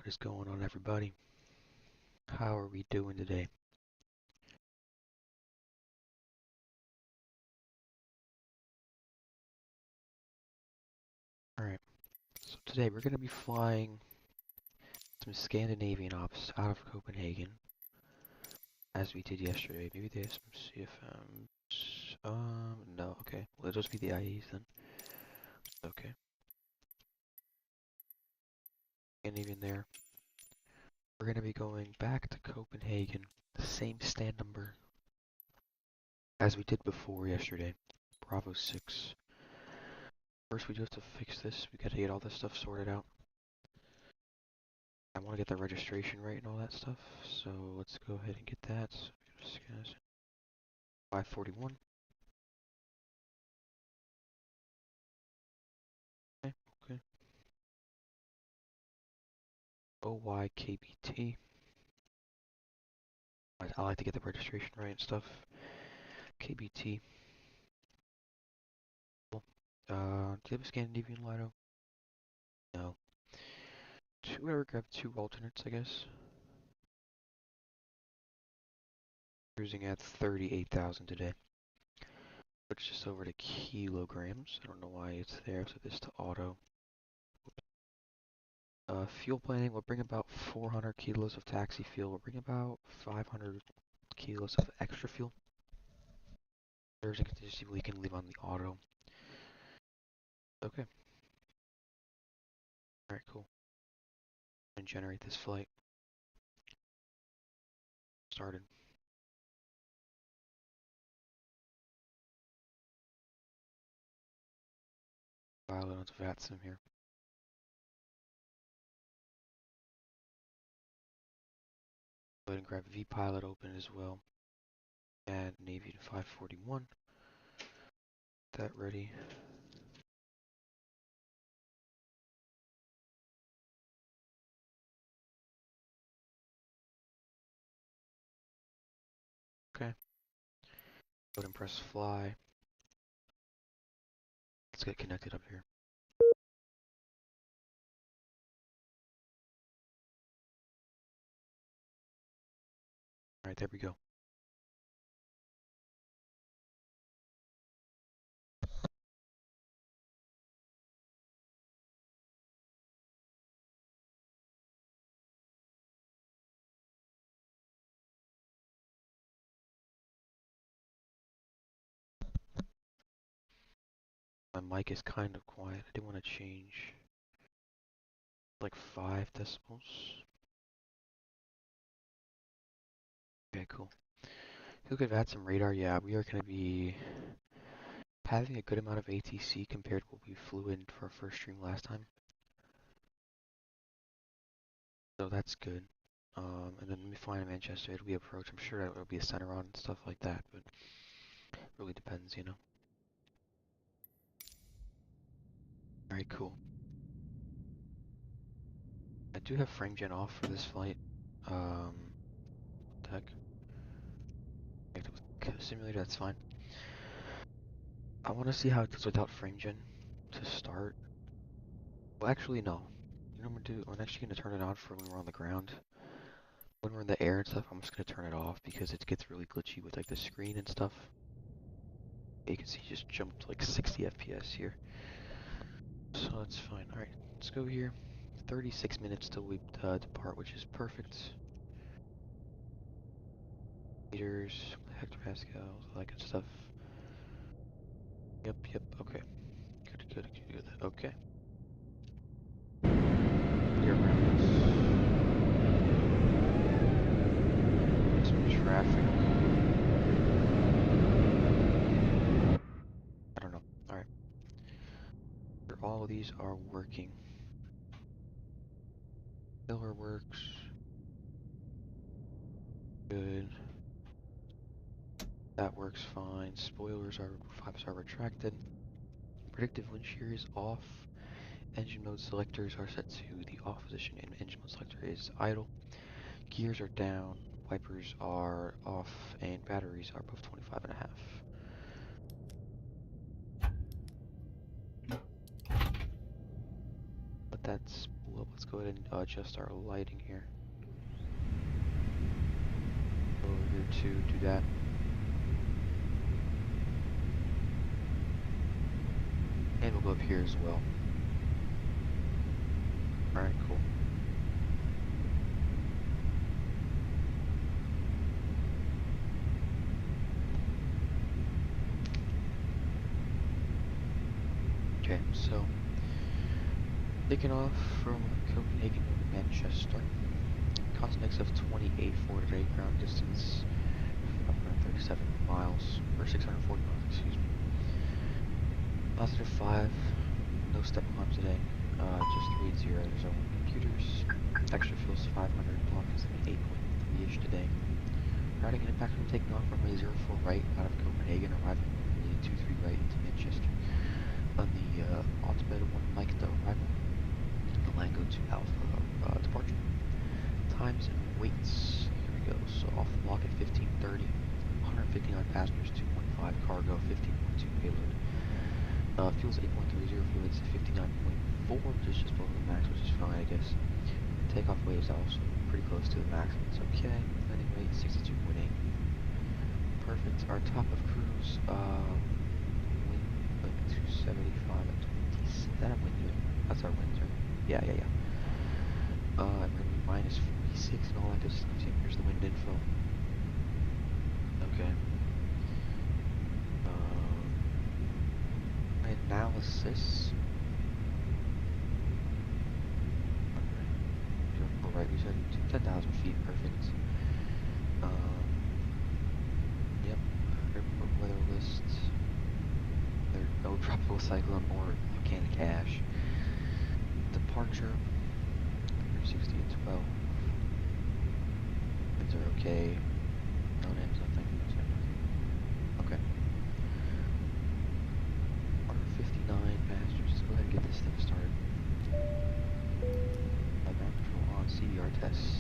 What is going on, everybody? How are we doing today? Alright, so today we're going to be flying some Scandinavian ops out of Copenhagen, as we did yesterday. Maybe they have some CFMs. No, okay. Well, it'll just be the IEs then. Okay. Scandinavian there. We're going to be going back to Copenhagen, the same stand number as we did before yesterday. Bravo 6. First, we do have to fix this. We got to get all this stuff sorted out. I want to get the registration right and all that stuff, so let's go ahead and get that. 541. Okay. OYKBT. I like to get the registration right and stuff. KBT. Cool. Do you have a Scandinavian Lido? No. We're gonna grab 2 alternates, I guess. Cruising at 38,000 today. Switch this over to kilograms. I don't know why it's there. Set this to auto. Fuel planning will bring about 400 kilos of taxi fuel. We'll bring about 500 kilos of extra fuel. There's a contingency we can leave on the auto. Okay. Alright, cool. And generate this flight. Started. Pilot onto VATISM here. Go ahead and grab vPilot open as well. And Navy to 541. Get that ready. Okay. Go ahead and press fly. Let's get connected up here. Alright, there we go. My mic is kind of quiet. I do want to change like 5 decibels. Okay, cool. Look at VATSIM radar. Yeah, we are going to be having a good amount of ATC compared to what we flew in for our first stream last time. So that's good. And then when we fly in Manchester, it'll be approach. I'm sure it'll be a center on and stuff like that, but it really depends, you know. Alright, cool. I do have frame gen off for this flight. Tech. Simulator, that's fine. I want to see how it does without frame gen to start. Well, actually, no. You know what I'm gonna do? I'm actually gonna turn it on for when we're on the ground. When we're in the air and stuff, I'm just gonna turn it off because it gets really glitchy with like the screen and stuff. You can see it just jumped like 60 FPS here. So that's fine. Alright, let's go here. 36 minutes till we depart, which is perfect. Meters, hectopascals, all that good stuff. Yep, okay. Good. Okay. Clear ground. Some traffic. I don't know. Alright. All of these are working. Filler works. Good. That works fine. Spoilers are 5-star retracted. Predictive wind shear is off. Engine mode selectors are set to the off position and engine mode selector is idle. Gears are down. Wipers are off and batteries are above 25.5. Let that spool up. Let's go ahead and adjust our lighting here. Go over here to do that. And we'll go up here as well. Alright, cool. Okay, so taking off from Copenhagen to Manchester. Cost mix of 28 for today, ground distance 537 miles, or 640 miles, excuse me. Positive 5, no step climbs today, just 380, there's no computers. Extra fuel's 500, kilometers at 8.3-ish today. Routing and impact from taking off runway 04 right out of Copenhagen, arriving runway 23 right into Manchester. On the Autobed 1 Mike, the arrival. The Lango 2 Alpha departure. Times and weights. Here we go. So off the block at 1530, 159 passengers, 2.5 cargo, 15.2 payload. Fuel's 8.30, fuel weights at 59.4, which is just below the max, which is fine, I guess. Takeoff weight is also pretty close to the max, it's okay. Landing weight 62.8. Perfect. Our top of cruise, wind 275 at 20. Is that a wind turn? That's our wind turn. Yeah. I'm going to be minus 46 and all that good stuff. Here's the wind info. Okay. Analysis. Right, we said 10,000 feet, perfect. Yep. Airport weather list. There's no tropical cyclone or volcanic ash. Departure. 60 and 12. Things are okay. No names, nothing. Okay. 59 passengers. Let's go ahead and get this thing started. Ground control on CDR tests.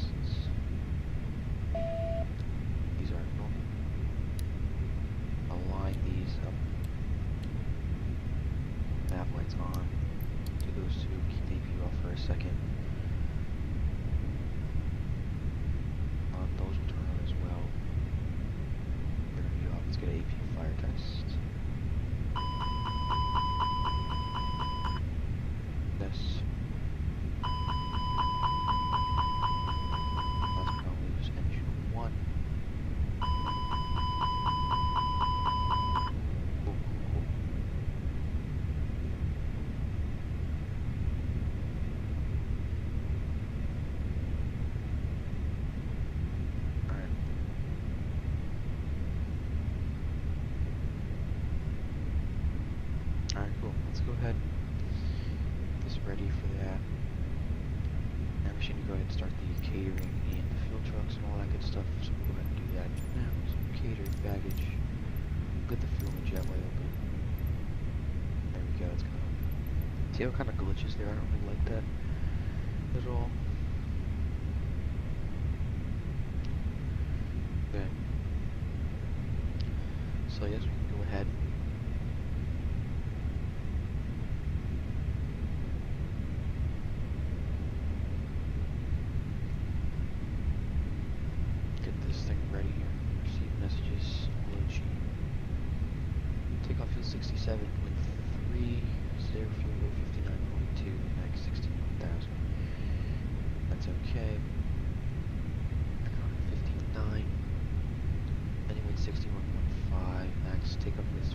These are normal. Align these up. Nav lights on. Do those two. Keep the APU off for a second. Those will turn on as well. APU off. Let's get an APU fire test. This. Last but not least, engine 1. Cool. Alright. Alright, cool. Let's go ahead. Ready for that. Now we should go ahead and start the catering and the fuel trucks and all that good stuff. So we'll go ahead and do that now. So cater, baggage. Get the fuel and jetway open. There we go. It's kind of. See how it kind of glitches there? I don't really like that at all. Okay. So yes, we can go ahead. Ready here. Receive messages. Load sheet. Takeoff fuel 67 with 3. Zero fuel weight 59.2. Max 61,000. That's okay. 59. Landing weight 61.5. Max takeoff weight 29.3.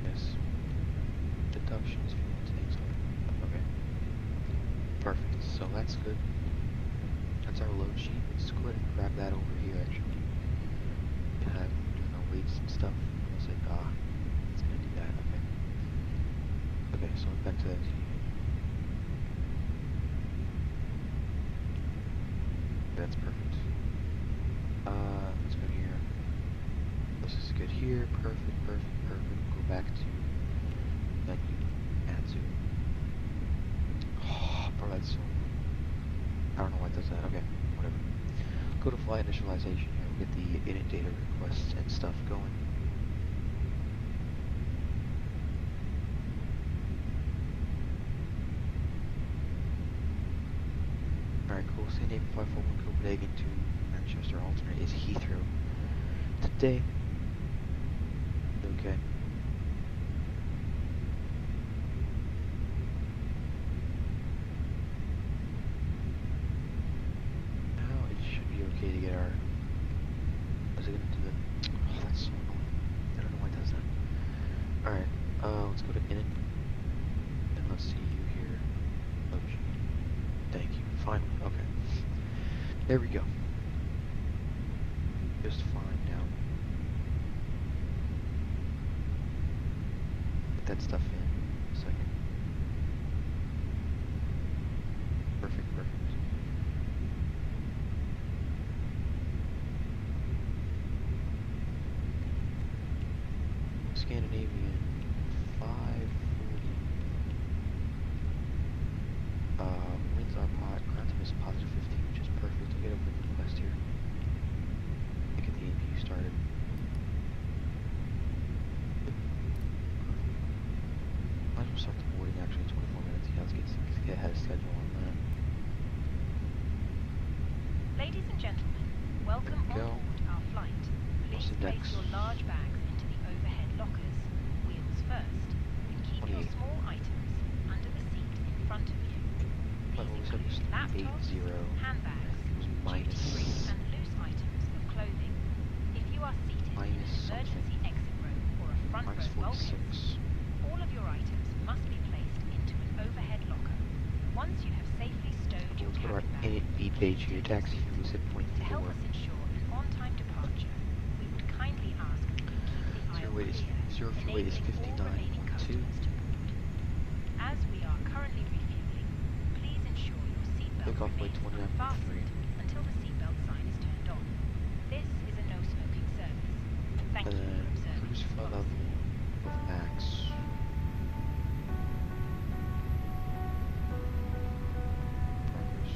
Yes. Deductions. Fuel intakes. Okay. Perfect. So that's good. That's our load sheet. Let's go ahead and grab that over here actually. Have doing our weights and stuff. I'll say, it's gonna do that, okay. Okay, so back to that. That's perfect. Let's go here. This is good here. Perfect. Go back to menu. Add zoom. Oh, bro, that's so. I don't know why it does that. Okay, whatever. Go to flight initialization here. We'll get the init data requests and stuff going. Scandinavia 541 Copenhagen to Manchester, alternate is Heathrow. Today. Okay. Now it should be okay to get our... Is it gonna do the... Oh, that's so annoying. I don't know why it does that. Alright, let's go to init. And let's see you here. Oh, gee. Thank you. Finally. Okay. There we go. Just fine now. Put that stuff in a second. Perfect, perfect. Scandinavian 540. Winds are pot. Ground temp is positive 15, which is perfect. We'll get a wind request here. Get the APU started. Might as well start the boarding actually in 24 minutes. Yeah, let's get ahead of schedule on that. Ladies and gentlemen, welcome on board our flight. Please place your large bags into the overhead lockers, wheels first, and keep your small items under the seat in front of you. These include laptops, handbags, duty-free and loose items of clothing. If you are seated in an emergency exit row or a front row bulkhead, all of your items must be placed into an overhead locker. Once you have safely stowed your cabin bag, page here, taxi fuel is at 0.4. To help us ensure an on-time departure, we would kindly ask that you keep the aisle clear, enabling all remaining customers to board. As we are currently refueling, please ensure your seatbelt remains unfastened until the seatbelt sign is turned on. This is a no-smoking service. Thank you for observing Cruise flow level of max. Progress.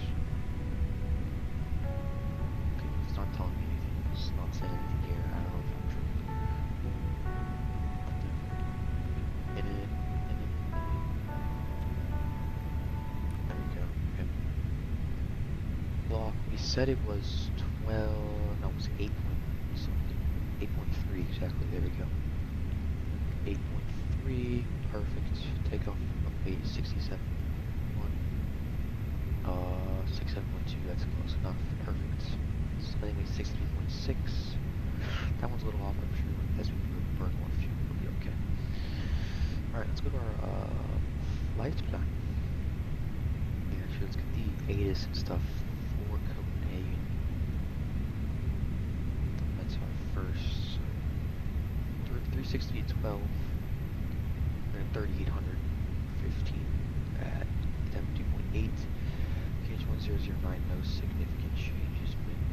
Okay, it's not telling me anything. It's not saying anything here. I don't know if I'm true. Edit. There we go. Okay. Block. We said it was 12. No, it was 8 point something. 8.3 exactly. There we go. 8.3. Perfect. Takeoff of weight 67.1. 67.2. That's close enough. Perfect. Landing weight 63.6. That one's a little off. I'm sure as we burn more fuel, we'll be okay. All right, let's go to our flight plan. Yeah, actually, let's get the ATIS and stuff for Copenhagen. That's our first 360 12 and 3815 at 72.8. Gauge 1009, no significant changes. Wind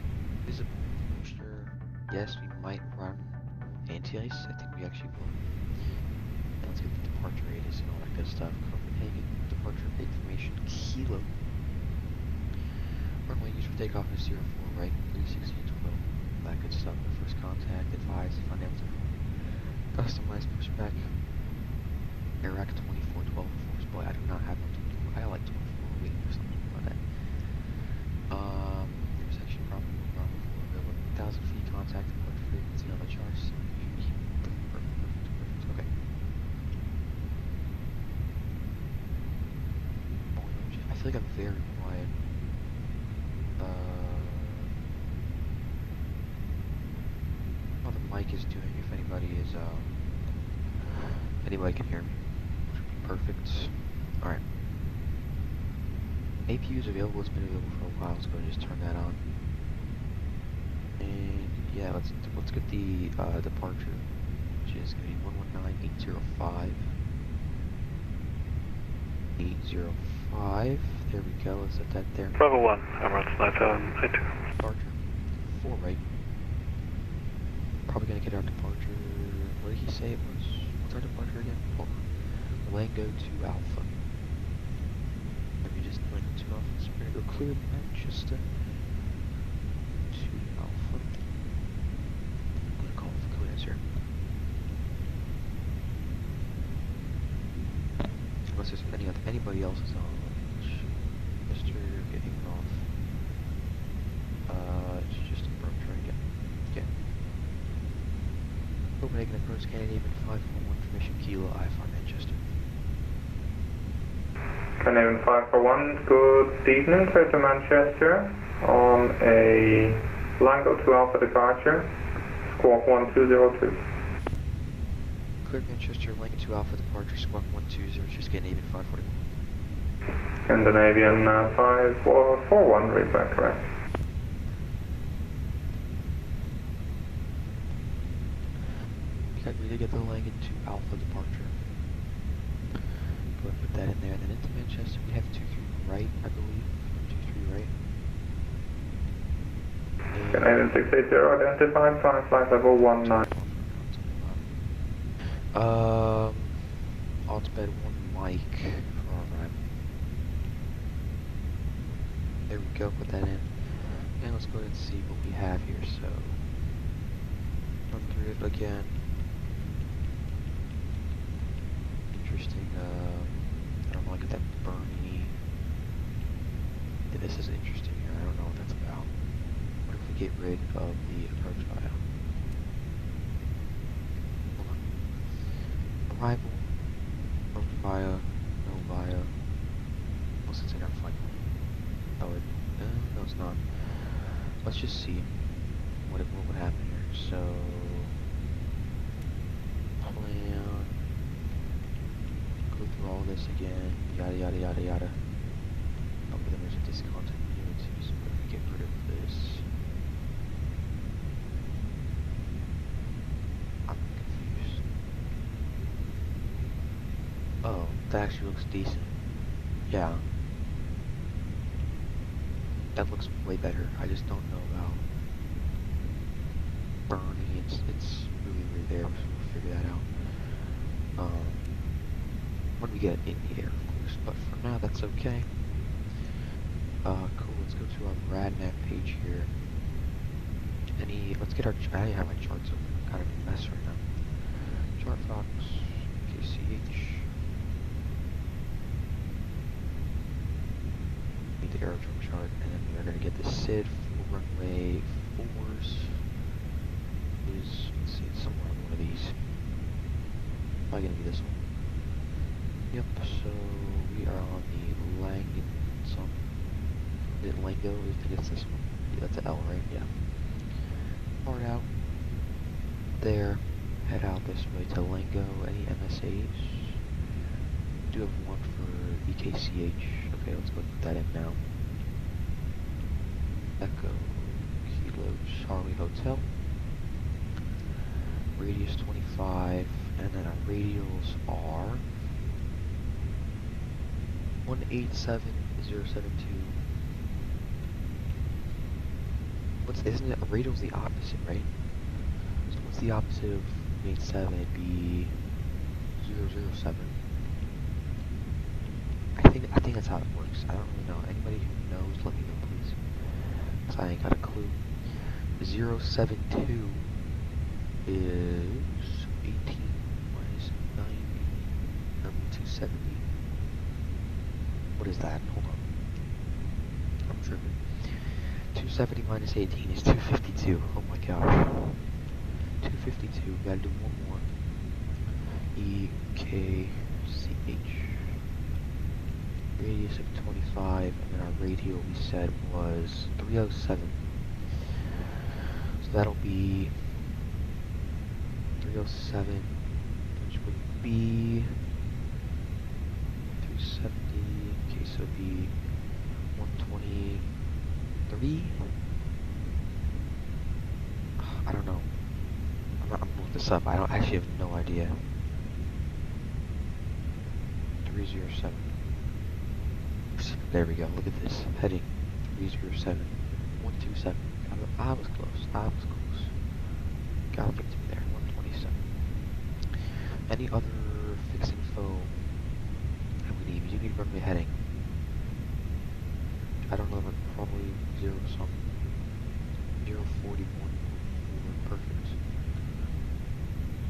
visible. Sure. Yes, we might run anti-ice. I think we actually will. And let's get the departure ATIS and all that good stuff. Copenhagen departure information kilo. Runway used for takeoff is 04, right? 360 12. That good stuff. The first contact, advise, financial, customized pushback. Iraq 24 12 force. Boy, I do not have one 24. I like 24 waiting for something about that. There's actually probably 1,000 feet contact and frequency on the charts. Perfect. Okay. I feel like I'm very quiet. How the mic is doing, if anybody is, anybody can hear me. Perfect. Alright. APU is available, it's been available for a while, let's go and just turn that on. And yeah, let's get the departure, which is going to be 119805. 805. There we go, let's set that there. Bravo 1, Emirates 9792. Departure 4, right? Probably gonna get our departure. What did he say it was? What's our departure again? Hold on. Lango to Alpha. Let me just Lango to Alpha. So we're gonna go clear Manchester to Alpha. I'm gonna call for clearance here. Unless there's anybody else is on. Mr. getting off. Copenhagen approach Scandinavian 541 Formation Kilo IFR Manchester. Scandinavian 541, good evening, clear to Manchester on a Lango 2 Alpha departure, squawk 1202. Clear Manchester, Lango 2 Alpha departure, squawk 120, just Scandinavian 541. Scandinavian 541, read back correct. We did get the Lango 2 Alpha departure. Go ahead and put that in there, and then into Manchester we have 23 right, I believe. 23 right. Canadian 680 identified, flight level 19. Altbed 1 Mike for our arrival. There we go, put that in. And let's go ahead and see what we have here, so. Run through it again. Interesting, I don't know, look at that Bernie. Yeah, this is interesting here, I don't know what that's about. What if we get rid of the approach via? Hold on. Arrival. Approach via. No via. Unless it's in our flight plan. Oh, no, it's not. Let's just see what would happen here. So, plan. Go through all this again. Yada yada yada yada. Oh, but then there's a discontinuity. So what if we get rid of this? I'm confused. Oh, that actually looks decent. Yeah. That looks way better. I just don't know about Bernie. It's really there, so we'll figure that out. When we get in the air, of course. But for now, that's okay. Cool. Let's go to our RadNav page here. Let's get our. I don't have my charts open. I'm kind of a mess right now. Chart Fox, KCH. Need the aerodrome chart, and then we are going to get the SID full runway 4s. Let's see, it's somewhere on one of these. Probably going to be this one. Yep, so we are on the Langen, is it Lango? I think it's this one. Yeah, that's an L, right? Yeah. Hard out. There. Head out this way to Lango. Any MSAs? Do have one for EKCH. Okay, let's go put that in now. Echo Kilo Charlie Hotel. Radius 25, and then our radials are 187.072. Isn't it, a radial's the opposite, right? So what's the opposite of 187? It'd be 007. I think that's how it works. I don't really know. Anybody who knows, let me know, please. Cause I ain't got a clue. 072 is 18 minus 90. 270. What is that? Hold on. I'm tripping. 270 minus 18 is 252. Oh my gosh. 252. We gotta do one more. EKCH. Radius of 25, and then our radial we said was 307. So that'll be 307, which would be 370. Okay, so it'd be 123. I don't know. I'm gonna look this up. I don't actually have no idea. 307. There we go. Look at this heading. 307. 127. I was close. I was close. Gotta give it to me there. 127. Any other fixed info that we need? We do need runway heading. I don't know, but probably 0 something. 041. Perfect.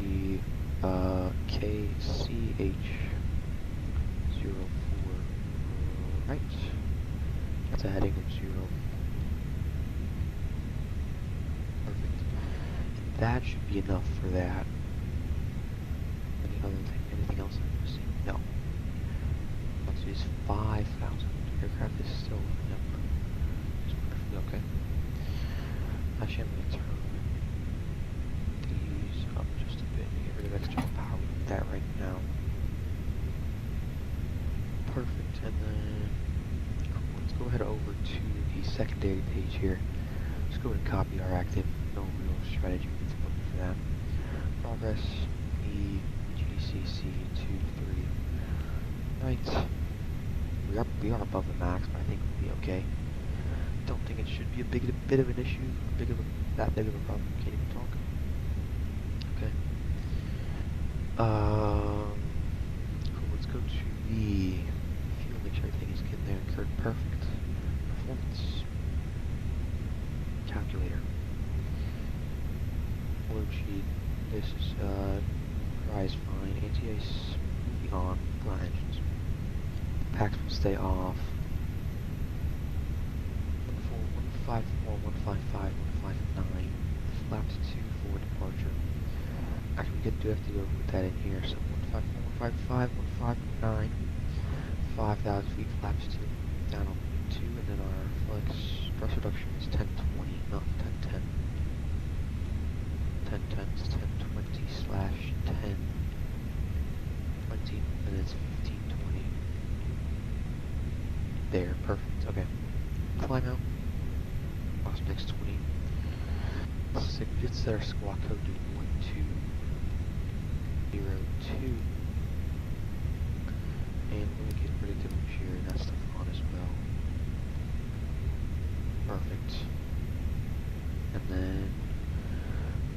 The KCH 04. Right. That's a heading of 0. Perfect. And that should be enough for that. Anything else I'm missing? No. Let's use 5,000. Aircraft is still looking up. It's perfectly okay. Actually, I'm going to turn these up just a bit to get rid of extra power with that right now. Perfect. And then let's go ahead over to the secondary page here. Let's go ahead and copy our active. No real strategy we need to put for that. Progress, E, GDCC, 2, 3. Right. We are above the max, but I think we'll be okay. Don't think it should be a bit of an issue, that big of a problem. Can't even talk. Okay. Cool. Let's go to the fuel. Make sure everything is getting there. Perfect. Performance calculator. Load sheet. This is rise fine. Anti-ice moving on. Flat engines. Packs will stay off. 154, 155, 159. Flaps 2 for departure. Actually, we do have to go put that in here. So 154, 155, 159. 5,000 feet. Flaps 2. Down on 2, and then our flex thrust reduction is 1020, not 1010. 1010 is 1020 slash 1020, and it's 1520. There, perfect. Okay. Climb out. Awesome, next 20. So we did set our squawk code to 1202. And we're going to get predictive shear and that stuff on as well. Perfect. And then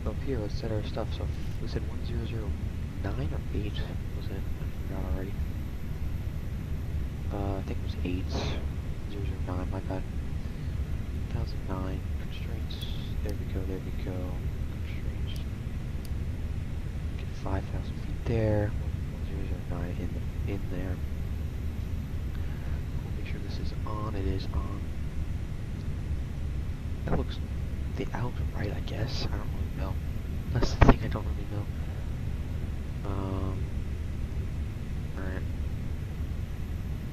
up here, let's set our stuff. So we said 1009 or 8 was it? I forgot already. I think it was 8. 009, my bad. 1009 constraints. There we go, there we go. Constraints. Get 5,000 feet there. 1009 in there. We'll make sure this is on. It is on. That looks the out right, I guess. I don't really know. That's the thing, I don't really know. Alright.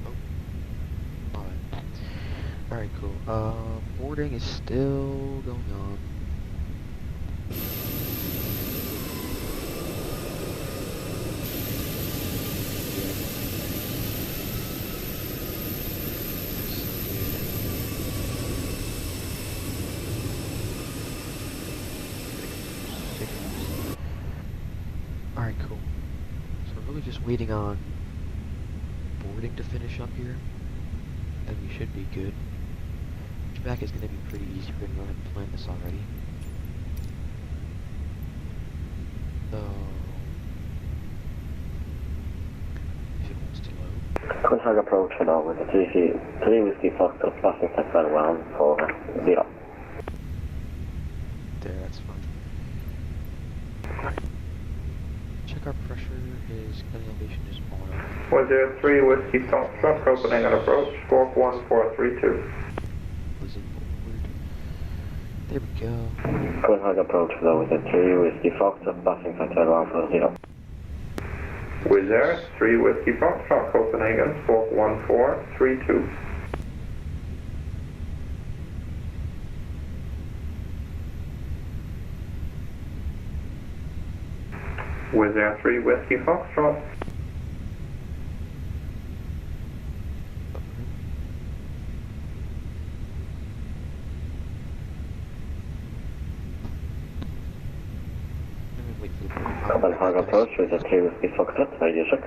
Oh. Alright, cool. Boarding is still going on. Alright, cool. So we're really just waiting on boarding to finish up here, and we should be good. Back is going to be pretty easy. We're going to go ahead and plan this already. So, if it wants to load. Contact approach for now with the 3 whiskey foxtrot passing sector 1 for 0. There, that's fine. Alright. Check our pressure. His cutting elevation is on. 103 Whiskey Foxtrot, Copenhagen approach, squawk 1432. There we go. Contact approach for now with the 3 whiskey foxtrot passing sector 1 for 0. Wizz Air, 3 Whiskey Foxtrot, Copenhagen, squawk 1432. Wizz Air 3 Whiskey Foxtrot. Copenhagen approach with the 3 whiskey foxtrot, radio check.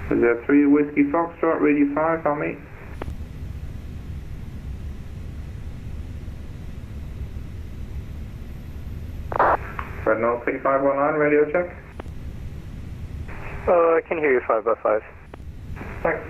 Wizz Air 3 Whiskey Foxtrot, radio 5, on me. Red 06519, radio check. I can hear you 5x5. Thanks.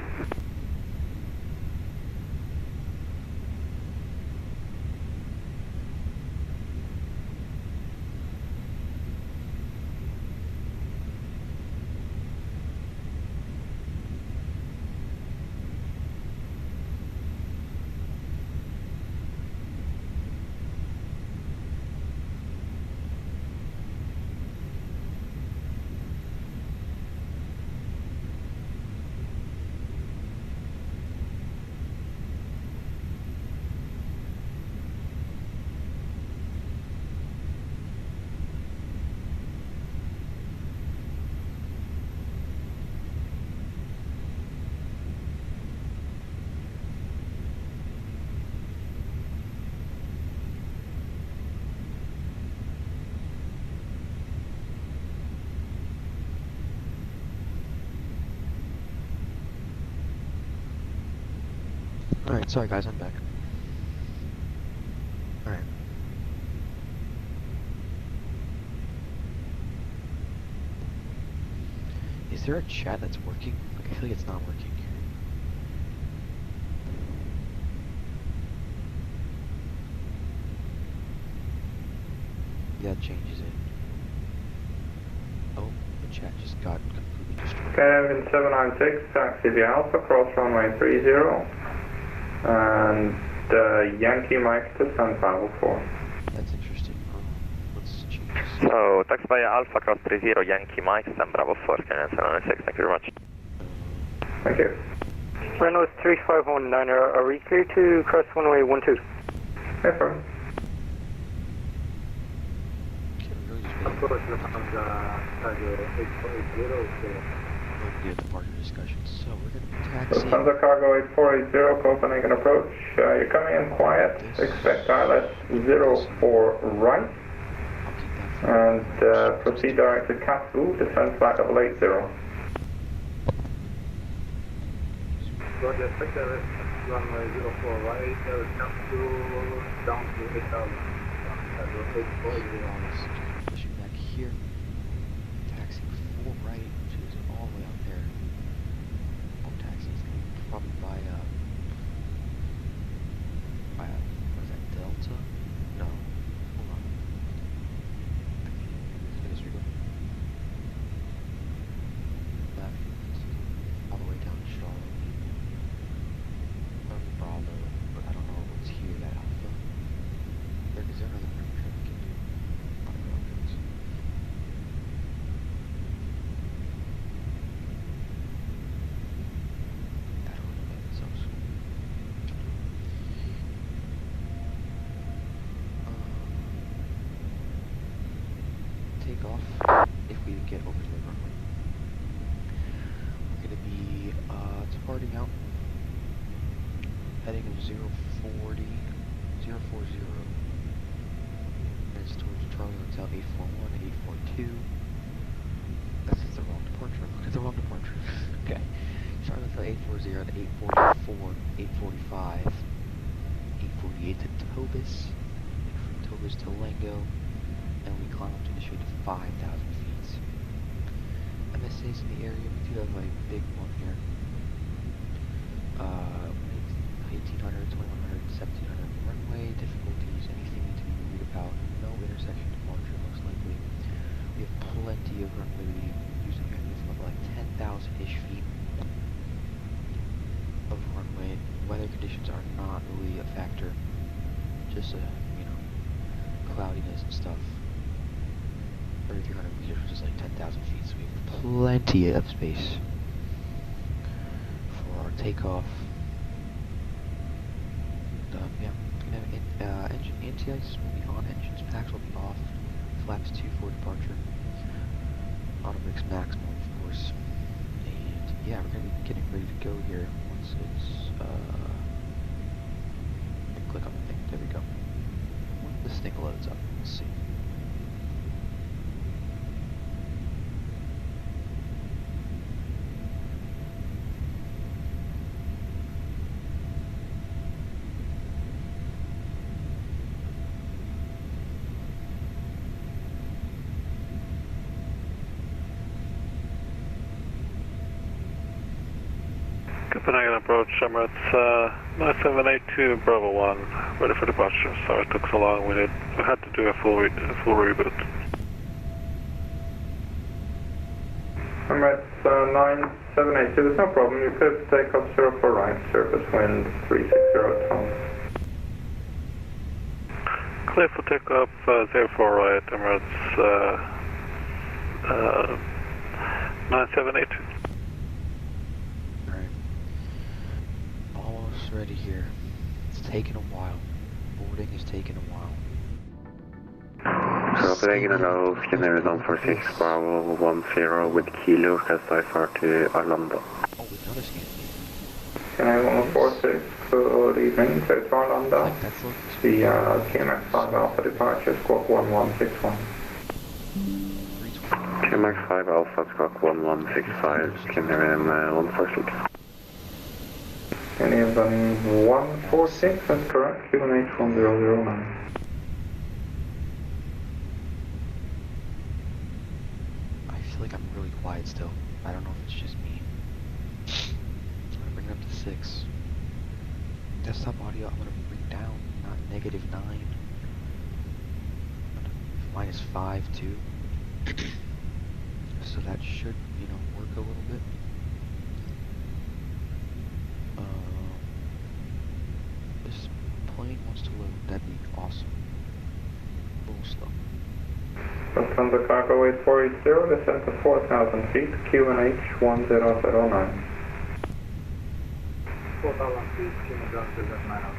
Alright, sorry guys, I'm back. Alright. Is there a chat that's working? Like, I feel like it's not working. Yeah, it changes it. Oh, the chat just got completely destroyed. Kevin 796, taxi the Alpha, cross runway 30, and Yankee Mike to San 504. That's interesting. Let's change this. So, taxi by Alpha, cross 30, Yankee Mike, San Bravo 4, Kevin 796, thank you very much. Thank you. Renault 3519, are we clear to cross runway 12? Yes, sir. Good departure discussion. So we're going to be taxiing. Lufthansa Cargo 8480, Copenhagen approach. You're coming in quiet. Expect ILS 04 right. And proceed direct to Kathmandu, descend flight level 80. Roger, expect ILS runway 04 right, Kathmandu down to 8000. Pushing back here. Taxiing 4 right, which is all the way out there. Oh, taxi is going to be probably by what is that, Delta? No. Hold on. Is we go left, all the way down to Charlotte. Bravo, but I don't know what's here, that Alpha. Is there another trip we can do? I don't know. Take off if we get over to the runway. We're going to be departing out, heading of 040. It's towards Charlie Hotel 841 and 842. That's the wrong departure. Look at the wrong departure. Okay. Charlie Hotel 840 to 844, 845, 848 to Tobis, and from Tobis to Lango, and we climb up to the shade to 5,000 feet. MSA's in the area. We do have a big one here. 1800, 2100, 1700 runway difficulties. Anything need to be worried about? No intersection departure, most likely. We have plenty of runway to be using. Anything up like 10,000-ish feet of runway. Weather conditions are not really a factor. Just cloudiness and stuff. 3,300 meters, which is like 10,000 feet. So we have plenty of space for our takeoff. Engine anti-ice will be on, engines packs will be off, flaps 2 for departure, auto brakes maximum of course, and yeah, we're going to be getting ready to go here once it's, click on the thing, there we go, when this thing loads up, let's see. Copenhagen approach, Emirates 9782 Bravo 1, ready for departure. Sorry it took so long, we had to do a full reboot. Emirates 9782, there's no problem, you could take up 04 right, surface wind 360 tons. Clear for takeoff 04 right, Emirates 9782. Ready here. It's taken a while. Boarding has taken a while. Copenhagen hello, Skinner 146 Bravo 10 with Kilo, SI4 to Arlanda. Oh, with another scan. Skinner 146, good evening, to Arlanda. That's the TMX 5 Alpha departure, squawk 1165. TMX 5 Alpha, squawk 1165, Skinner 146. Any of 11 146, that's correct, QNH 1009. I feel like I'm really quiet still. I don't know if it's just me. I'm gonna bring it up to 6. Desktop audio, I'm gonna bring down, not -9. -5 too. So that should, you know, work a little bit. This plane wants to load. That'd be awesome. A little slow. Lufthansa cargo 8480, descent to 4,000 feet, QNH 1009. 4,000 feet, QNH 1009.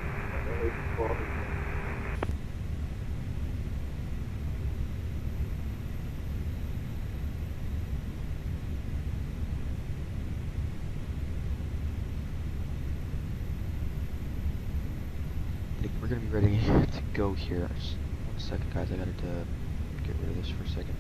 We're gonna be ready to go here. Just 1 second, guys. I gotta get rid of this for a second.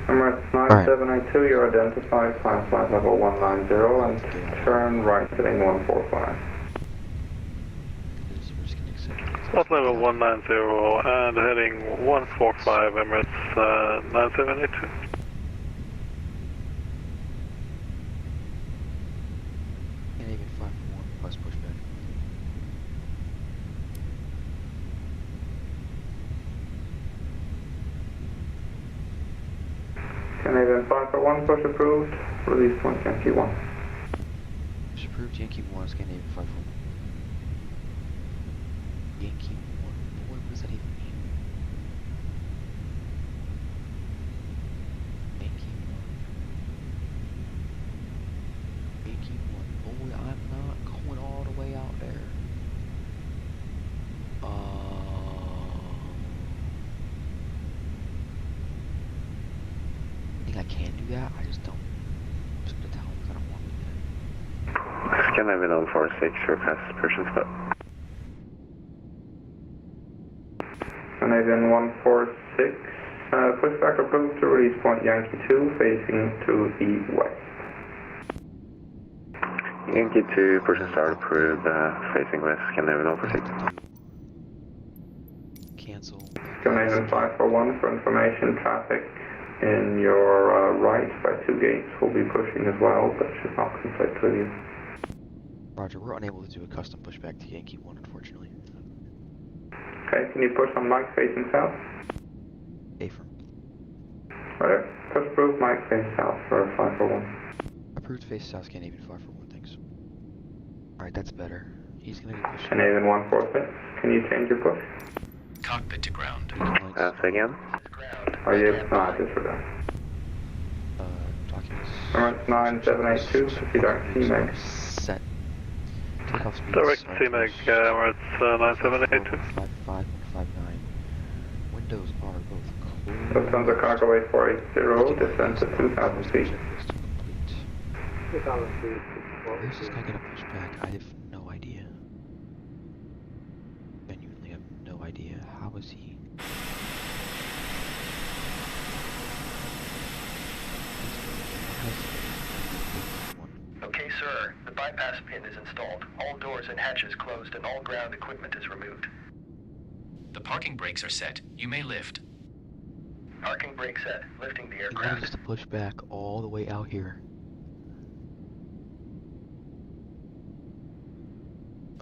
Emirates 9782, you're identified, climb flight level 190 and turn right heading 145. Flight level 190 and heading 145, Emirates 9782. Canadian 541 plus pushback. Canadian 541, push approved, release point Yankee 1. Push approved, Yankee 1 is Canadian 541. Yankee 1, boy, what does that even mean? Yankee 1. Yankee 1, boy, I'm not going all the way out there. I think I can do that, I just don't. I'm just gonna tell them I don't want to do that. Canadian 146, request Persian spot. Canadian 146, pushback approved to release point Yankee 2, facing to the west. Yankee 2, Persian start approved, facing west, Canadian 146. Cancel. Canadian 541, for information, traffic in your right by 2 gates will be pushing as well, but should not conflict with you. Roger, we're unable to do a custom pushback to Yankee 1, unfortunately. Okay, can you push on Mike facing south? Affirm. Right, push approved, Mike face south for 541. Approved face south, Canadian 541, thanks. Alright, that's better. He's gonna be pushing. Canadian 146, can you change your push? Cockpit to ground. Say again? Are you able to disregard? Documents. Emirates 9782, proceed on CMAG. Set. Takeoff speeds. Direct CMAG, Emirates 9782. 55 and 59. Windows are both closed. Lufthansa cargo 8480, descent to 2,000 feet. Checklist complete. 2,000 feet. Where's this guy gonna push back? I have no idea. Genuinely have no idea. How is he? Okay, sir. The bypass pin is installed. All doors and hatches closed and all ground equipment is removed. The parking brakes are set. You may lift. Parking brake set. Lifting the He wanted aircraft. us to push back all the way out here.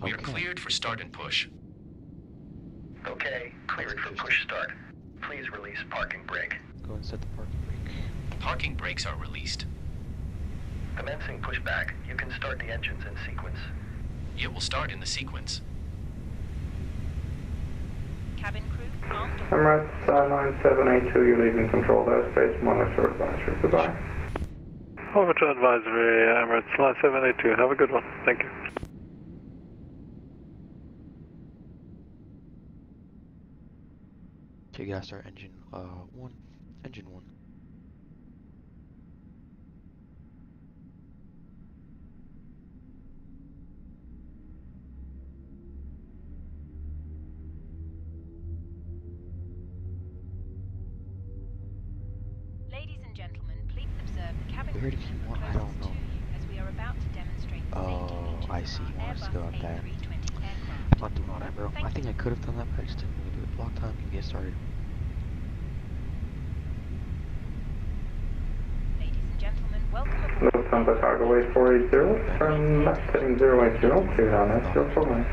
We are cleared for start and push. Okay, cleared for push start. Please release parking brake. Go and set the parking brake. Parking brakes are released. Commencing pushback. You can start the engines in sequence. It will start in the sequence. Cabin crew, armed or Emirates 9782, you're leaving control airspace, monitor advisory. Goodbye. Over to advisory, Emirates 9782. Have a good one. Thank you. Okay, gotta start engine 1. Engine 1. Ladies and gentlemen, please observe the cabin Where crew did he member want? I closest don't to know. you as we are about to demonstrate the safety features I see. of He our wants us to go Airbus out there. A320 aircraft. I'm not doing all that, bro. I think I could have done that, but I just didn't really do it. Block time can get started. Ladies and gentlemen, welcome aboard. Lufthansa cargo 8480, turn left heading 080, clear down at your full length.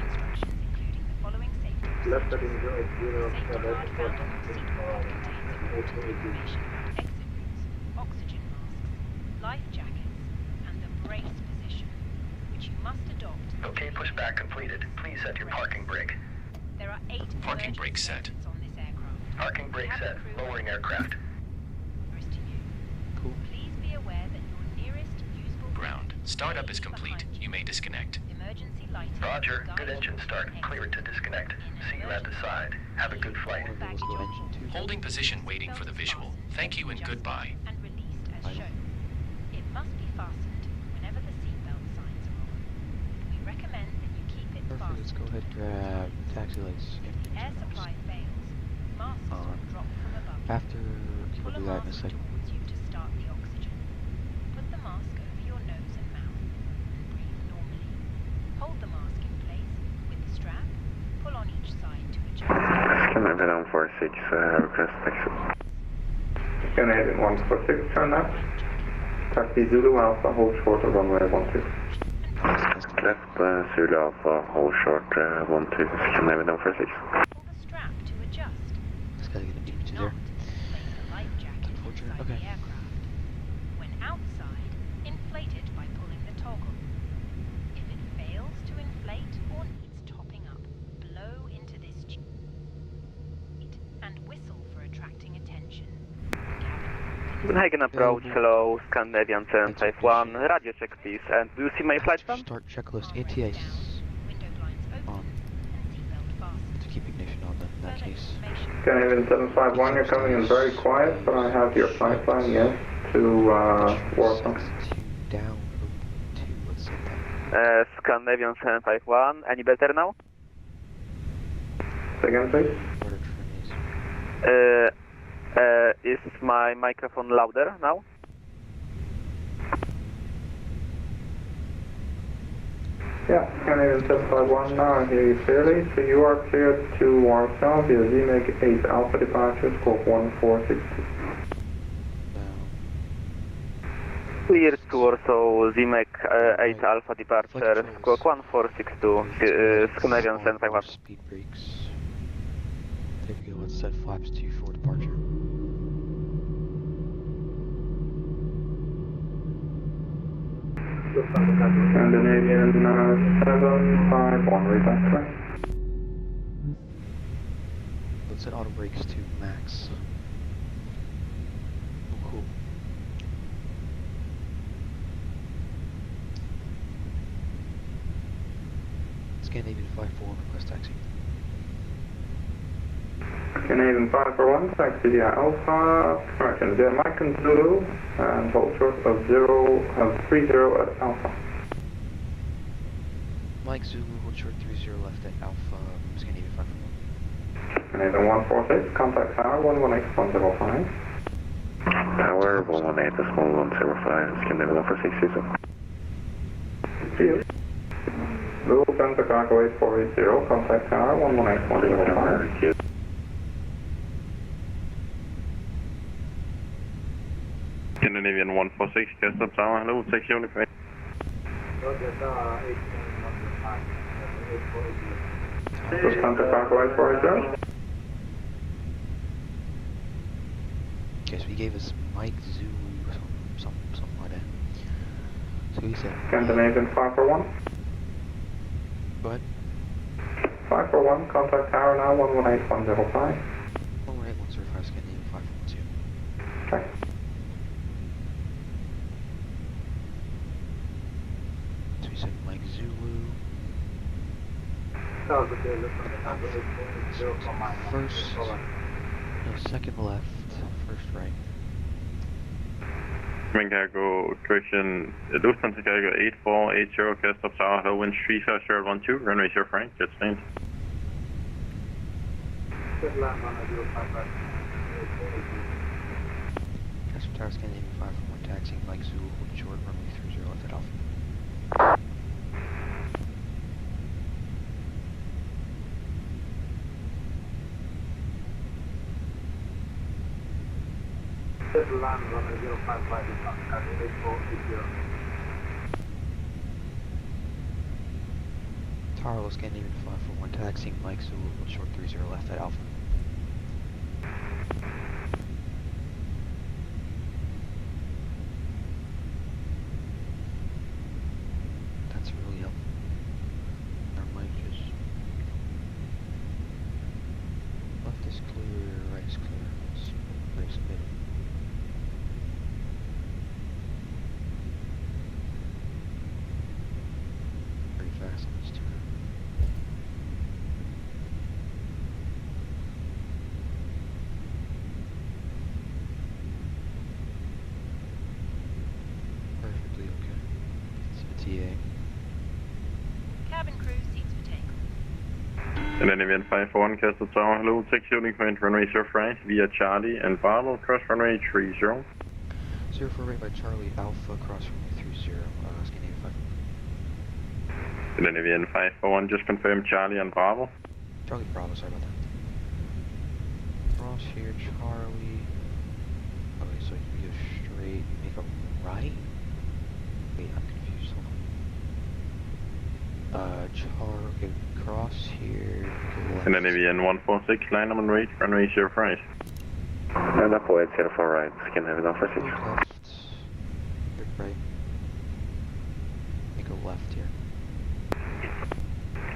Including the following safety Left heading 080, safety card found on your seat belt contains important information about exit routes, oxygen masks, life jackets, and the brace position, which you must adopt. Okay, pushback completed. Please set your parking brake. There are 8 Parking brake set. exits on this aircraft. Parking brake set. Lowering aircraft. Nearest to you. Cool. Please be aware that your nearest usable Ground. Startup is complete. behind You may disconnect. Emergency lighting. Roger. will Good guide engine you start. to Clear it to disconnect. See you at the side. Have a good flight. One of them was go engine 2. Holding position waiting for the visual. Thank you and goodbye. And released as I know. shown. It must be fastened whenever the seatbelt signs are on. We recommend that you keep it Perfect. Let's fastened. go ahead and grab taxi lights. If the air supply fails, masks On. will drop from above. After, Pull we'll a do that in a mask second. towards you to start the oxygen. Put the mask over your nose and mouth and breathe normally. Hold the mask in place with the strap. Pull on each side to adjust. Scandinavian 146, request taxi. Canadian 146, turn left. Taxi Zulu Alpha, hold short of runway 12. Left, Zulu Alpha, hold short, 12, Scandinavian 146. Pull the strap to adjust. This guy's gonna beat me to Not there. place a life jacket Unfortunate. inside Okay. the aircraft. When outside, inflate it by pulling the toggle. If it fails to inflate or needs topping up, blow into this tube and whistle for attracting attention. Copenhagen approach, hello, Scandinavian 751, radio check please, and do you see my flight plan? Start checklist Armrest ATS down, window blinds open, on and seatbelt fastened. to keep ignition on then in that Further case. information. Canadian 751, you're coming in very quiet, but I have your flight plan, yes, to Warsaw. 62 down 0.2. Let's set that. Scandinavian 751, any better now? Say again, please. Where the trim is. Is my microphone louder now? Yeah, Canadian 751, now I hear you clearly. So you are cleared to Warsaw via ZMEG 8 Alpha departure, scope 1462. Clear to Warsaw, ZMEC 8 Alpha departure, squawk 1462, Scandinavian 751. Speed brakes. There we go. Let's set flaps 2 for departure. Scandinavian 751, return to right. Let's set auto brakes to max. Oh, cool. Scandinavian 54, request taxi. Canadian 541, taxi via Alpha, correction, via Mike and Zulu, and hold short of 30 at Alpha. Mike Zulu, hold short 30 left at Alpha, Scandinavian 541. Canadian 146, contact tower 118.05. Tower 118, small 105, Scandinavian 146, See you. Lufthansa cargo 8480, contact tower 118.05. Scandinavian 146, cast up tower, hello, take unify. Lufthansa 5480. Okay, so he gave us Mike Zulu, something like that. So he said... Scandinavian 541. Go ahead. 541, contact tower now, 118105. 118105, Scandinavian 512. Okay. So he said Mike Zulu. First, no, second left, first right. Man kan gå correction, Lufthansa kan gå 8480, cast up tower, hello, wind 35012, runway 0 Frank, jet stand. Cast tower, Scandinavian 541, taxiing Mike Zulu, hold short, runway 30 left at Alpha. Tower, Scandinavian 541, taxiing Mike Zulu, hold short 30 left at Alpha. That's really helpful. Our mic just... Left is clear, right is clear. Let's raise a bit. Pretty fast on this turn. Perfectly okay. It's a TA. Cabin crew, seats for takeoff. Scandinavian 541, cast up tower, hello, take shielding point, runway 0 Frank, via Charlie and Bravo, cross runway 30. 0 for right by Charlie, Alpha, cross runway 30, Scandinavian 5. Scandinavian 541, just confirm Charlie and Bravo. Charlie Bravo, sorry about that. Cross here, Charlie. Okay, so you go straight, you make a right? Wait, I'm confused, hold on. Okay, cross here, make a left. Scandinavian 146, line up and wait, runway 0 Frank. And up with 04 right, Scandinavian 146. Left, good right. Make a left here.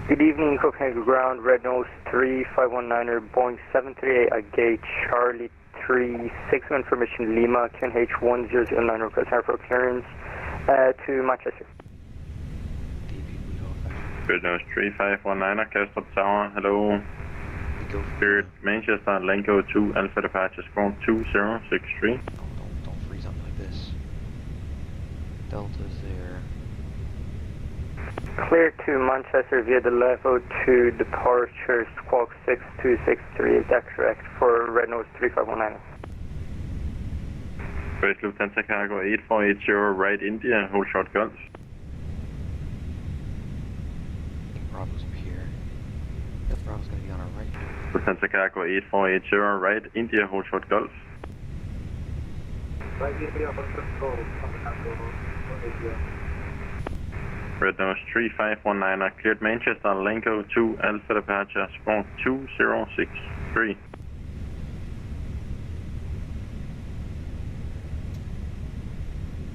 Good evening, Copenhagen Ground, Red Nose 3519er, Boeing 738 at gate Charlie 36, information Lima, QNH1009, request airport clearance to Manchester. Red Nose 3519er, cast up tower, hello. Spirit Manchester, Lango 2, Alpha departure, squawk 2063. Don't freeze up like this. Delta's there. Clear to Manchester via the level 2 departure, squawk 6263, is that correct for Red Nose 3519? First Lufthansa cargo 8480, right India, hold short Gulf. I think Bravo's up here. Yeah, Bravo's gonna be on our right. Lufthansa cargo 8480, right India, hold short Gulf. Red Nose 3519, cleared Manchester, Lango 2, Alpha departure, squawk 2063.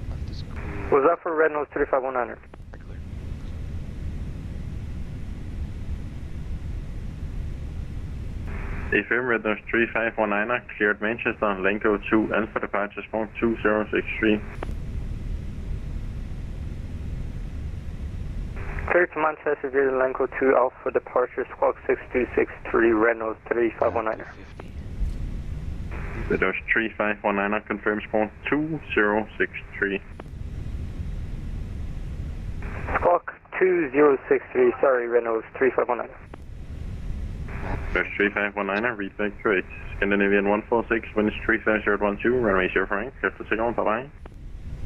Left is clear. Was that for Red Nose 3519? Clear. AFM Red Nose 3519, cleared Manchester, Lango 2, Alpha departure, squawk 2063. Clear to Manchester via the Lango 2, Alpha departure, squawk 6263, Red Nose 3519. Red Nose 3519, confirm squawk 2063. Squawk 2063, sorry, Red Nose 3519. Nose 3519, read back correct. Scandinavian 146, wind 35012, runway 0 Frank, clear for signal, bye bye.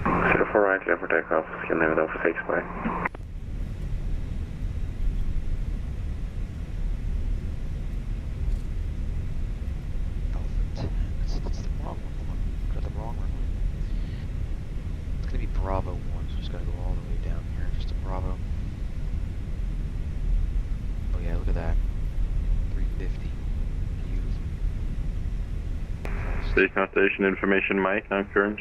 04 right, clear for takeoff, Scandinavian 146, bye. Alpha 10. That's the wrong one. Hold on. Got the wrong one. Station information, Mike, now current.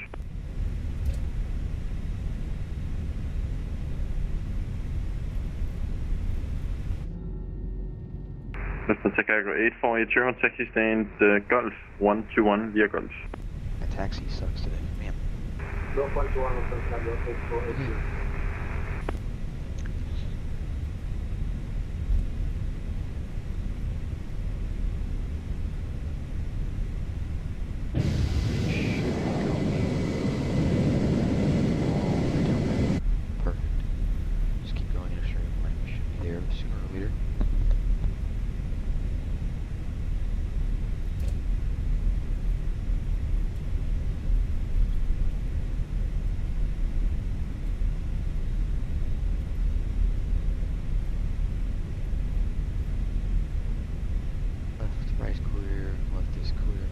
Mr. Chicago 8480, taxi stand Golf 121 via Golf. My taxi sucks today, man. Golf 121, Mr. Chicago 8480. Perfect. Just keep going in a straight line. We should be there sooner or later. Left, right is clear, left is clear.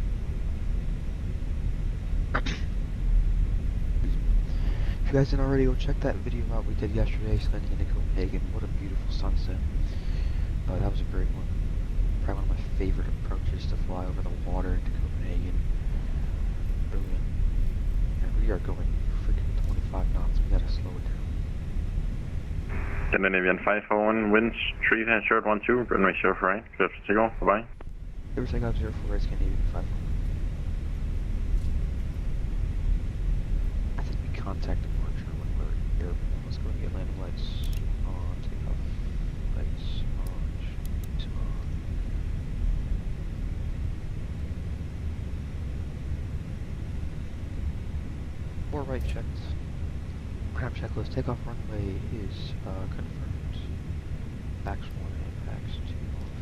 If you guys didn't already, go check that video out we did yesterday, landing into Copenhagen. What a beautiful sunset. That was a great one. Probably one of my favorite approaches to fly over the water into Copenhagen. Brilliant. And we are going freaking 25 knots. We gotta slow it down. Scandinavian 541, winds 3 short 12, runway 0 for right, clear for takeoff, bye-bye. Everything up 0 for right, Scandinavian 541. I think we contact departure when we're airborne. Let's go and get landing lights on, takeoff lights on, lights on. More right checked. Cram checklist. Takeoff runway is confirmed. Pax 1 and Pax 2 off.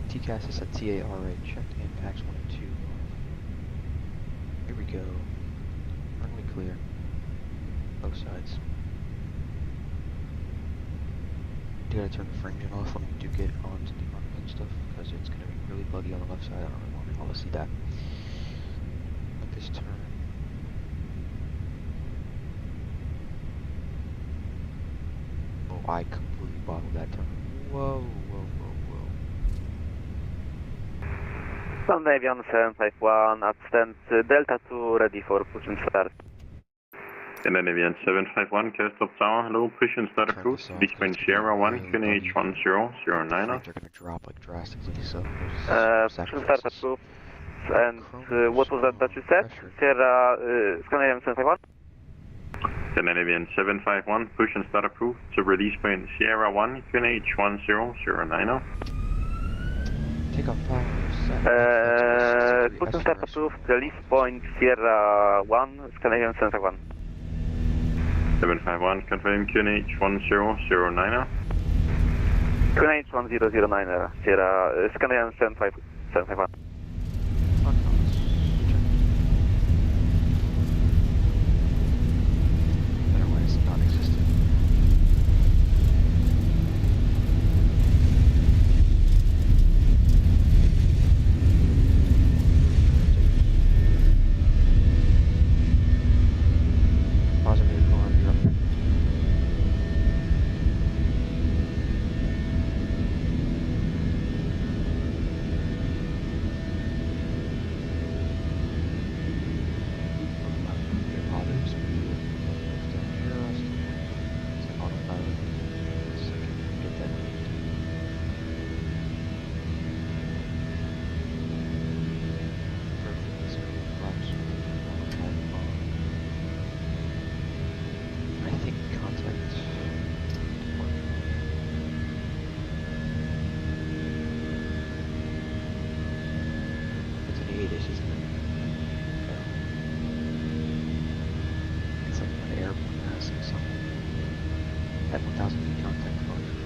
TCAS is at TARA checked and Pax 1 and 2 off. Here we go. Runway clear. Both sides. You gotta turn the frame gen off when we do get onto the runway and stuff, because it's gonna be really buggy on the left side. I don't really want people to see that. Let this turn. Oh, I completely bottled that turn. Whoa, whoa, whoa, whoa. Scandinavian 751, ascent Delta 2, ready for push and start. Scandinavian 751, cast up tower, hello, push and start approach, between Sierra 1, QNH 1009. They're gonna drop like drastically, so push and start approved. And what was that you said? Sierra, Scandinavian 751? Scandinavian 751, push and start approved to release point Sierra 1, QNH 1009. Takeoff power. Push and start approved, release point Sierra 1, Scandinavian 751. 751, confirm QNH 1009. QNH 1009, Sierra, Scandinavian 751. Otherwise, non-existent. Positive alarm, you're up. I think contact. It's an 8-ish, isn't it? It's like an airborne passing something. At 1,000 feet contact departure.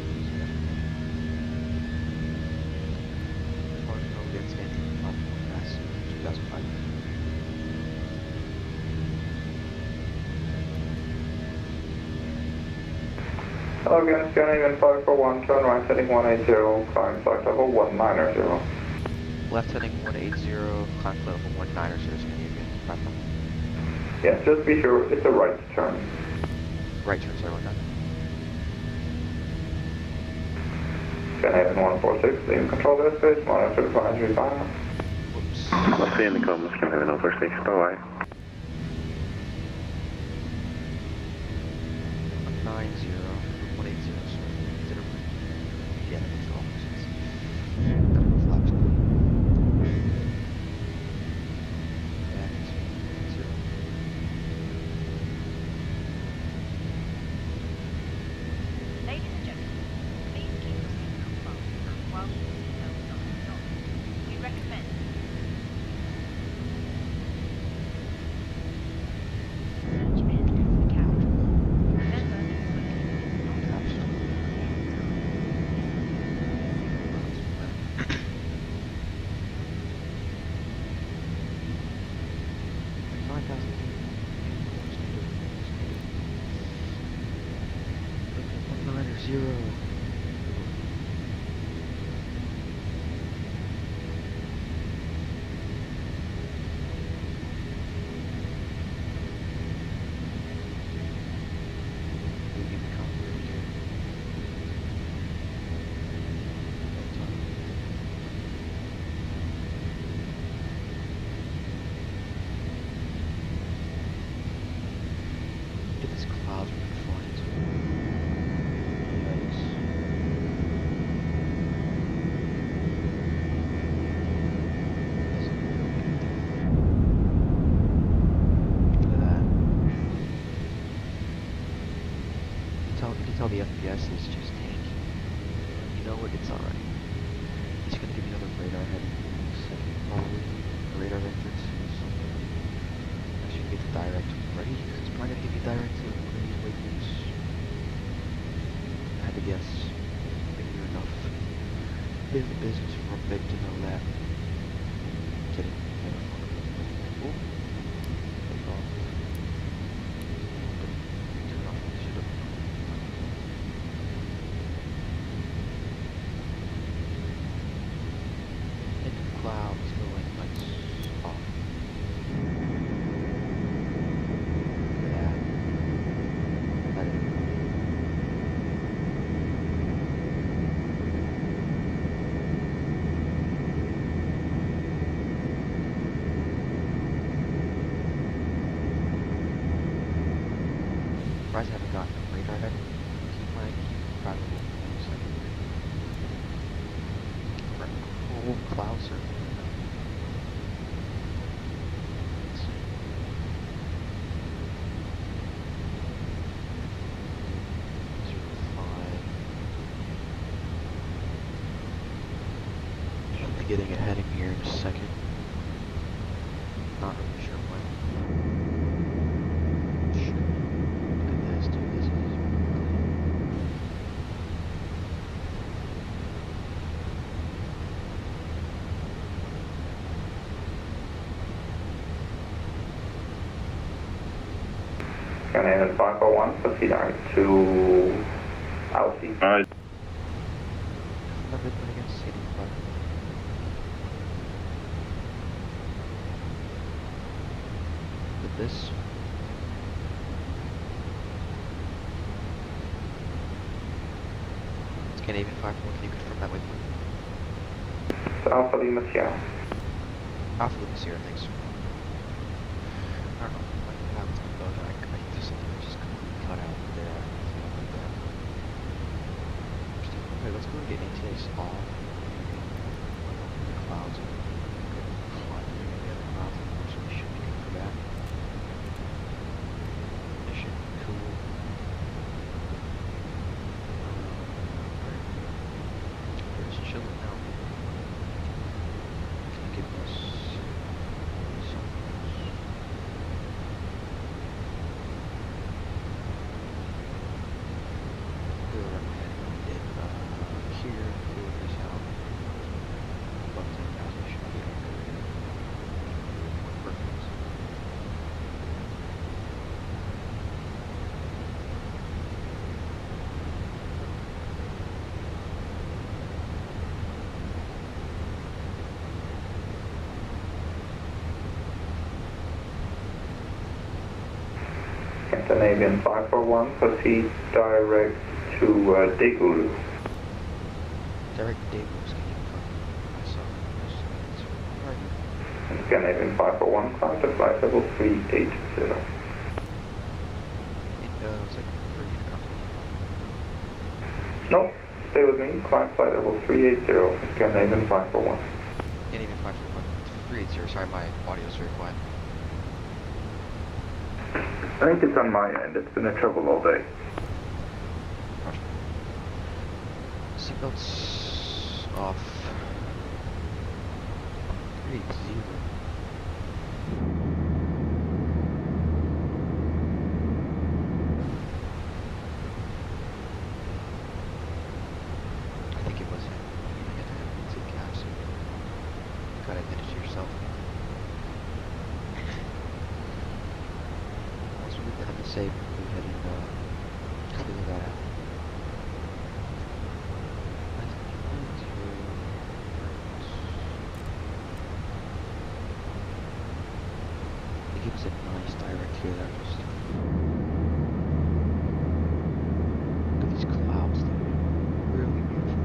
Departure no against anti-platform pass 2005. Hello again, Scandinavian 541, turn right heading 180, climb flight level 190. Left heading 180, climb flight level 190, Scandinavian 541. Yes, just be sure it's a right turn. Right turn, sorry, 190. Scandinavian 146, leave control airspace, monitor advisory final. I'll see you in the comments. Can have an over 6. Bye-bye. 180, 180, sorry. Is it a... Yeah, that's all. Flaps on. Back to 0. Ladies and gentlemen, please keep your seatbelt fastened while your seatbelt sign is on. We recommend tell the FPS is just tanky. You know what? It's alright. He's gonna give me another radar heading in a second, probably. Radar entrance or something. I should get the direct ready, because it's probably gonna give me direct to one of these waypoints. I had to guess. Maybe you're enough in the business for a bit to know that. Kidding. Oh. Take off. Turn off the shit up. Clouds going lights off. Look at that. Let it. Surprised I haven't gotten a radar head. Keep my practical for a second. Cool cloud surfing. Getting a heading here in a second. Not really sure when. Shit. Look at this, dude. This is Canadian 501, proceed direct to Alfie. Alright. never been against city, but with this. It's Canadian 5-4, can you confirm that waypoint? It's Alpha Lima Sierra. Alpha Lima Sierra, thanks. I don't know, like how it's gonna go, I just something that just cut out there, something like that. Okay, let's go and get ATS off. The clouds are hot, the other clouds, so we should be good for that. This should be cool. We're just chilling now. Can you give us something else? Go ahead and get here, figure this out. About 10,000 should be okay. Perfect. Canadian 541, proceed direct to Daegu. Direct Daegu is getting fun. I saw this. Right. Scandinavian 541, climb to flight level 380. No, stay with me, climb flight level 380, Scandinavian 541. Scandinavian 541, 380, sorry, my audio is very quiet. I think it's on my end, it's been a trouble all day. Seatbelts off. 380. I think it was him. You had to take caps. You gotta admit it to yourself. Once we get the MSA, we'll go ahead and clear that out. It gives it a nice direct here that just look at these clouds, dude. Really beautiful.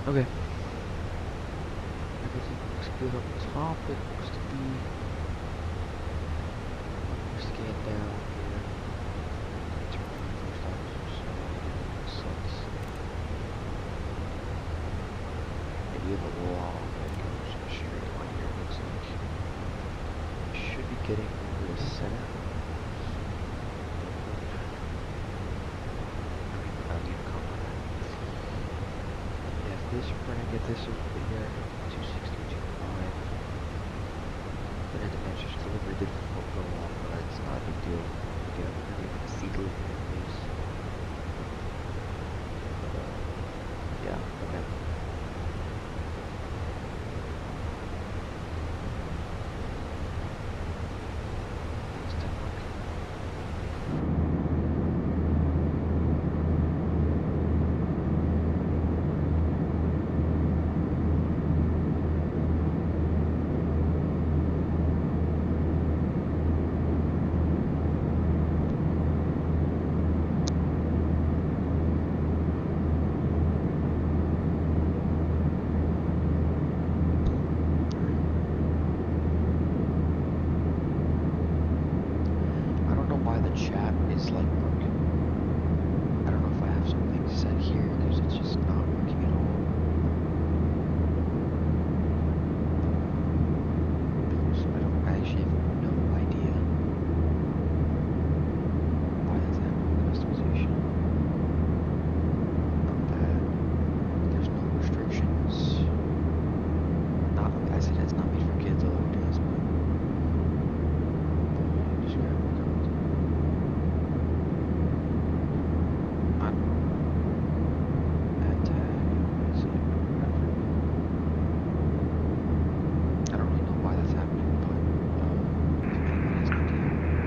Okay. Everything looks good up top. It looks to be. Scan down here. Turn on first officer, so maybe the wall that goes straight on here. Looks like should be getting over the center. This, we're going to get this over here, 26325. Then a dimensions delivery did go off, but it's not a big deal. We get we're going to get the seat delivery at least. Yeah, okay. Thanks, Denmark.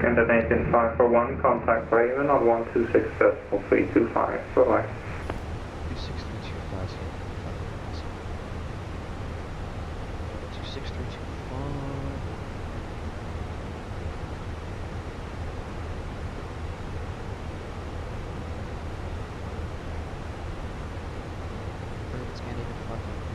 Scandinavian 541, contact Raven on 126.325. Bye-bye. 26325. 26325. Scandinavian 541.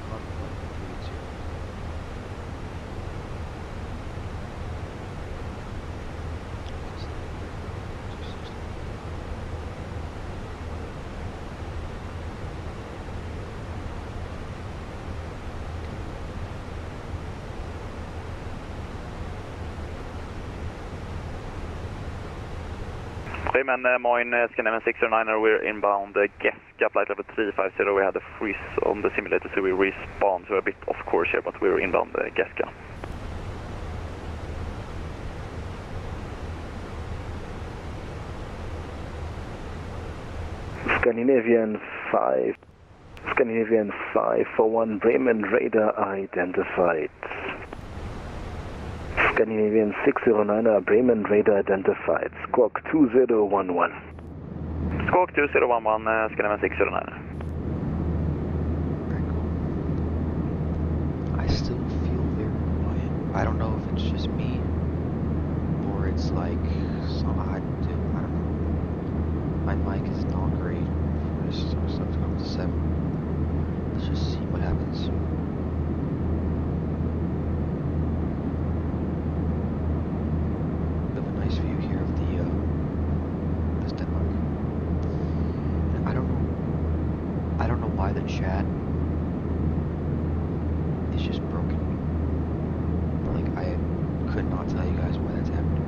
Bayman, Moin, Scandinavian 609, we're inbound Geska, flight level 350. We had a freeze on the simulator, so we respawned. So we're a bit off course here, but we're inbound Geska. Scandinavian 541 Bremen radar identified. Scandinavian 609 Bremen radar identified. Squawk 2011. Squawk 2011, Scandinavian 609. Very cool. I still feel very quiet. I don't know if it's just me or it's like some I don't know. My mic is not great for this sort of stuff to go up to 7. Let's just see what happens. We have a nice view here of the this Denmark. And I don't know why the chat is just broken. But like I could not tell you guys why that's happening.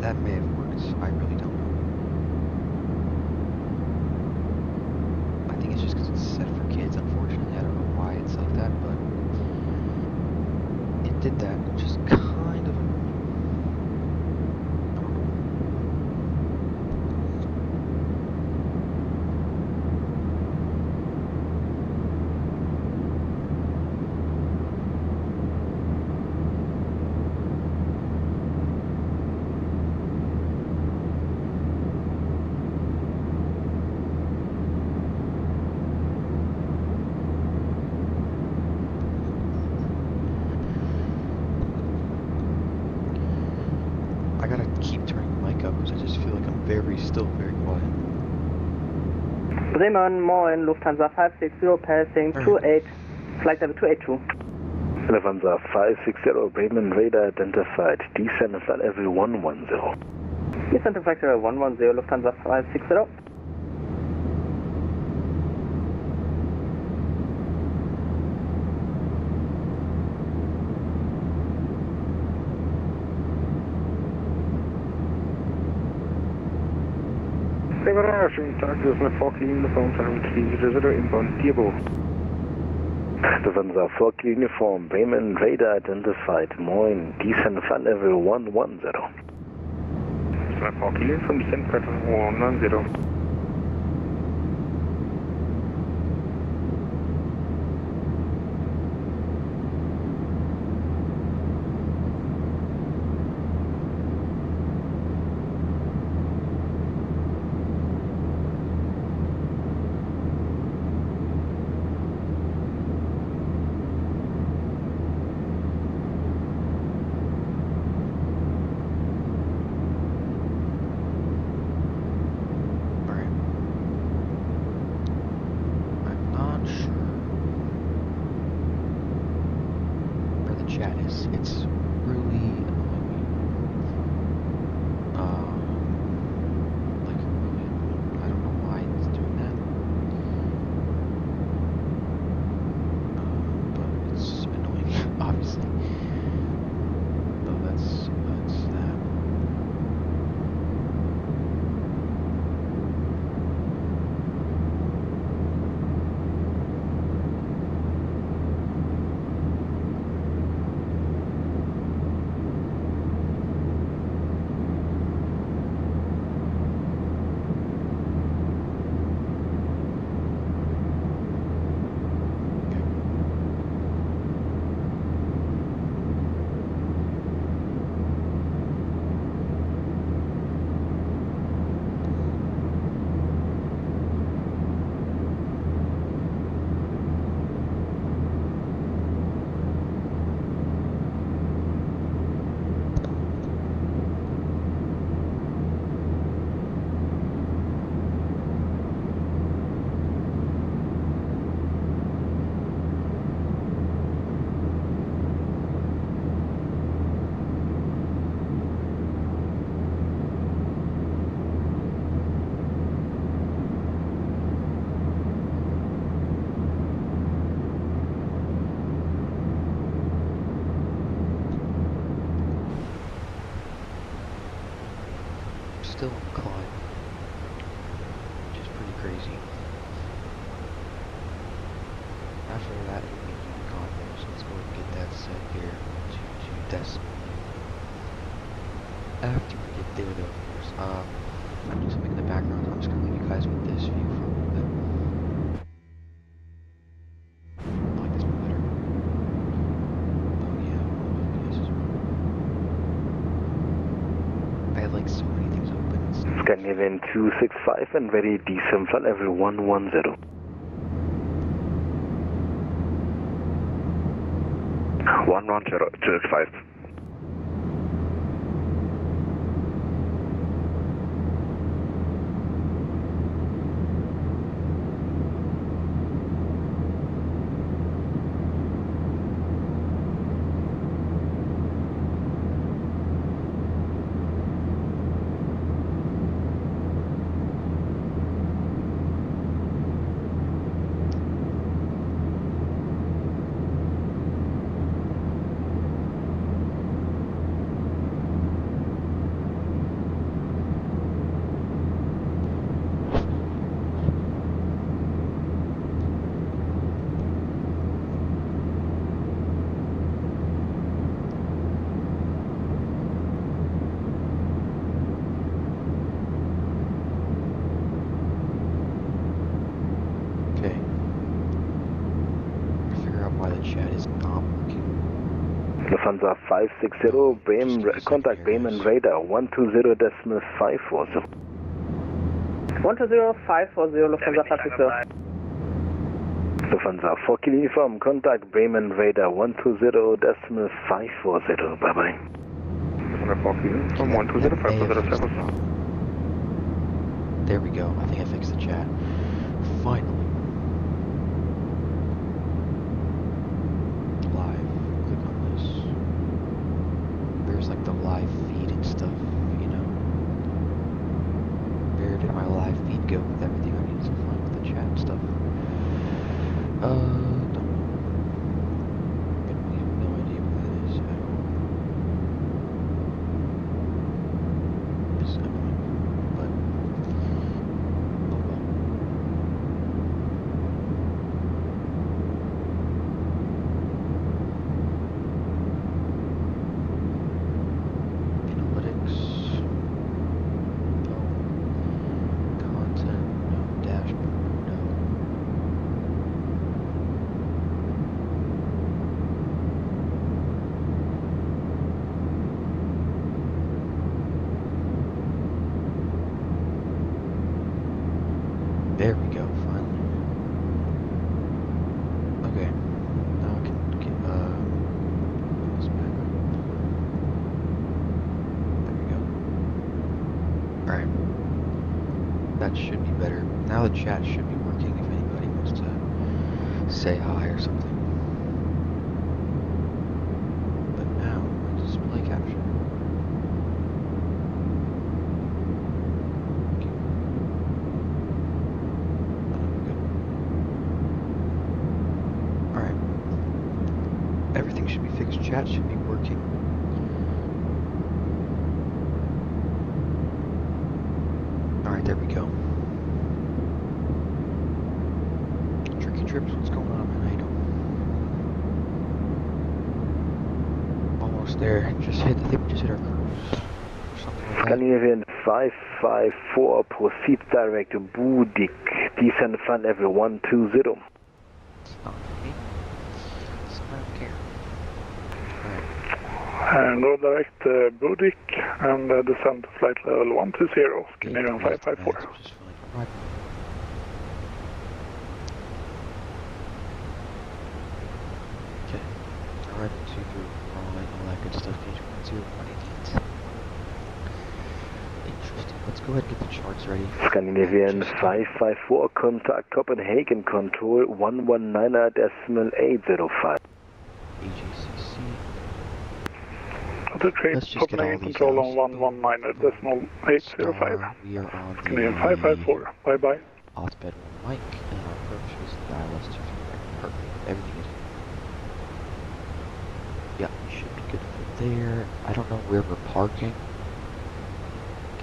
That may have worked. I really don't know. I think it's just because it's set for kids, unfortunately. I don't know why it's like that, but it did that, which is kind of annoying. I don't know. I gotta keep turning the mic up because I just feel like I'm still very quiet. Bremen, Moin, Lufthansa 560 passing 28, flight level 282. Lufthansa 560 Bremen radar identified. Descent and flight level 110. Descent and flight level 110, Lufthansa 560. Lufthansa 4 uniform, Bremen radar identified. Moin, descent flight level 110. Flight 4 uniform, descent flight level 110. It's really annoying me. still on the climb, which is pretty crazy. After that, it'll be Unicorn there, so let's go ahead and get that set here to decimal. After we get there, though, of course, I'm doing something in the background. I'm just gonna leave you guys with this view for a little bit. I like this one better. Oh yeah, this is. I had like so many things open and stuff. Scandinavian 265 and ready descent flight level 110. 110, 265. Lufthansa 560, Bremen, contact Bremen radar 120.540. 120.540, Lufthansa 560. Lufthansa 4 kilo uniform, contact Bremen radar 120.540. Bye bye. Lufthansa 4 kilo uniform 120.540. There we go. I think I fixed the chat. Finally. There's like the live feed and stuff, you know. Where did my live feed go with everything I needed to find with the chat and stuff? Don't know. I really have no idea what that is at all. It's annoying, but oh well. There we go, finally. Okay, now I can get, this back up. There we go. Alright. That should be better. Now the chat should be working if anybody wants to say hi or something. But now, display capture. Everything should be fixed. Chat should be working. Alright, there we go. Tricky Trips, what's going on, man? How you doing? Almost there. Just hit, I think we just hit our cruise. Or something like that. Scandinavian 554, proceed direct to Budik, descend flight level 120. It's not for me. So I don't care. And go direct Budik and descend to flight level 120, Scandinavian 554. Right. Okay. Alright, to all that good stuff. Gauge 10188. Interesting. Let's go ahead and get the charts ready. Scandinavian 554, contact Copenhagen control 119.805. AGCC. Copenhagen control on 119.805. We are on the Scandinavian 554. Bye bye. Othbed 1 mic, and our approach is ILS 2. Perfect. Everything is. Yeah, we should be good for there. I don't know where we're parking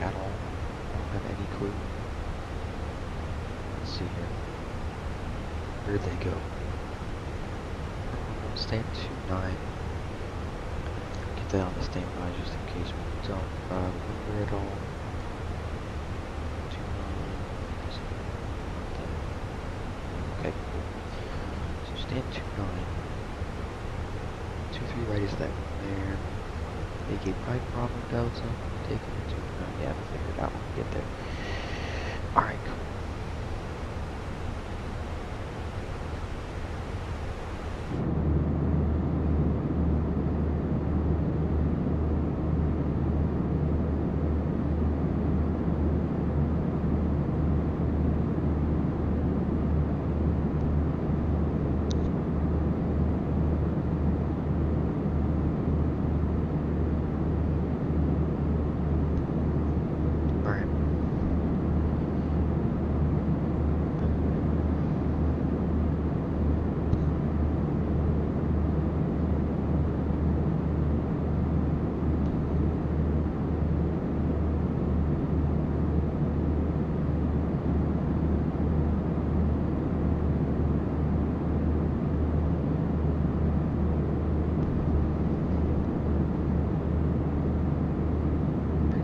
at all. clue. Let's see here. Where'd they go? Stand 29. Get that on the standby just in case we don't remember it all. 29. Okay, cool. So stand 29. 23 right is that one there. AK Pike Bravo Delta. Taking it 29. Yeah, we'll figure it out when we get there. Alright, cool.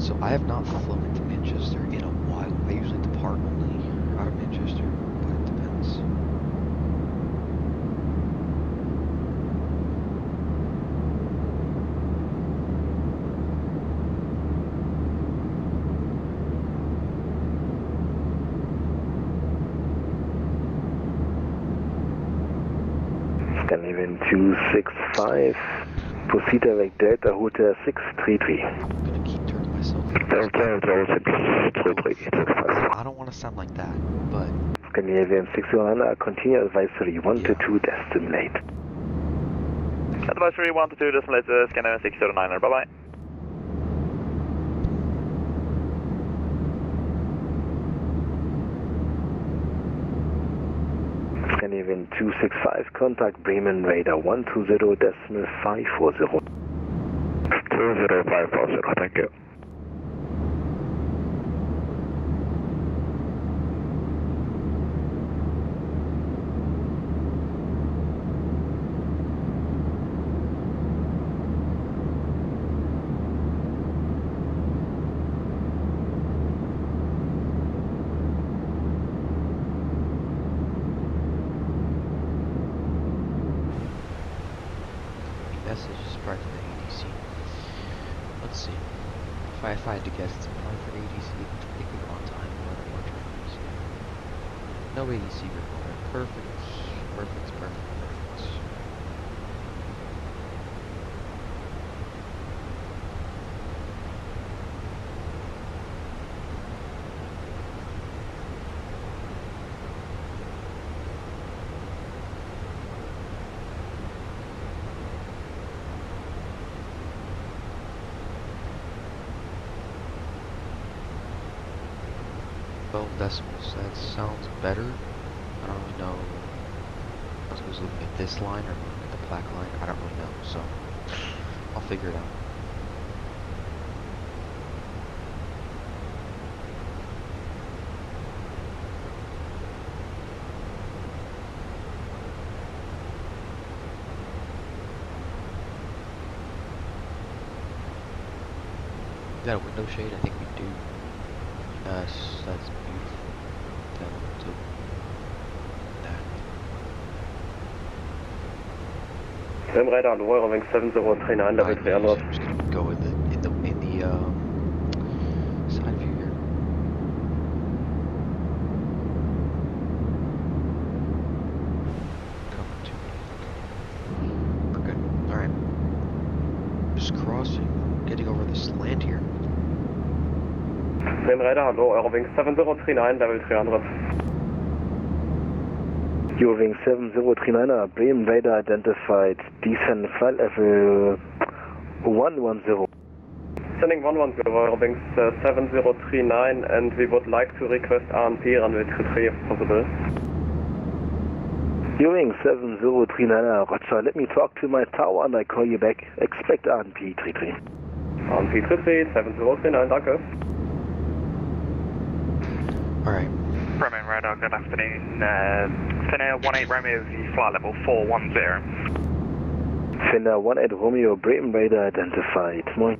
So I have not flown into Manchester in a while. I usually depart only out of Manchester, but it depends. Scandinavian 265, proceed direct Delta Hotel 633. I'm gonna keep turning myself. I don't want to sound like that, but Scandinavian 609, continue advisory 1 to 2, destimulate. Advisory 1 to 2, destimulate Scandinavian 609, bye bye. Scandinavian 265, contact Bremen radar 120.540. 20540, thank you. message is probably for the ADC. Let's see. If I had to guess, it's probably for ADC. It could go on time or more trains. No ADC required. Perfect. Perfect. Decimals, that sounds better. I don't really know if I was looking at this line or looking at the black line. I don't really know, so I'll figure it out. Is that a window shade? I think we do. Yes, that's beautiful. That one too. Sim radar on Wing 7039, level 300. I'm just gonna go in the side view here. Coming to me. We're good. Alright. Just crossing, getting over this land here. Sim radar, hello, Eurowing 7039, level 300. Eurowing 7039, Bremen radar identified, descend flight level 110. Sending 110, Eurowing 7039, and we would like to request RNP runway 33 if possible. Eurowing 7039, roger, let me talk to my tower and I call you back. Expect RNP 33. RNP 33, 7039, danke. Alright. Roman radar, good afternoon. Finnair 18 Romeo V flight level 410. Finnair 18 Romeo, Bremen radar identified. Moin.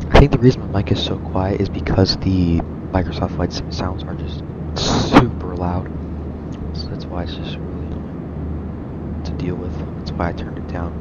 I think the reason my mic is so quiet is because the Microsoft Flight Sim sounds are just super loud. So that's why it's just really annoying to deal with. That's why I turned it down.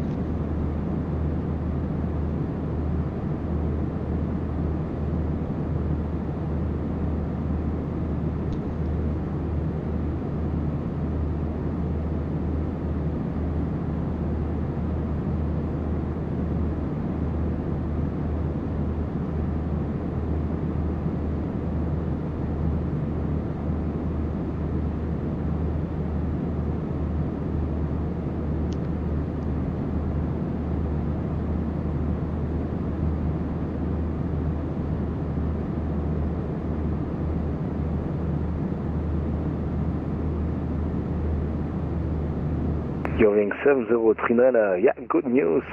Eurowings 7039, yeah, good news.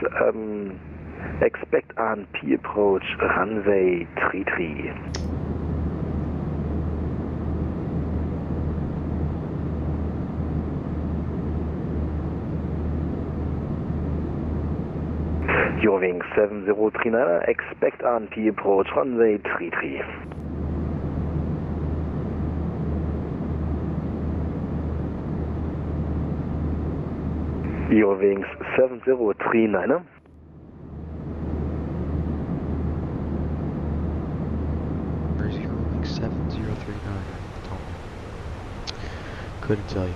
Expect RNP approach, runway 33. Eurowings 7039, expect RNP approach, runway 33. Eurowings 7039. Where's Eurowings 7039? Tell me. Couldn't tell you.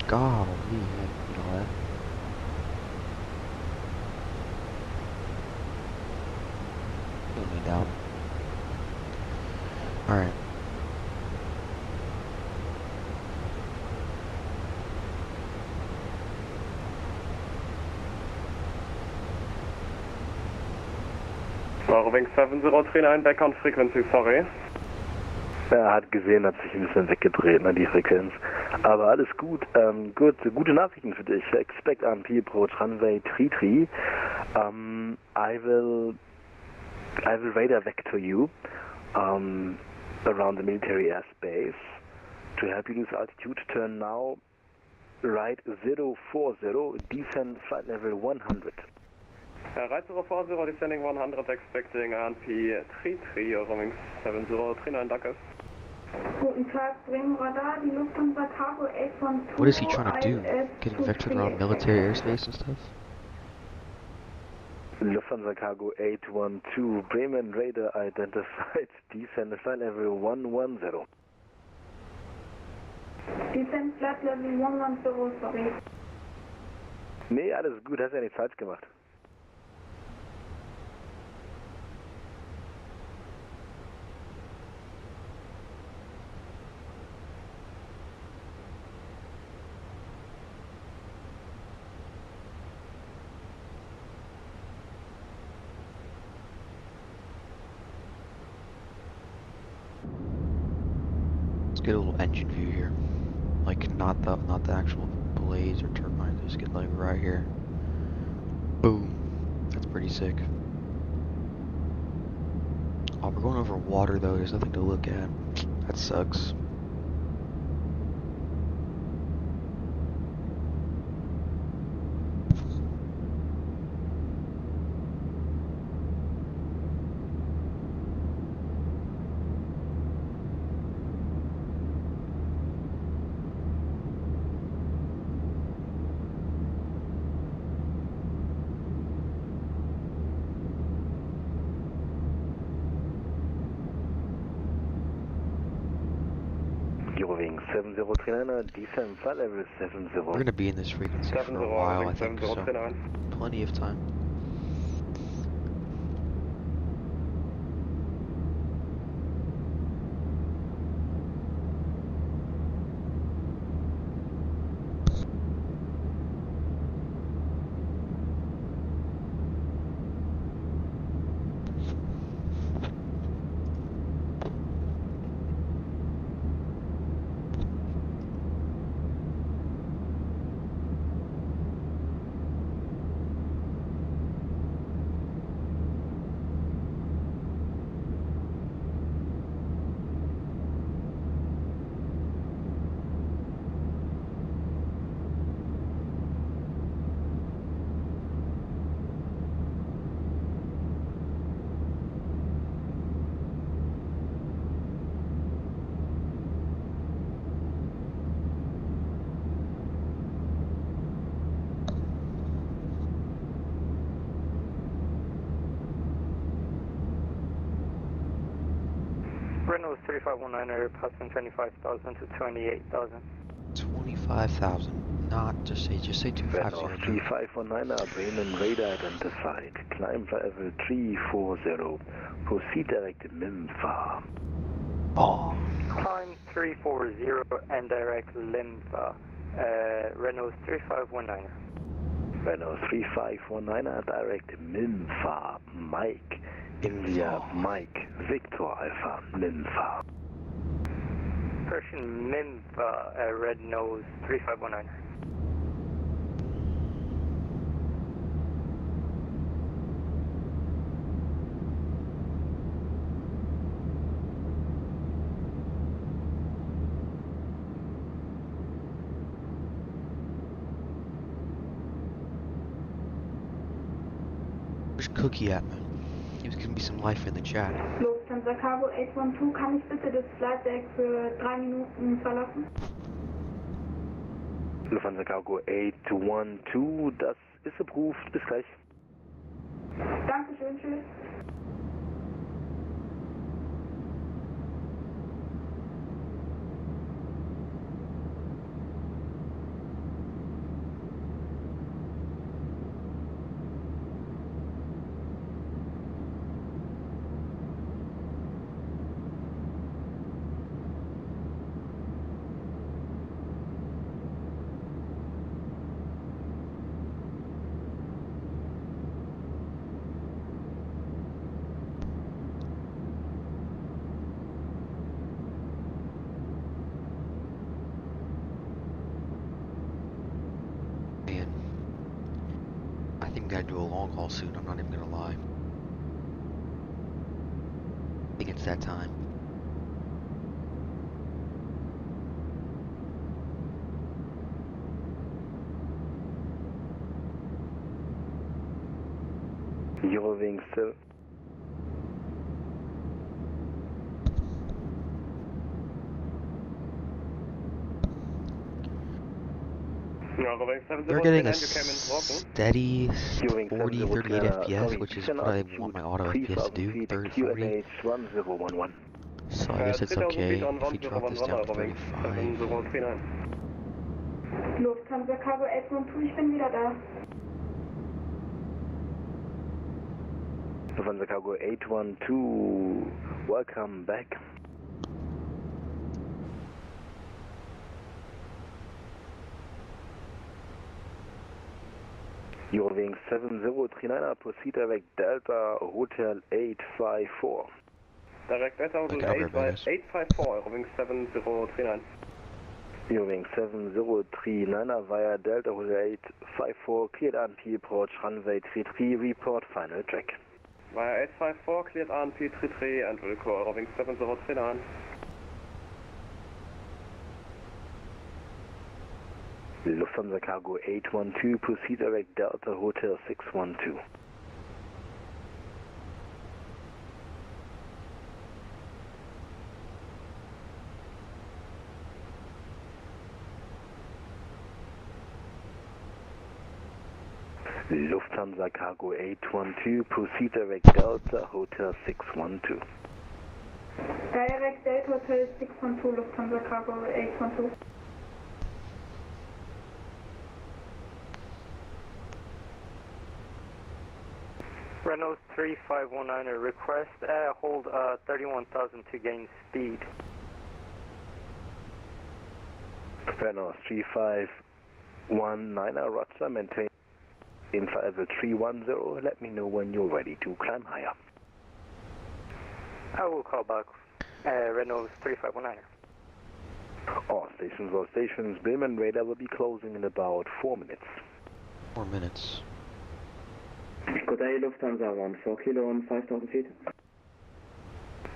Golly, you know that. Don't need doubt. Alright. Eurowings 7039, back on frequency, sorry. Er hat gesehen, hat sich ein bisschen weggedreht, ne, die Frequenz. Aber alles gut. Gut, gute Nachrichten für dich. Expect RNP approach runway 33. I will radar vector you around the military airspace to help you lose altitude. Turn now right 040, descend flight level 100. Right 040, descending 100, expecting RNP 33, Eurowings 7039, danke. Guten Tag, Bremen Radar, die Lufthansa Cargo 812. What is he trying to do? Getting vectored around military airspace and stuff? Lufthansa Cargo 812, Bremen radar identified, descend flight level 110. Descend flight level 110, sorry. Nee, alles gut, hast ja nichts falsch gemacht. Let's get a little engine view here. Like not the actual blades or turbines, just get like right here. Boom. That's pretty sick. Oh, we're going over water though, there's nothing to look at. That sucks. Eurowings 7039, descend flight level 70. We're gonna be in this frequency for a while, I think, so plenty of time. Renault 3519 passing 25,000 to 28,000. 25,000. Not just say 250. Renault 3519, Bremen radar identified. Climb level 340. Proceed direct to Memphis. Oh. Climb 340 and direct Limfa. Renault 3519. Renault 3519, direct Memphis. Mike. India, Mike. Victor Alpha, Memphis. Persian Memphis, Red Nose 3519. Where's Cookie at, man? He was giving me some life in the chat. Lufthansa Cargo 812, kann ich bitte das Flight Deck für 3 Minuten verlassen? Lufthansa Cargo 812, das ist approved. Bis gleich. Dankeschön, tschüss. I think we gotta do a long haul soon, I'm not even gonna lie. I think it's that time. Eurowings still. They're getting a steady 40, 38 FPS, which is what I want my auto FPS to do, 30, 40. So I guess it's okay if we drop this down to 35. Lufthansa Cargo 812, ich bin wieder da. Lufthansa Cargo 812, welcome back. Eurowings 7039, proceed direct Delta Hotel 854. Direct Delta Hotel 854, Eurowings 7039. Eurowings 7039 via Delta Hotel 854, cleared ANP approach runway 33, report final track. Via 854, cleared ANP 33 and will call Eurowings 7039. Lufthansa Cargo 812, proceed direct Delta Hotel 612. Lufthansa Cargo 812, proceed direct Delta Hotel 612. Direct Delta Hotel 612, Lufthansa Cargo 812. Renault 3519, request hold 31,000 to gain speed. Renault 3519, roger, maintain info level 310, let me know when you're ready to climb higher. I will call back Renault 3519. All stations, Bremen radar will be closing in about 4 minutes. 4 minutes. Good day, Lufthansa 14 Kilo on 5,000 feet.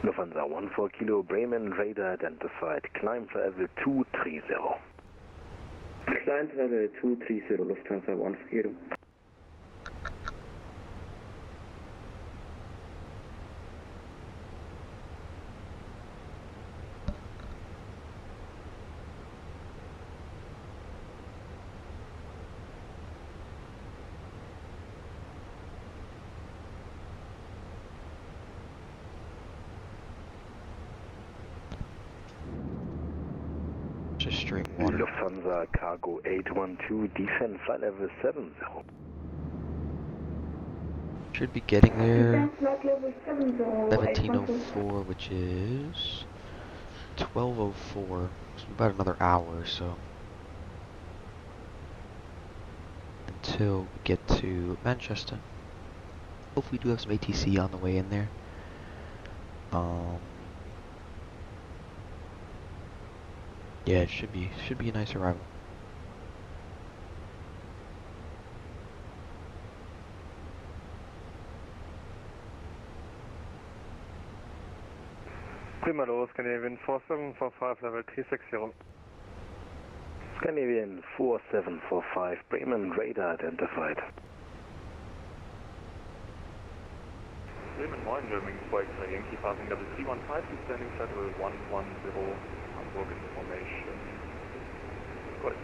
Lufthansa 14 Kilo, Bremen radar identified, climb for level 230. Climb level 230, Lufthansa 14 Kilo. entering water. Lufthansa Cargo 812, descend flight level 70. Should be getting there. Descend flight level 70. 1704, which is 1204. So about another hour or so until we get to Manchester. Hopefully, we do have some ATC on the way in there. Yeah, it should be a nice arrival. Prima los, Scandinavian 4745, level 360. Scandinavian 4745, Bremen radar identified. Bremen 9, German 4 X-ray Yankee, passing level 315, descending flight level 110, Hamburg information. Good.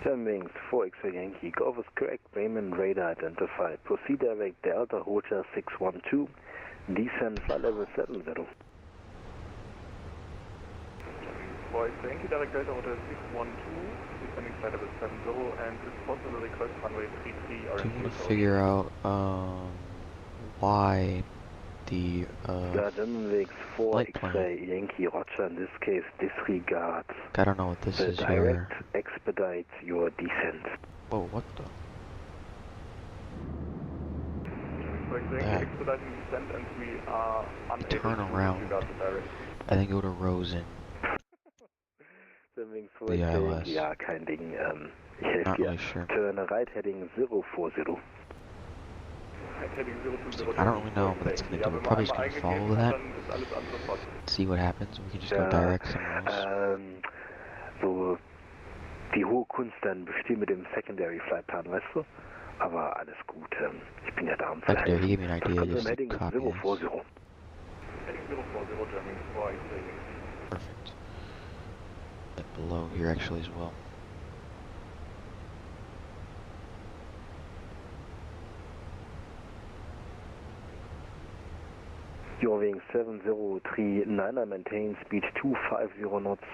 German 4 X-ray Yankee, Golf is correct, Bremen radar identified. Proceed direct Delta Hotel 612, descend flight level 70. For Yankee direct Delta Hotel 612, descending flight level 70, and this possible request runway 33 are I want to figure out why the Germanwings 4 X-ray Yankee Roger, in this case disregard. I don't know what this is direct here. Expedite your descent. Whoa, what the? Expediting descent, and we are unable turn to around. disregard the direct. I think go to Rosen. Germanwings 4 The X-ray ILS. Yankee, ja, kein Ding. Ich helfe Not dir. really sure. Turn right heading 040. I don't really know what it's going to do. We're probably just going to follow that. See what happens. We can just go direct somewhere else. So, die hohe Kunst dann besteht mit dem Secondary Flight Plan, weißt du? Aber alles gut. Ich bin ja da, um zu Secondary, helfen. he gave me an idea. Just Heading copy this. 040. Heading 040, German 4 X-ray. Perfect. Below here actually as well. Eurowings 7039, maintain speed 250 knots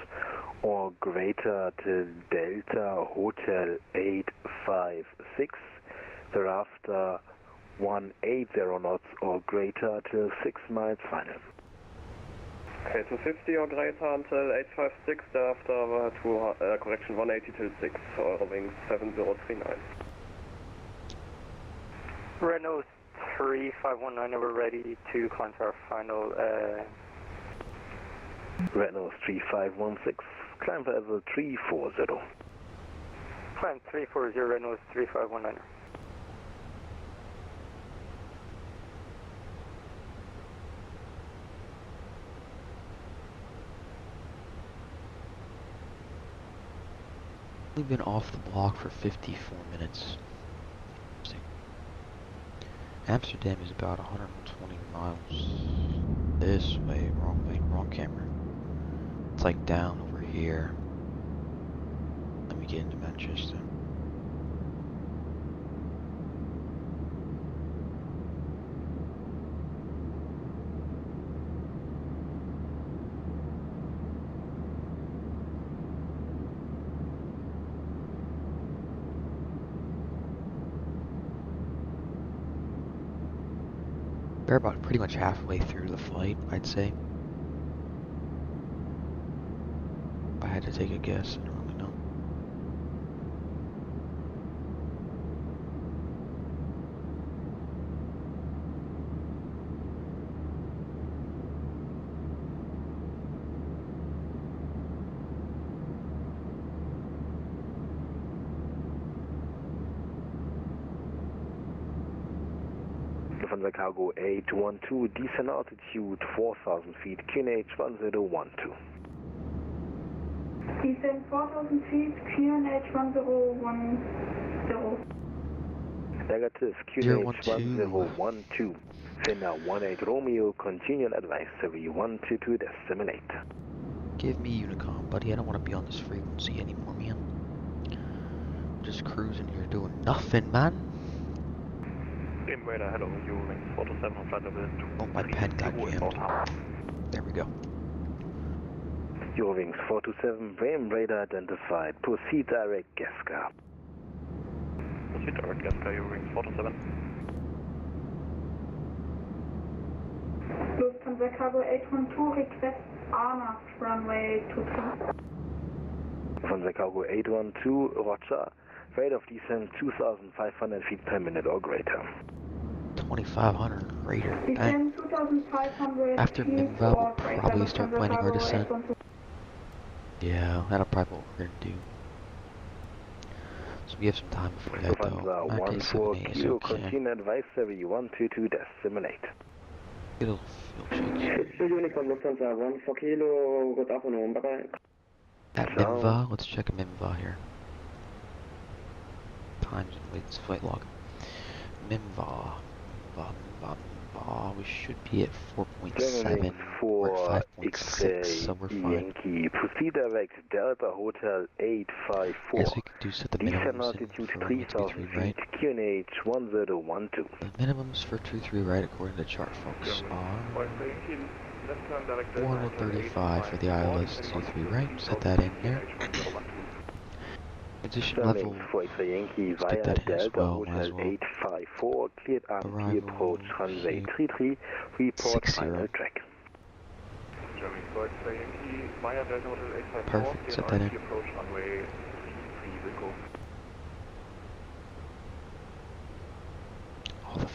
or greater to Delta Hotel 856. Thereafter 180 knots or greater till 6 miles final. Okay, 250 or greater until 856, thereafter to correction 180 till 6, Eurowings 7039. Renault 3519, we're ready to climb to our final. Renault 3516, climb for level 340. Climb 340, Renault 3519. We've been off the block for 54 minutes. Amsterdam is about 120 miles this way, wrong camera. It's like down over here. Let me get into Manchester. We're about pretty much halfway through the flight, I'd say. If I had to take a guess, I don't really know. Lufthansa Cargo 812, descent altitude 4,000 feet, QNH 1012. Descend 4,000 feet, QNH 1010. Negative, QNH 1012. Finna 18 Romeo, continual advisory 122, disseminate. Give me Unicom, buddy. I don't want to be on this frequency anymore, man. Just cruising here doing nothing, man. Game radar, hello, Eurowings 427 on flight level 2. Oh, my pen got jammed. There we go. Eurowings 427, Ram radar identified. Proceed direct Gascar. Proceed direct Gascar, Eurowings 427. Lufthansa Cargo 812, request Arnav, runway 23. Lufthansa Cargo 812, roger. Rate of descent 2,500 feet per minute or greater. 2,500 greater. Descent 2,500 After feet Minva, we'll or greater. probably start Lufthansa planning our Cargo descent. 812. Yeah, that'll probably what we're gonna do. So we have some time before that though. Lufthansa 14 Kilo, continue advisory 122 simulate. It'll fuel change. Uniform Lufthansa 14 Kilo, good afternoon, bye-bye. At Minva, let's check Minva here. Times and weights, flight log. Minva, we should be at 4.7 or 5.6, so we're fine. Yankee, proceed direct Delta Hotel 854. Yes, we could do set the minimums altitude for 3,3 right. QNH 1012. The minimums for 23 right, according to chart folks, are 435 for the ILS 23 right. Set that in there. Position level, Yankee via Delta Hotel 854, cleared RP approach runway 33, report final track. Perfect, set that in. Oh, the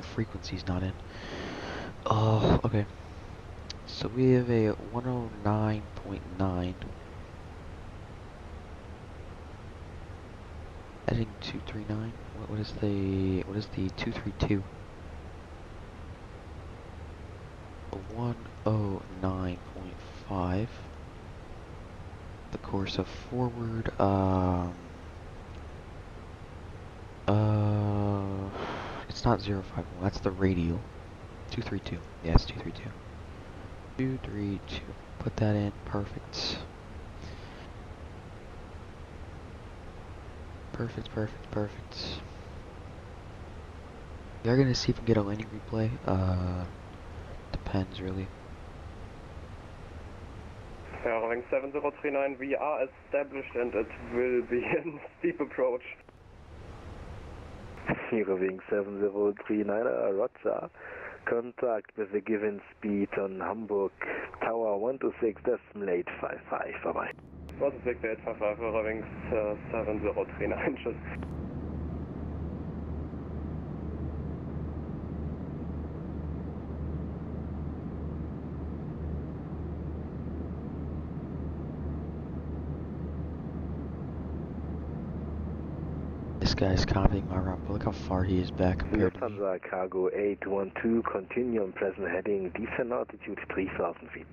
frequency's not in. Oh, okay. So we have a 109.9. Heading 239. What is the 232? 109.5. The course of forward. It's not 051. That's the radial. 232. Yeah, it's 232. 232. Put that in. Perfect. Perfect. We are gonna see if we can get a landing replay. Depends really. Airwing 7039, we are established and it will be in steep approach. Airwing 7039, roger. Contact with the given speed on Hamburg Tower 126.855. Bye-bye. 126.855, Airwing 7039, tschüss. This guy's copying my route, but look how far he is back compared to me. Lufthansa Cargo 812, continue on present heading, descent altitude 3,000 feet.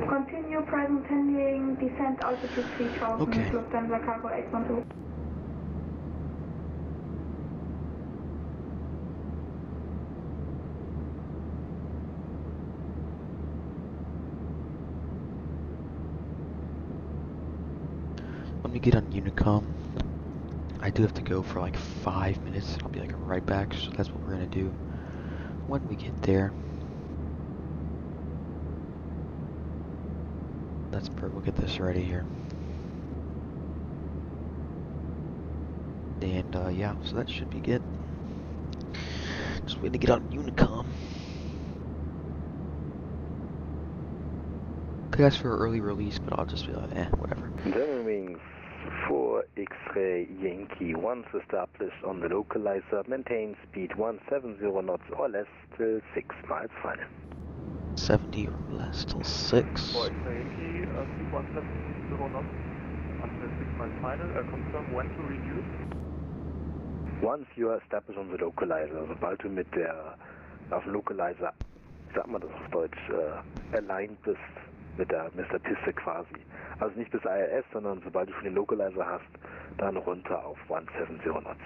Continue present heading, descent altitude 3,000, okay. Lufthansa Cargo 812. Let me get on Unicom. I do have to go for like 5 minutes. I'll be like right back, so that's what we're gonna do when we get there. We'll get this ready here. And yeah, so that should be good. Just waiting to get on Unicom. Could ask for an early release, but I'll just be like, whatever. Germanwings 4 X-ray Yankee, once established on the localizer, maintain speed 170 knots or less till 6 miles final. 70 or less till 6. 4 X-ray Yankee, speed 170 knots until 6 miles final. Confirm when to reduce. Once you are established on the localizer, sobald du mit der, auf dem Localizer, sag mal das auf Deutsch, aligned bist mit der Piste quasi. Also nicht bis ILS, sondern sobald du schon den Localizer hast, dann runter auf 170 knots.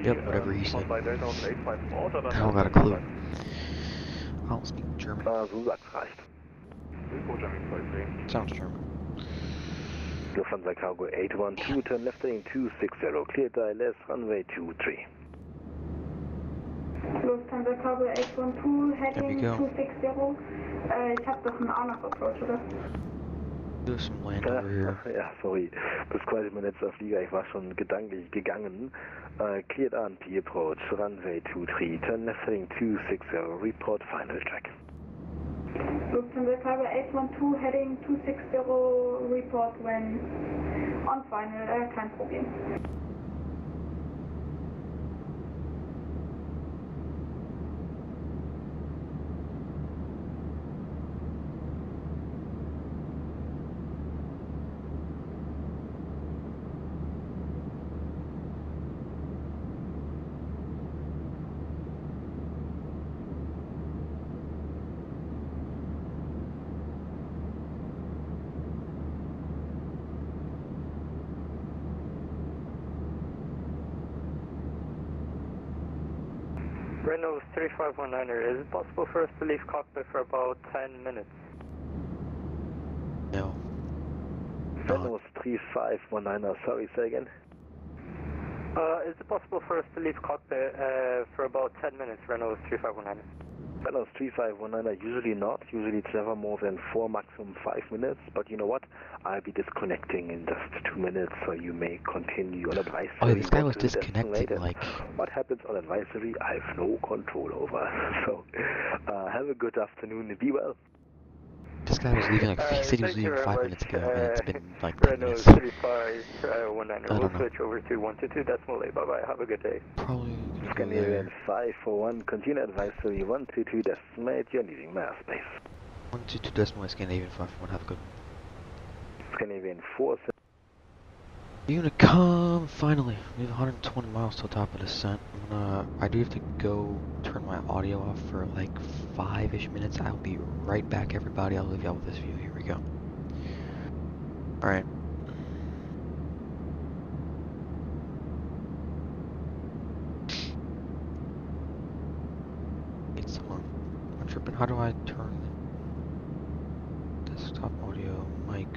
Yep, whatever he said. I don't got a clue. I don't speak German. So sagt's reicht. Sounds German. Lufthansa Cargo 812, turn left heading 260, cleared ILS, runway 23. Lufthansa Cargo 812 heading go. 260. Ich habe doch einen Arnold Approach, oder? Do some land over here. Ja, sorry. Das ist quasi mein letzter Flieger. Ich war schon gedanklich gegangen. Cleared RP approach, runway 23, turn left heading 260, report final track. Lufthansa Cargo 812 heading 260, report when on final, kein Problem. Renault 3519er, is it possible for us to leave cockpit for about 10 minutes? No. Renault 3519er, sorry, say again? Is it possible for us to leave cockpit for about 10 minutes, Renault 3519er? Renault 3519er, usually not. Usually it's never more than 4, maximum 5 minutes. But you know what? I'll be disconnecting in just 2 minutes, so you may continue on advisory. Oh, this guy was disconnecting, like... What happens on advisory, I have no control over. So, have a good afternoon. Be well. This guy was leaving, like, he said he was leaving 5 minutes ago, and it's been, like, 10 minutes. Renault 3519er, we'll switch over to 122.8. Bye-bye, have a good day. Probably Scandinavian 541, continue advisory 122 decimate, you're leaving my airspace. 122 decimal, Scandinavian 541, have a good one. Scandinavian 4... Unicom, finally. We have 120 miles till top of descent. I do have to go turn my audio off for like 5-ish minutes. I'll be right back, everybody. I'll leave y'all with this view. Here we go. Alright. It's on. I'm tripping. How do I turn desktop audio, mic?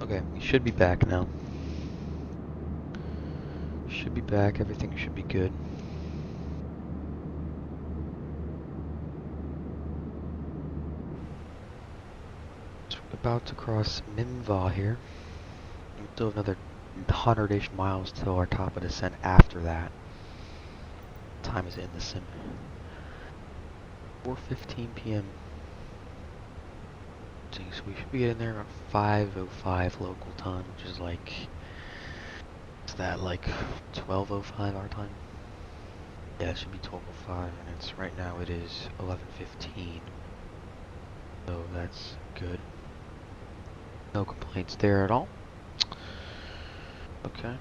Okay, we should be back now. Should be back, everything should be good. About to cross Mimva here. We still have another 100-ish miles till our top of descent after that. Time is in the sim. 4:15 p.m. So we should be getting there around 5:05 local time, which is like, is that like 12:05 our time? Yeah, it should be 12:05, and it's right now it is 11:15. So that's good. No complaints there at all. Okay.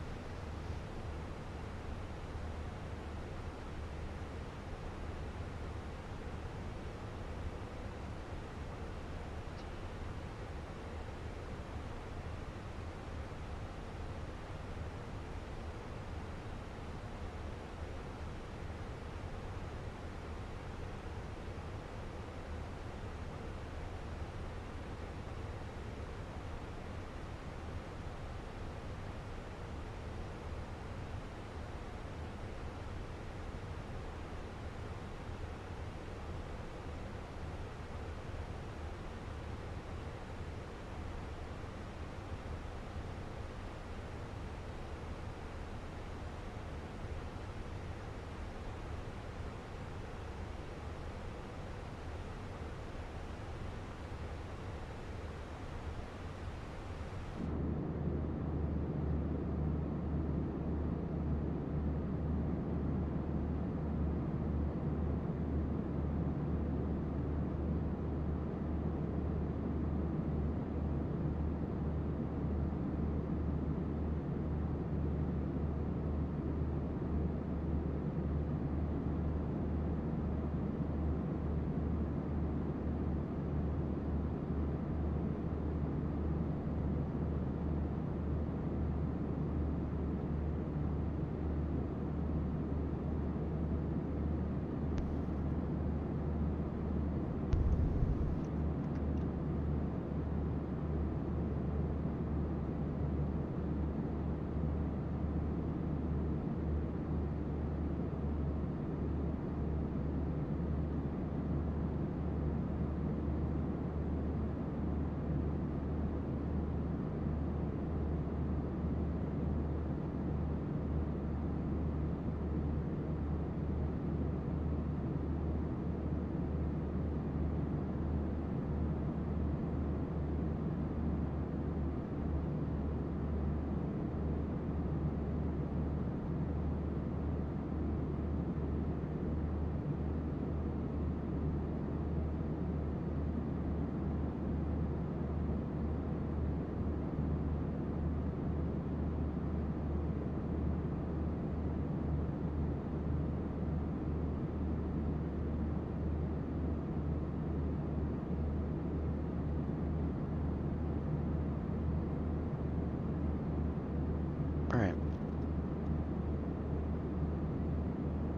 Alright.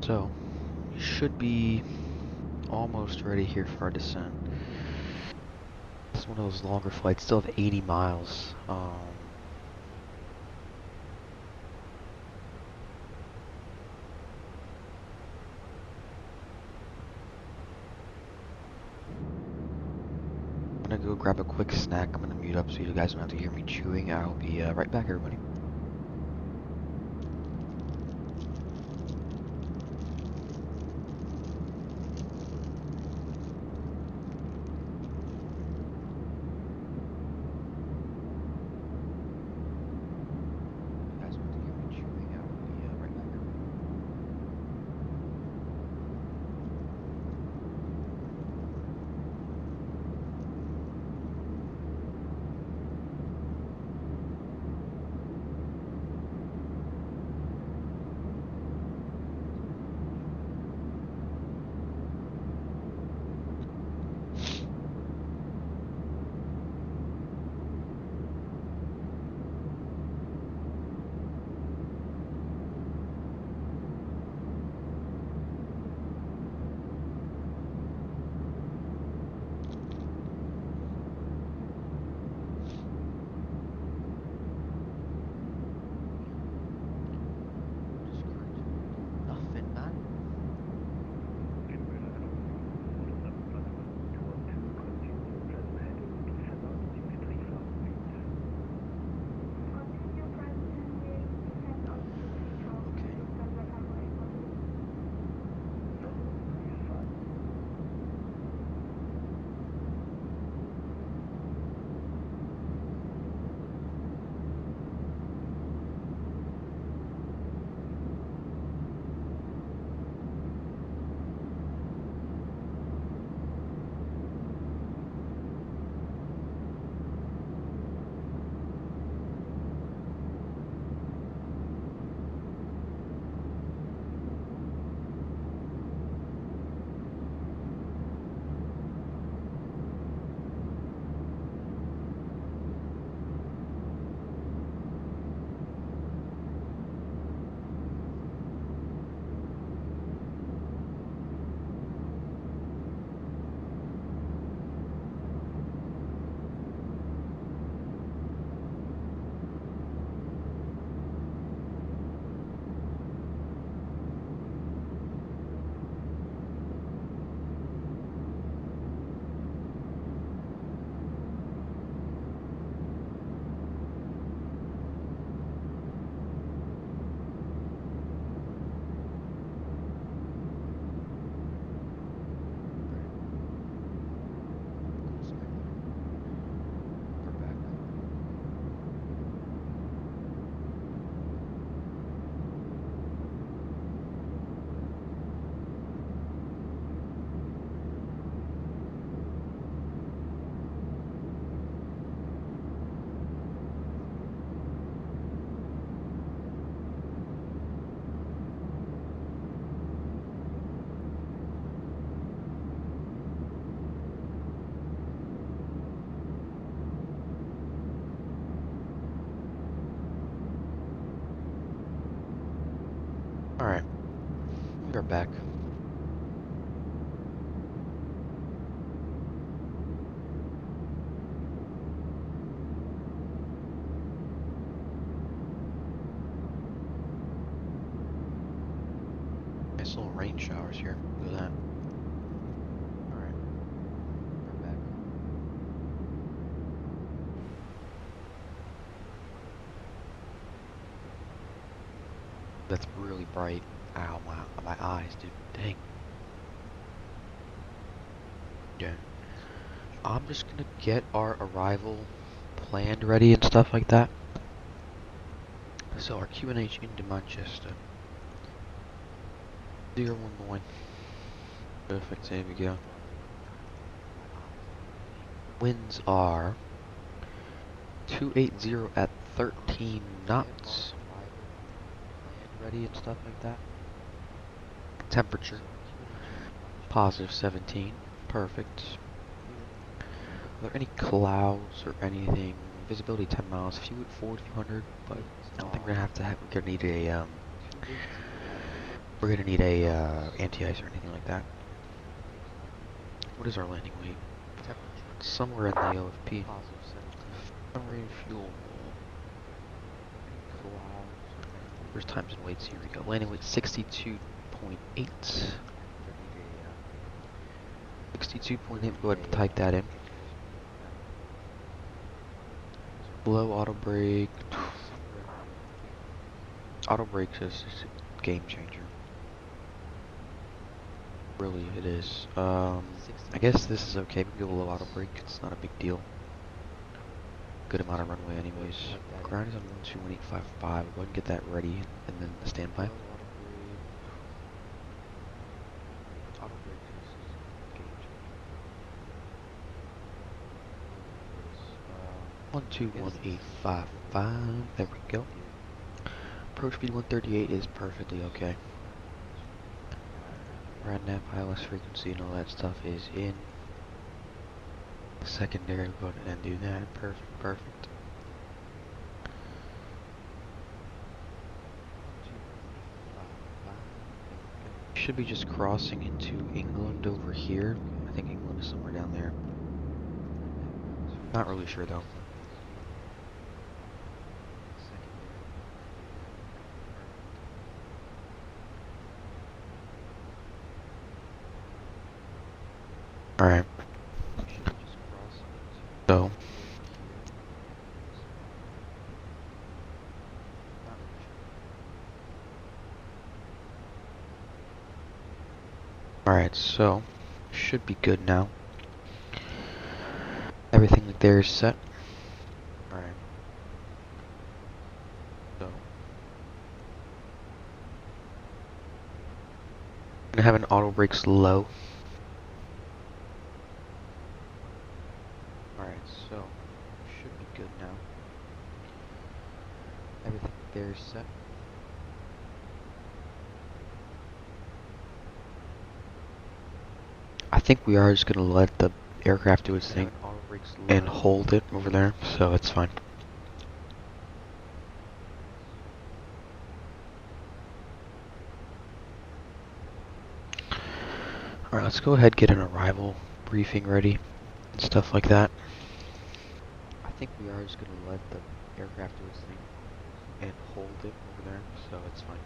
So, we should be almost ready here for our descent. This is one of those longer flights, still have 80 miles. I'm gonna go grab a quick snack. I'm gonna mute up so you guys don't have to hear me chewing. I'll be right back, everybody. We're back. Nice little rain showers here. Look at that. Alright. We're back. That's really bright. Ow, my eyes, dude. Dang. Yeah. I'm just gonna get our arrival planned ready and stuff like that. So our QNH into Manchester. 019. Perfect, there we go. Winds are 280 at 13 knots. Ready and stuff like that. Temperature positive 17. Perfect. Are there any clouds or anything? Visibility 10 miles. Fuel at 4,200, but I don't think we're gonna need a anti-ice or anything like that. What is our landing weight? Somewhere in the OFP. Submarine fuel. There's times and weights. Here we go. Landing weight 62.8. 62.8. Go ahead and type that in. Low auto brake. Auto brakes is a game changer. Really, it is. I guess this is okay. We can go low auto brake. It's not a big deal. Good amount of runway, anyways. Ground is on 121.855. Go ahead and get that ready, and then the standby. 121.855. There we go. Approach speed 138 is perfectly okay. RadNav, ILS frequency, and all that stuff is in. Secondary, go ahead and do that. Perfect, perfect. Should be just crossing into England over here. I think England is somewhere down there. Not really sure though. Alright. So. Alright, so. Should be good now. Everything there is set. Alright. So. I'm gonna have an auto brakes low. Alright, so. Should be good now. Everything there is set. I think we are just gonna let the aircraft do its thing and hold it over there, so it's fine. Alright, let's go ahead and get an arrival briefing ready and stuff like that. I think we are just gonna let the aircraft do its thing and hold it over there, so it's fine.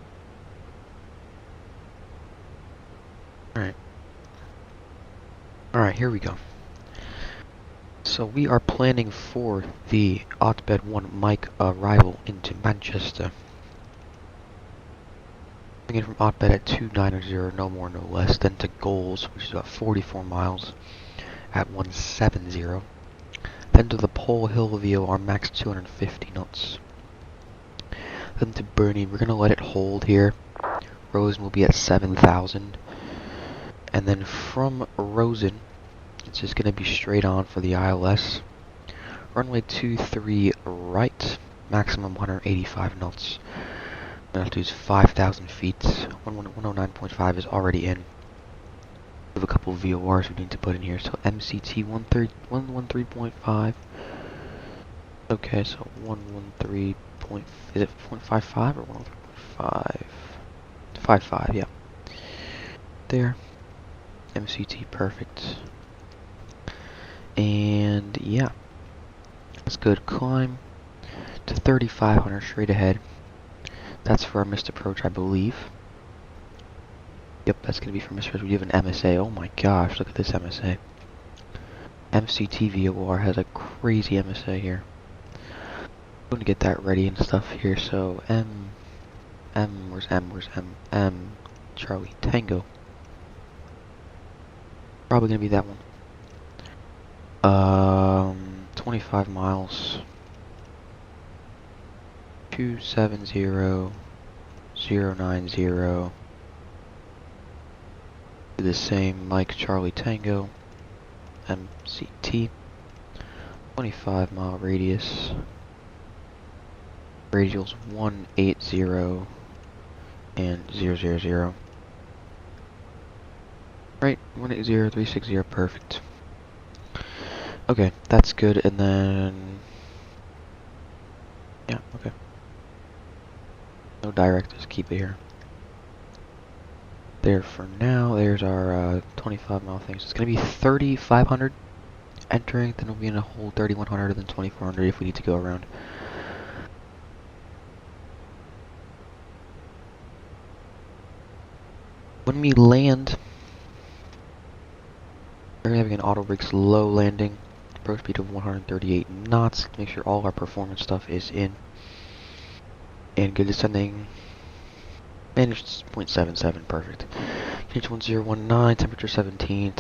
Alright. Alright, here we go. So we are planning for the Otbed 1 Mike arrival into Manchester. Coming in from Otbed at 290, no more, no less, then to Goals, which is about 44 miles, at 170. Then to the Pole Hill VOR max 250 knots. Then to Burney, we're going to let it hold here. Rosen will be at 7,000. And then from Rosen, it's just going to be straight on for the ILS. Runway 23 right, maximum 185 knots. Altitude is 5,000 feet. 109.5 is already in. We have a couple of VORs we need to put in here. So MCT 113.5. Okay, so 113. Is it 0.55 or 113.5? 55, yeah. there. MCT, perfect. And yeah, that's good. Climb to 3,500 straight ahead. That's for our missed approach, I believe. Yep, that's gonna be for missed approach. We have an MSA. Oh my gosh, look at this MSA. MCT VOR has a crazy MSA here. I'm gonna get that ready and stuff here. So where's M? Charlie Tango. Probably gonna be that one. 25 miles. 270090. Do the same, Mike Charlie Tango. MCT. 25-mile radius. Radials 180 and 000. Right, 180360, perfect. Okay, that's good, and then yeah, okay. No direct, just keep it here. There for now. There's our 25-mile thing. So it's gonna be 3,500 entering, then we'll be in a whole 3,100 and then 2,400 if we need to go around. When we land, we're having an auto brake slow landing. Approach speed of 138 knots. Make sure all our performance stuff is in. And good descending. Managed 0.77, perfect. Gauge 1019, temperature 17,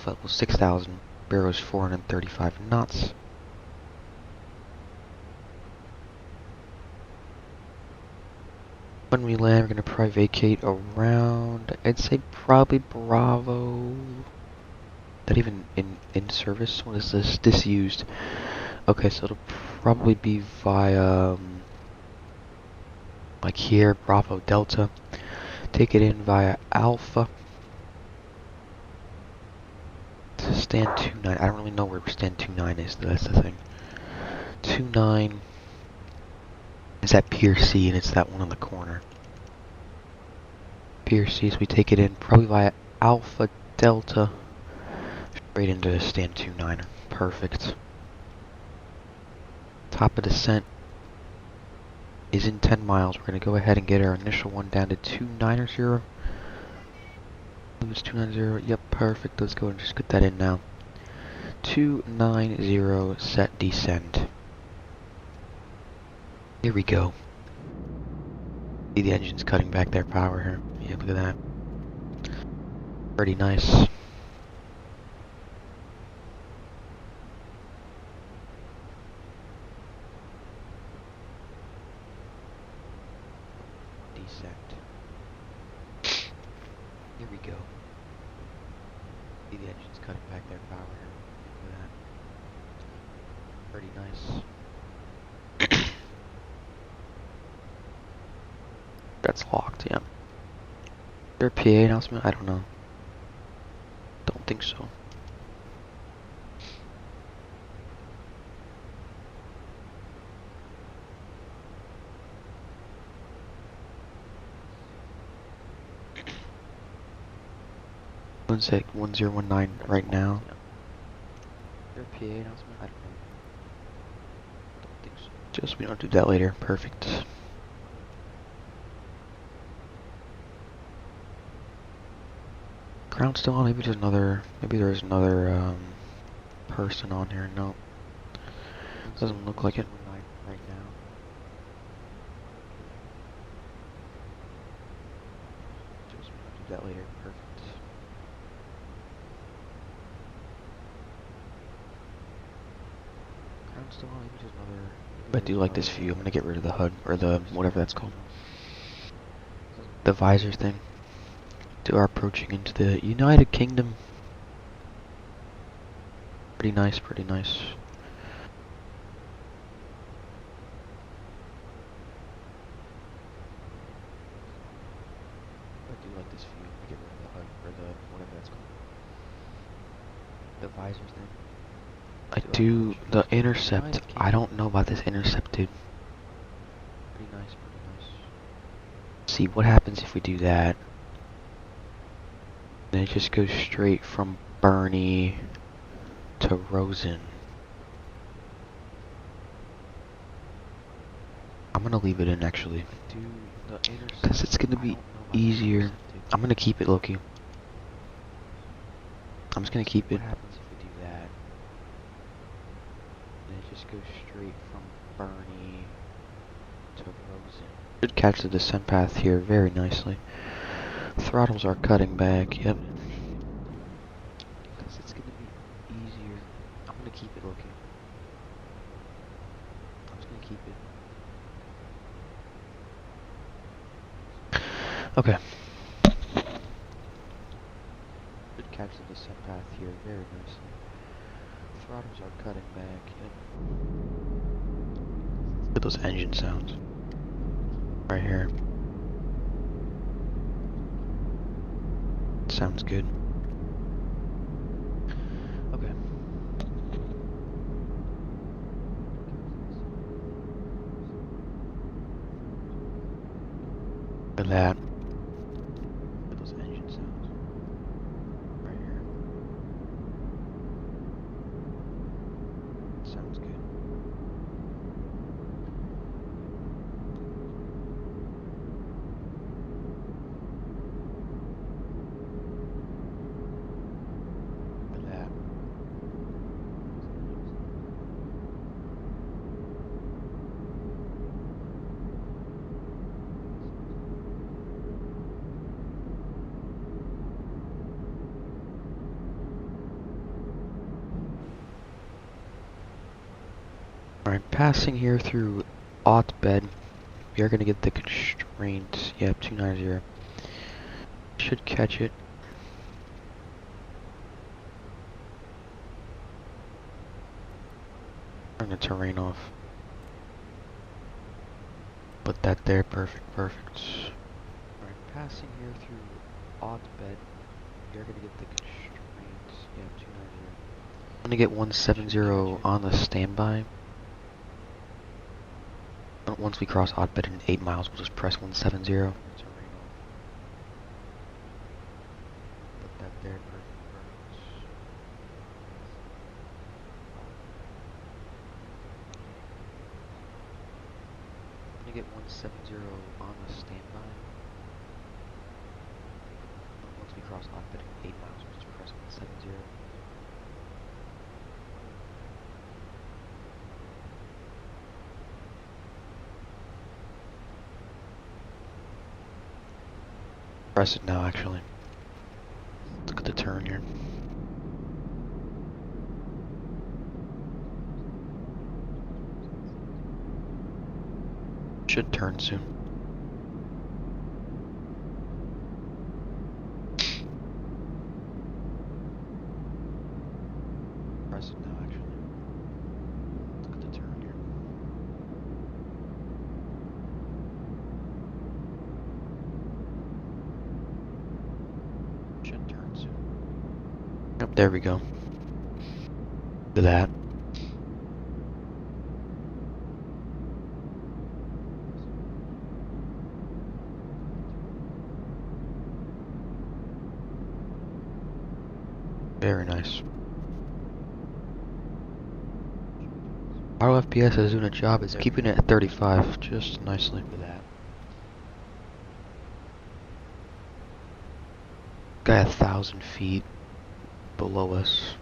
level 6,000, barrels 435 knots. When we land, we're going to probably vacate around, I'd say probably Bravo. That even in service? What is this? Disused. Okay, so it'll probably be via, like here, Bravo Delta. Take it in via Alpha. To stand 29. I don't really know where stand 29 is, that's the thing. 29 is at Pier C, and it's that one on the corner. Pier C, so we take it in probably via Alpha Delta. Straight into stand 29. Perfect. Top of descent is in 10 miles. We're going to go ahead and get our initial one down to 290. It was 290. Yep, perfect. Let's go and just get that in now. 290 set descend. Here we go. See the engine's cutting back their power here. Yeah, look at that. Pretty nice. Here we go. See the engine's cutting back their power here. Look at that. Pretty nice. That's locked, yeah. Is there a PA announcement? I don't know. Don't think so. One sec, 1019 right now. Is there a PA announcement? I don't know. Don't think so. Just we don't do that later. Perfect. Ground still on? Maybe there's another person on here. No. Doesn't look like it right now. Just we don't do that later. Perfect. Still on, maybe there's another. But I do like this view. I'm gonna get rid of the HUD or the whatever that's called. The visor thing. We are approaching into the United Kingdom. Pretty nice, pretty nice. I do like this view. I'm gonna get rid of the HUD or the whatever that's called. The visor thing. I do the intercept. I don't know about this intercept, dude. Pretty nice, pretty nice. See what happens if we do that. And it just goes straight from Bernie to Rosen. I'm gonna leave it in actually, because it's gonna be easier. I'm gonna keep it low-key. I'm just gonna keep it. What happens if we do that? And it just goes straight from Bernie to Rosen. Should catch the descent path here very nicely. Throttles are cutting back, yep. Because it's gonna be easier. I'm gonna keep it low-key. I'm just gonna keep it. Okay. Should catch the descent path here very nicely. Throttles are cutting back, yep. Look at those engine sounds. Right here. Sounds good. Okay. Look at that. Look at those engine sounds. Right here. Sounds good. Look at that. Alright, passing here through Otbed, we are going to get the constraint. Yep, 290. Should catch it. Turn the terrain off. Put that there, perfect, perfect. Alright, passing here through Otbed, we are going to get the constraint. Yep, 290. I'm going to get 170 on the standby. Once we cross Otbed in 8 miles, we'll just press 170. Put that there, perfect, perfect. I'm gonna get 170 on the standby. Once we cross Otbed in 8 miles, we'll just press 170. Press it now, actually. Look at the turn here. Should turn soon. Press it now, actually. Look at the turn here. Should turn soon. Yep, there we go. Look at that. Very nice. Our FPS is doing a job. It's keeping it at 35 just nicely. Look at that. Guy 1,000 feet below us.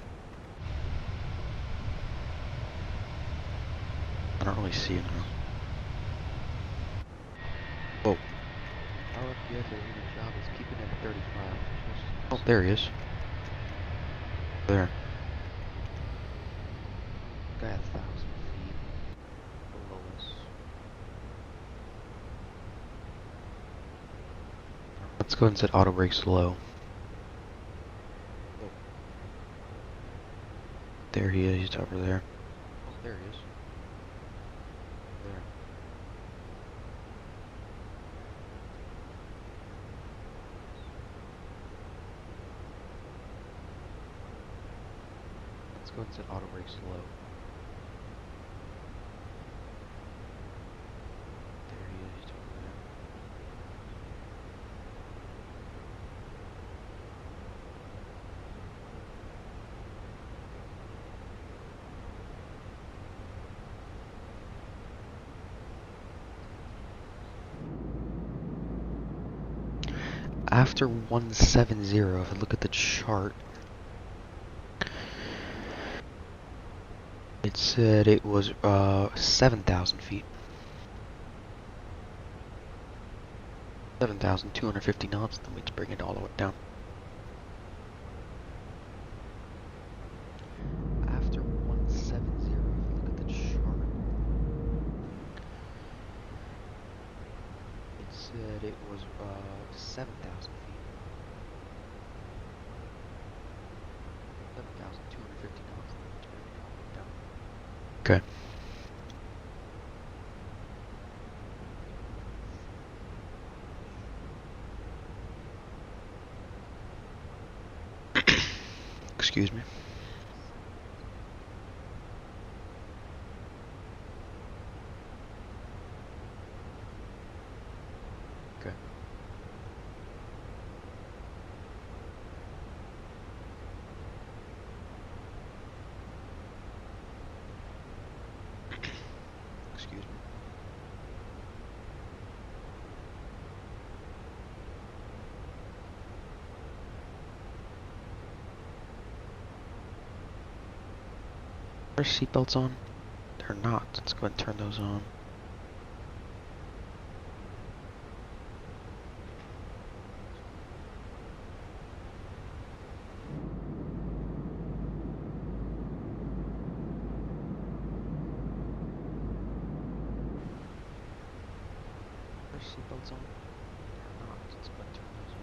I don't really see him now. Whoa. Our FPS is doing a job. It's keeping it at 35 just... Oh, there he is. There. Guy 1,000 feet below us. Let's go and set auto brakes low. Oh. There he is, he's over there. Oh, there he is. There. Let's go and set auto brakes low. There he is, he's over there. after 170, if I look at the chart, it said it was 7,000 feet. 7,250 knots, then we need to bring it all the way down. After 170, if you look at the chart, it said it was 7,000 feet. 7,250 knots, then we need to bring it all the way down. Okay. Excuse me. Okay. Excuse me. Are seatbelts on? They're not. Let's go ahead and turn those on. Are seatbelts on? They're not. Let's go ahead and turn those on.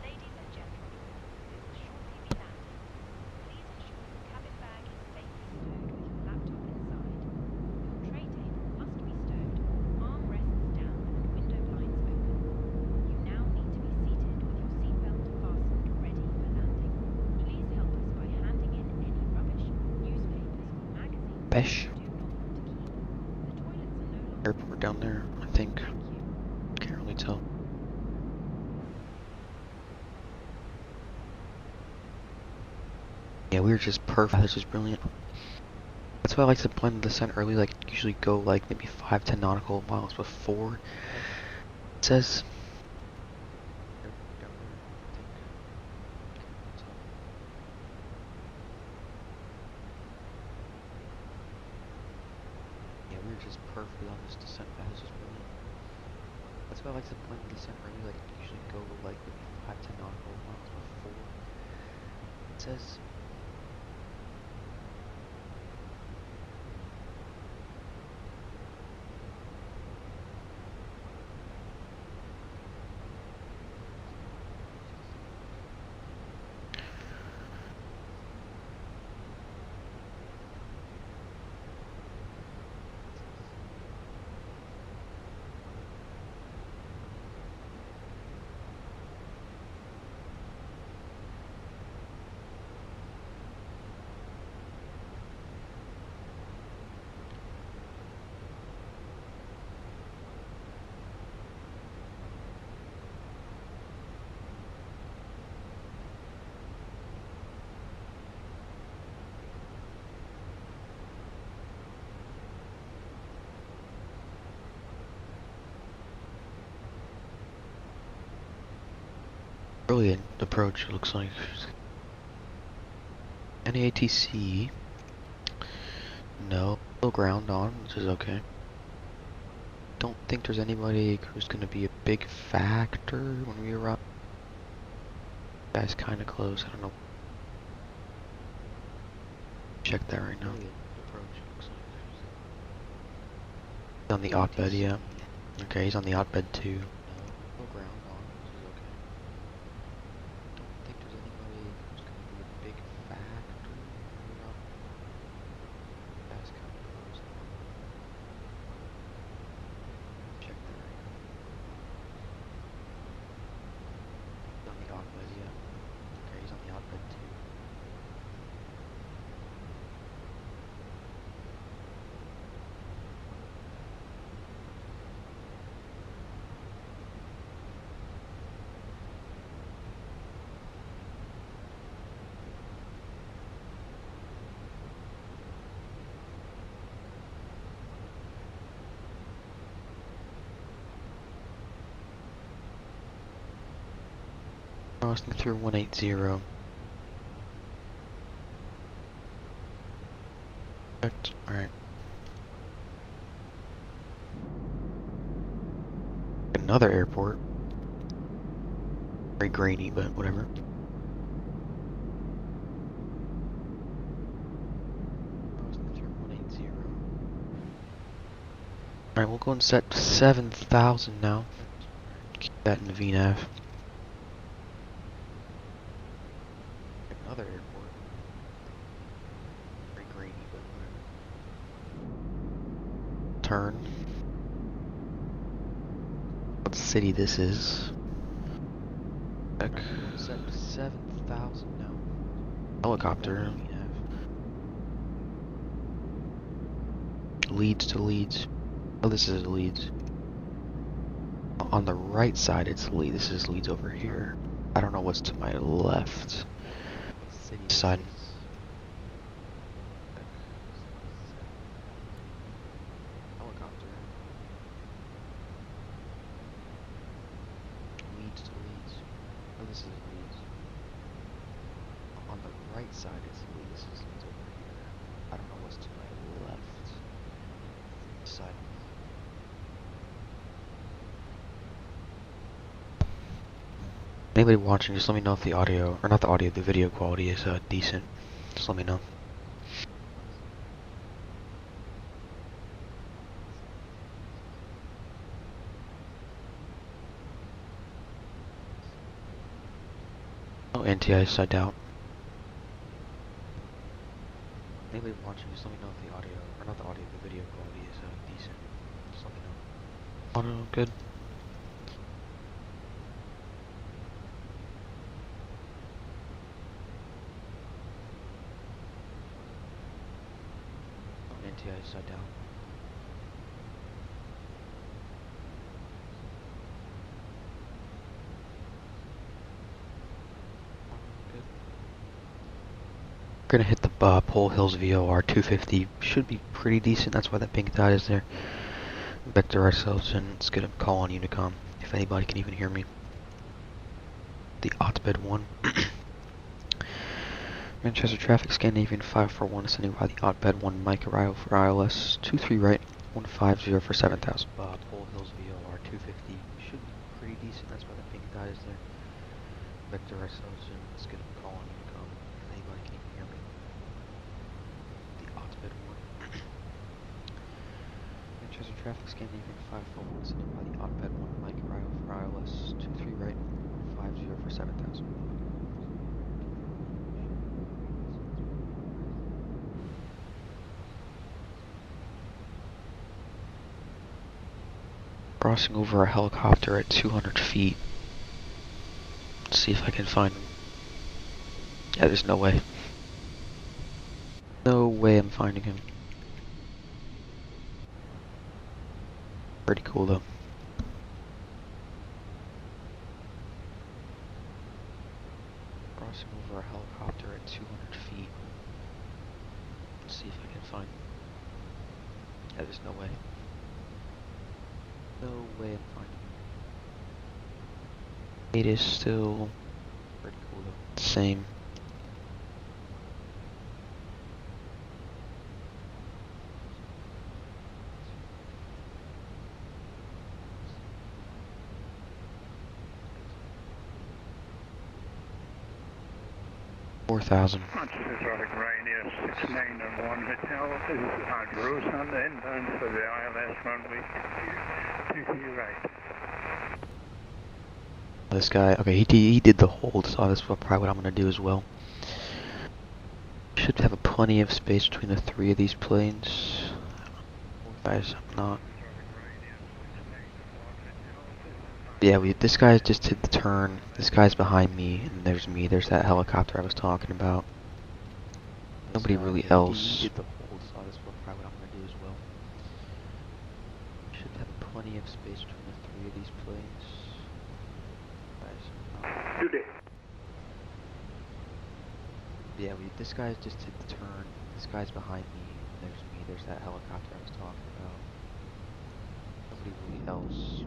Ladies and gentlemen, we will shortly be landing. Please ensure your cabin bag is safely stowed with your laptop inside. Your tray table must be stowed, armrests down and window blinds open. You now need to be seated with your seatbelt fastened, ready for landing. Please help us by handing in any rubbish, newspapers or magazines Besh. you do not want to keep. The toilets are no longer Airport down there, I think. Can't really tell. Yeah, we were just perfect. This is brilliant. That's why I like to plan the descent early, like usually go like maybe 5-10 nautical miles before it says. Yeah, we were just perfectly on this descent path. This is brilliant. That's why I like to plan the descent early, like usually go like maybe 5-10 nautical miles before it says. Brilliant approach, it looks like. Any ATC? No. Still ground on, which is okay. Don't think there's anybody who's gonna be a big factor when we arrive. Guy's kinda close, I don't know. Check that right now. He's on the odd bed, yeah. Okay, he's on the odd bed too. No ground on, which is okay. Don't think there's anybody who's gonna be a big factor when we arrive. Guy's kinda close. Check that right now. Crossing through 180. Alright. Another airport. Very grainy, but whatever. Crossing through 180. Alright, we'll go and set 7,000 now. Keep that in the VNAV. Another airport. Very grainy, but whatever. Turn. What city this is. Set 7,000 now. Helicopter. Leads to Leeds. Oh, this is Leeds. On the right side, it's Leeds. This is Leeds over here. I don't know what's to my left. City side. Helicopter. Leeds to Leeds. Oh, this is Leeds. On the right side, it's Leeds. This is Leeds over here. I don't know what's to my left. Side. Anybody watching, just let me know if the audio, or not the audio, the video quality is decent. Just let me know. Oh, anti-ice, I doubt. Anybody watching, just let me know if the audio, or not the audio, the video quality is decent. Just let me know. Audio, good. Anti-ice, I doubt. Good. We're gonna hit the Pole Hills VOR 250. Should be pretty decent. That's why that pink dot is there. Vector ourselves and let's get a call on Unicom. If anybody can even hear me. The Otbed 1. Manchester traffic, Scandinavian 541, ascending by the Otbed 1, Mike arrival for ILS 23 right, 150 for 7,000. Pole Hills VOR 250. Should be pretty decent. That's why that pink dot is there. Vector ourselves and let's get a call on Unicom. If anybody can even hear me. The Otbed 1. Manchester traffic, Scandinavian 541, ascending by the Otbed 1, Mike arrival for ILS 23 right, 150 for 7,000. Crossing over a helicopter at 200 feet. Let's see if I can find him. Yeah, there's no way. No way I'm finding him. Pretty cool though. Crossing over a helicopter at 200 feet. Let's see if I can find him. Yeah, there's no way. No way I'm finding him. It is still pretty cool though. Same. $4,000. Pacific Radio 6901 Hotel. This is Andrews on the inbound for the ILS runway 23 right. This guy, okay, he did the hold, so that's probably what I'm gonna do as well. Should have plenty of space between the three of these planes. Guys, I'm not. Yeah, this guy just did the turn. This guy's behind me, and there's me. There's that helicopter I was talking about. Nobody really else. He did the hold, so that's probably what I'm gonna do as well. Should have plenty of space between the three of these planes. Guys, Today. Yeah, this guy just did the turn. This guy's behind me, and there's me. There's that helicopter I was talking about. Nobody really else.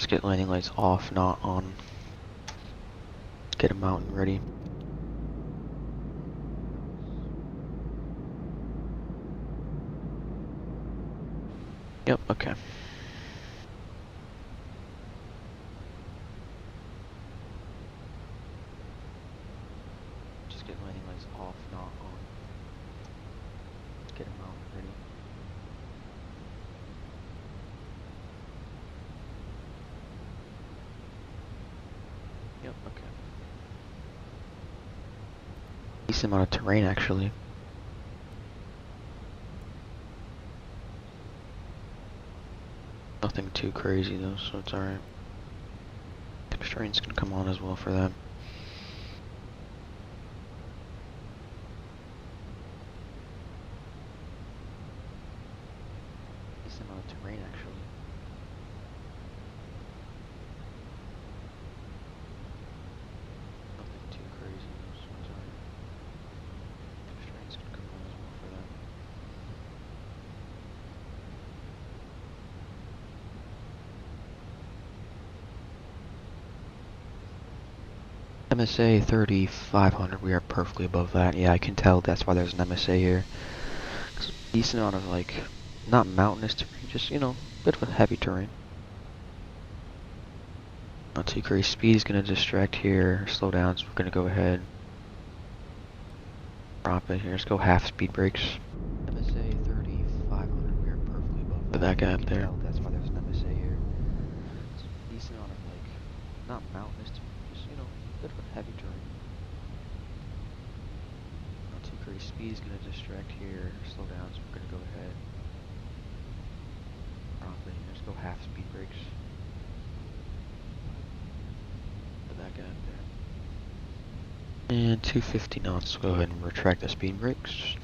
Just get landing lights off, not on. Get a mountain ready. Yep, okay. Just get landing lights off, not on. Get a mountain ready. Yep, okay. Decent amount of terrain, actually. Nothing too crazy though, so it's alright. Constraints can come on as well for that. Decent amount of terrain, actually. Nothing too crazy though, so it's alright. Constraints can come on as well for that. MSA 3500, we are perfectly above that. Yeah, I can tell that's why there's an MSA here. It's a decent amount of, like, not mountainous terrain, just, you know, a bit of a heavy terrain. Not too crazy. Speed is going to distract here, slow down, so we're going to go ahead. Drop it here, let's go half speed brakes. MSA 3500, we are perfectly above that guy up there. That's why there's an MSA here. It's a decent amount of, like, not mountainous terrain, just, you know, a bit of a heavy terrain. Not too crazy. Speed is going to distract here, slow down, so we're going to go ahead. Drop it here, let's go half speed brakes. Put that guy up there. And 250 knots, so go ahead and retract the speed brakes.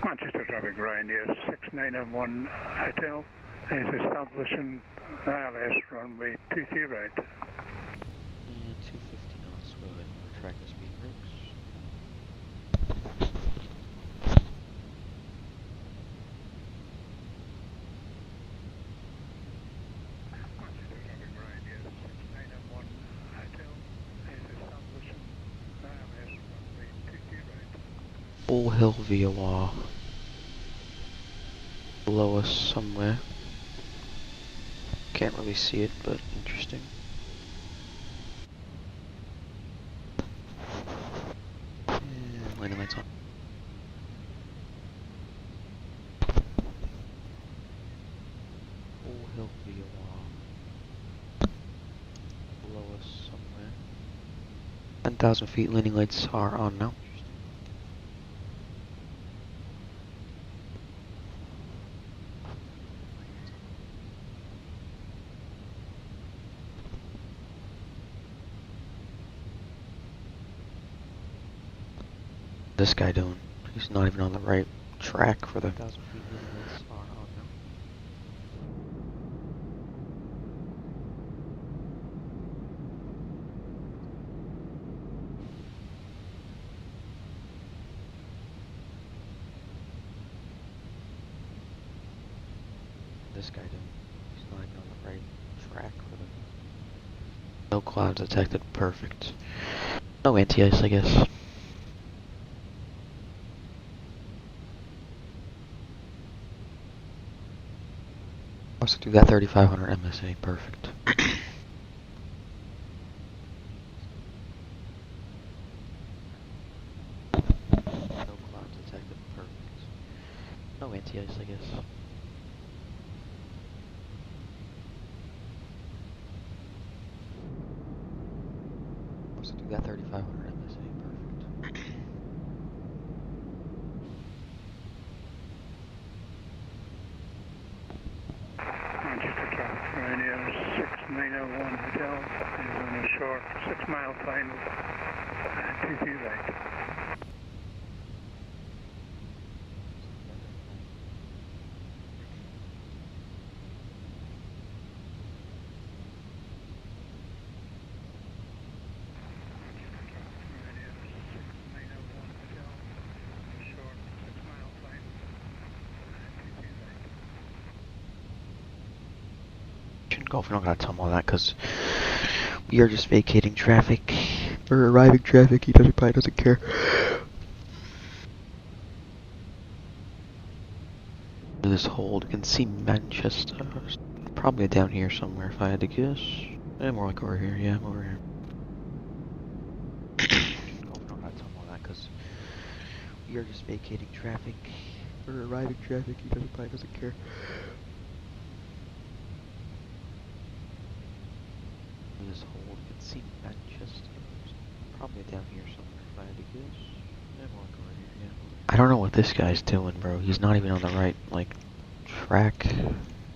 Manchester traffic Ryanair 6901 Hotel is establishing ILS runway 23 right. And 250 knots, go ahead and retract the speed brakes. Manchester traffic Ryanair 6901 Hotel is establishing ILS runway 23 right. Full hill VOR. Below us somewhere. Can't really see it, but interesting. And landing lights on. Full hill VOR. Below us somewhere. 10,000 feet, landing lights are on now. This guy doing? He's not even on the right track for the 1,000 feet landing lights are on now. This guy doing? He's not even on the right track for the... No clouds detected, perfect. No anti-ice, I guess. Let's do that 3500 MSA, perfect. No clouds detected, perfect. No anti-ice, I guess. Let's do that 3500 MSA, perfect. Manchester traffic Ryanair 6901 Hotel is on a short 6-mile final 23 right. Golf, we don't gotta tell him all that because we are just vacating traffic. Or arriving traffic, he probably doesn't care. This hold, you can see Manchester. Probably down here somewhere if I had to guess. More like over here, yeah, over here. Golf, we don't gotta tell him all that because we are just vacating traffic. Or arriving traffic, he probably doesn't care. This hold, you can see Manchester. Probably down here somewhere if I had to guess. More like over here, yeah. I don't know what this guy's doing, bro. He's not even on the right, like, track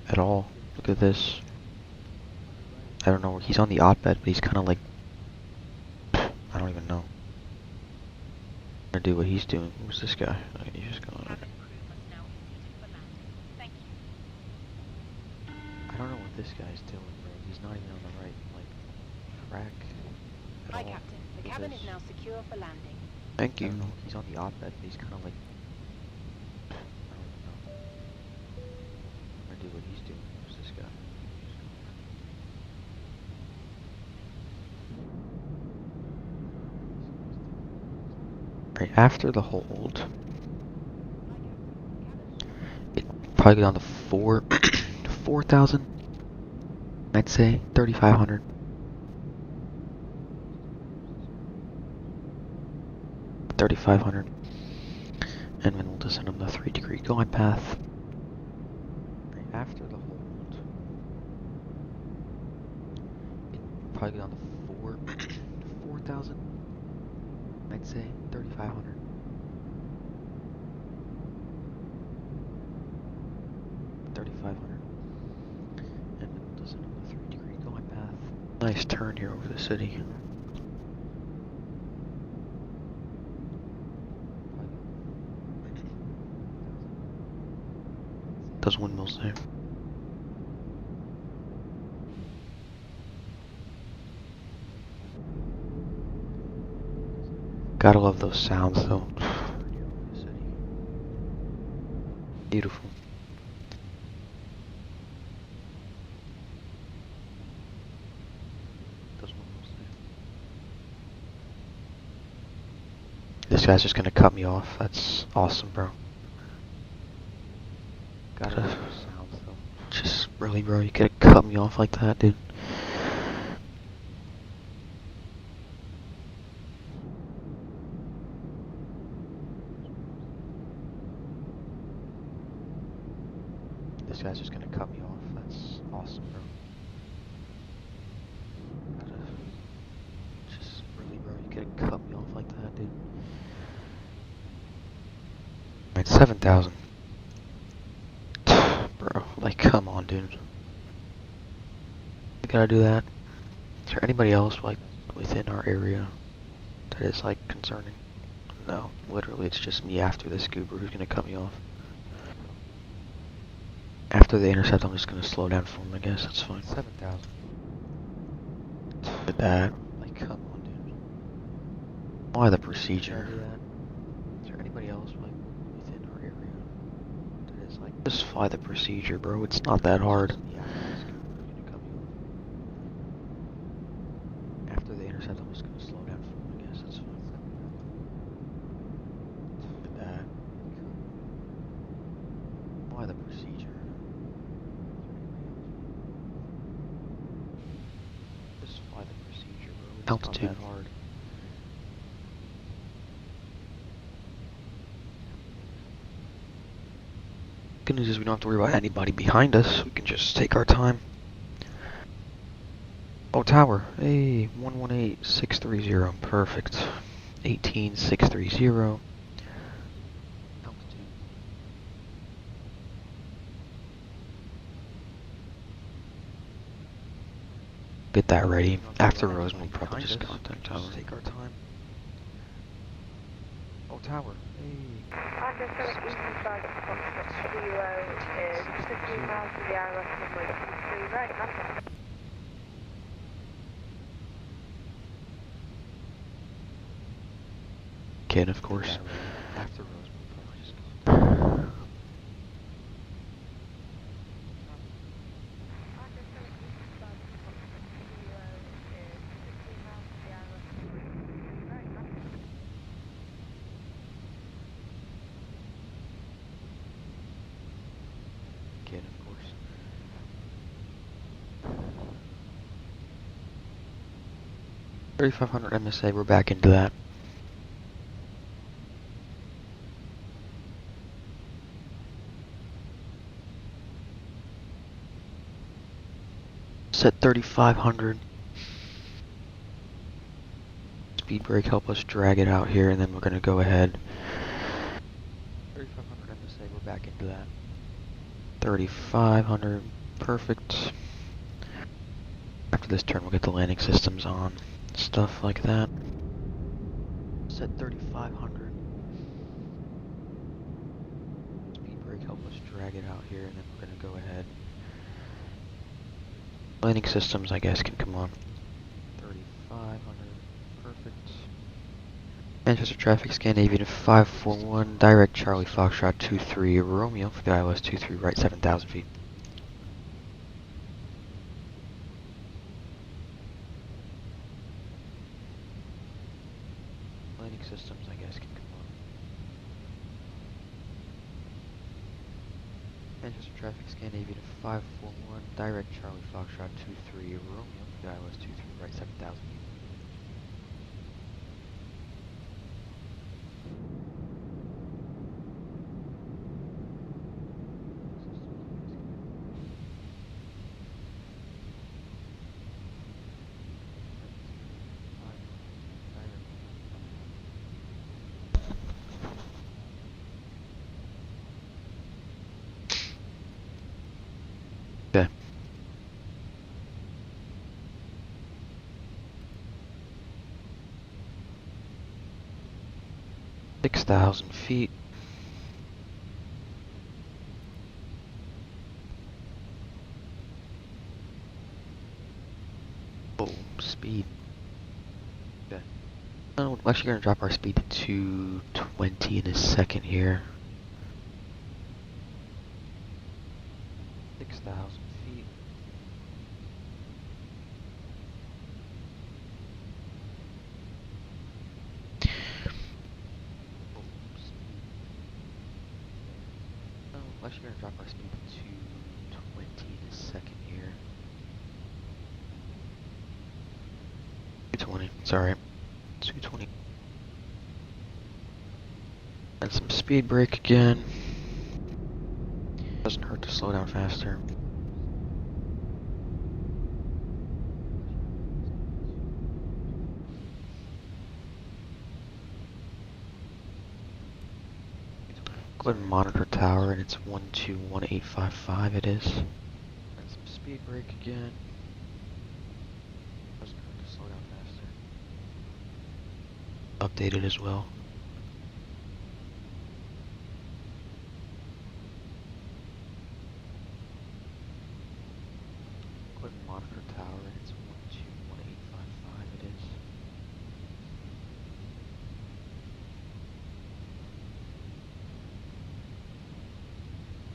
at all. Look at this. I don't know. He's on the odd bed, but he's kind of like, I don't even know. I'm gonna do what he's doing. Who's this guy? Okay, he's just going. I don't know what this guy's doing, bro. He's not even on the right, like, track at all. Hi, Captain. The cabin is now secure for landing. Thank you. He's on the odd bed, but he's kind of like, I don't even know. I'm gonna do what he's doing. Who's this guy? Right after the hold, it probably go down to 4,000. I'd say 3,500. And then we'll descend on the 3-degree glide path. Right after the hold, it probably go down to 4,000. I'd say 3,500. And then we'll descend on the 3-degree glide path. Nice turn here over the city. Those windmills there. Gotta love those sounds though. Beautiful. Those windmills there. This guy's just gonna cut me off. That's awesome, bro. Gotta love those sounds though. Just really, bro, you could cut me off like that, dude. This guy's just gonna cut me off. That's awesome, bro. Just really, bro, you could cut me off like that, dude. Alright, 7,000. Bro, like, come on, dude. You gotta do that. Is there anybody else, like, within our area that is, like, concerning? No, literally, it's just me after this goober who's gonna cut me off. After the intercept, I'm just gonna slow down for him, I guess. That's fine. 7,000. Look at that. Like, come on, dude. Why the procedure? Is there anybody else, like, within our area that is, like, just fly the procedure, bro. It's not that hard. After the intercept, I'm just gonna slow down for him, I guess. That's fine. Look at that. Why the procedure? Just fly the procedure, bro. It's altitude. Not that hard. Good news is we don't have to worry about anybody behind us. We can just take our time. Oh, tower. Hey, 118-630. Perfect. 18-630. Altitude. Get that ready. After Roseman, we'll probably just contact tower. Take our time. Oh, tower. Hey. Understood. Eastern side of Kilo is 15 miles to the hour, runway 23 right, nothing. Can, of course. After Roseman, we'll probably just 3500 MSA, we're back into that. Set 3500. Speed brake, help us drag it out here, and then we're going to go ahead. 3500 MSA, we're back into that. 3500, perfect. After this turn, we'll get the landing systems on. Stuff like that. Set 3500. Speed brake, help us drag it out here, and then we're going to go ahead. Landing systems, I guess, can come on. 3500, perfect. Manchester traffic scan, aviator 541, direct Charlie Foxtrot 23 Romeo for the ILS 23 right 7,000 feet. Landing systems, I guess, can come on. Manchester traffic scan, aviator 541, direct Charlie Foxtrot 23 Romeo for the ILS 23 right 7,000 feet. Okay. 6,000 feet. Oh, speed. Okay. Oh, we're actually going to drop our speed to 220 in a second here. 6,000 feet. Oh, we're actually going to drop our speed to 220 in a second here. 220, sorry. 220. And some speed brake again. Doesn't hurt to slow down faster. Go ahead and monitor tower, and it's 121855 it is. And some speed brake again. Doesn't hurt to slow down faster. Updated as well. Go ahead and monitor tower, and it's 121855 it is.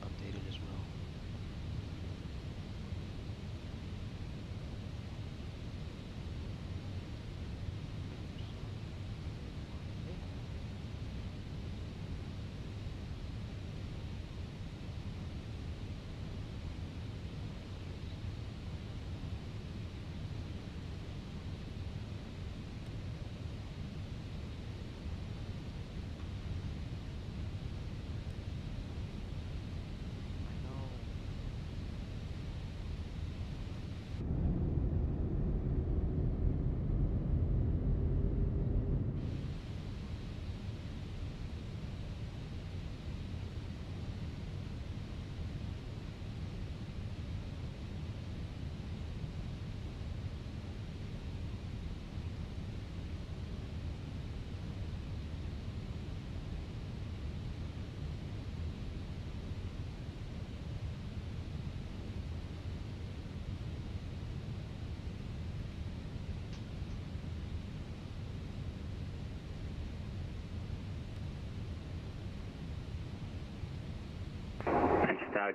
Updated as well.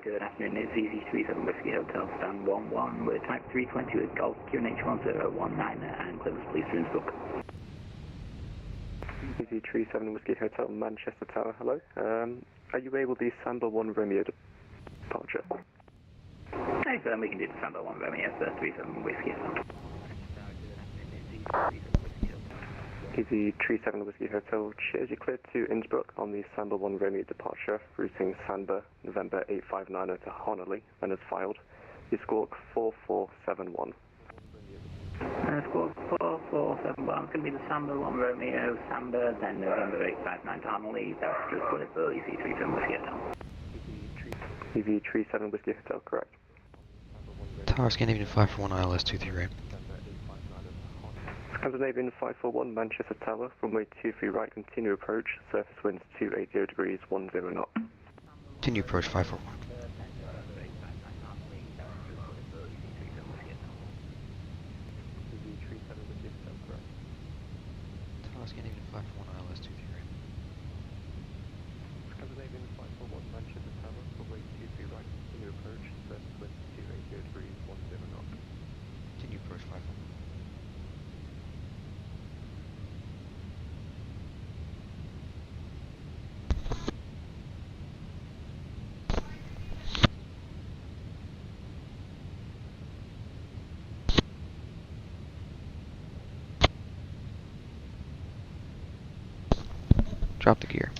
Good afternoon, it's EZ37 Whiskey Hotel, stand 11 with type 320 with Golf QNH1019 and clearance police to Innsbruck. EZ37 Whiskey Hotel, Manchester Tower, hello. Are you able to Sandal 1 Romeo departure? Hey, sir, we can do the Sandal 1 Romeo, sir, 37 Whiskey Hotel. Easy 37 Whiskey Hotel, cheers, you cleared to Innsbruck on the Samba 1 Romeo departure, routing Samba, November 8590 to Honolulu, and is filed. You squawk 4471. Squawk 4471, it's going to be the Samba 1 Romeo, Samba, then November 859 to Honolulu, that's just cleared for Easy 37 Whiskey Hotel. Easy 37 Whiskey Hotel, correct. Tower Scandinavian 541 ILS 23 right. Scandinavian 541 Manchester Tower, runway 23 right, continue approach, surface winds 280 degrees, 10 knots. Continue approach 541. Tower Scandinavian 541 ILS 23 right. Scandinavian 541 Manchester Tower, runway 23 right, continue approach, surface winds 280 degrees, 10 knots. Continue approach 541. Drop the gear.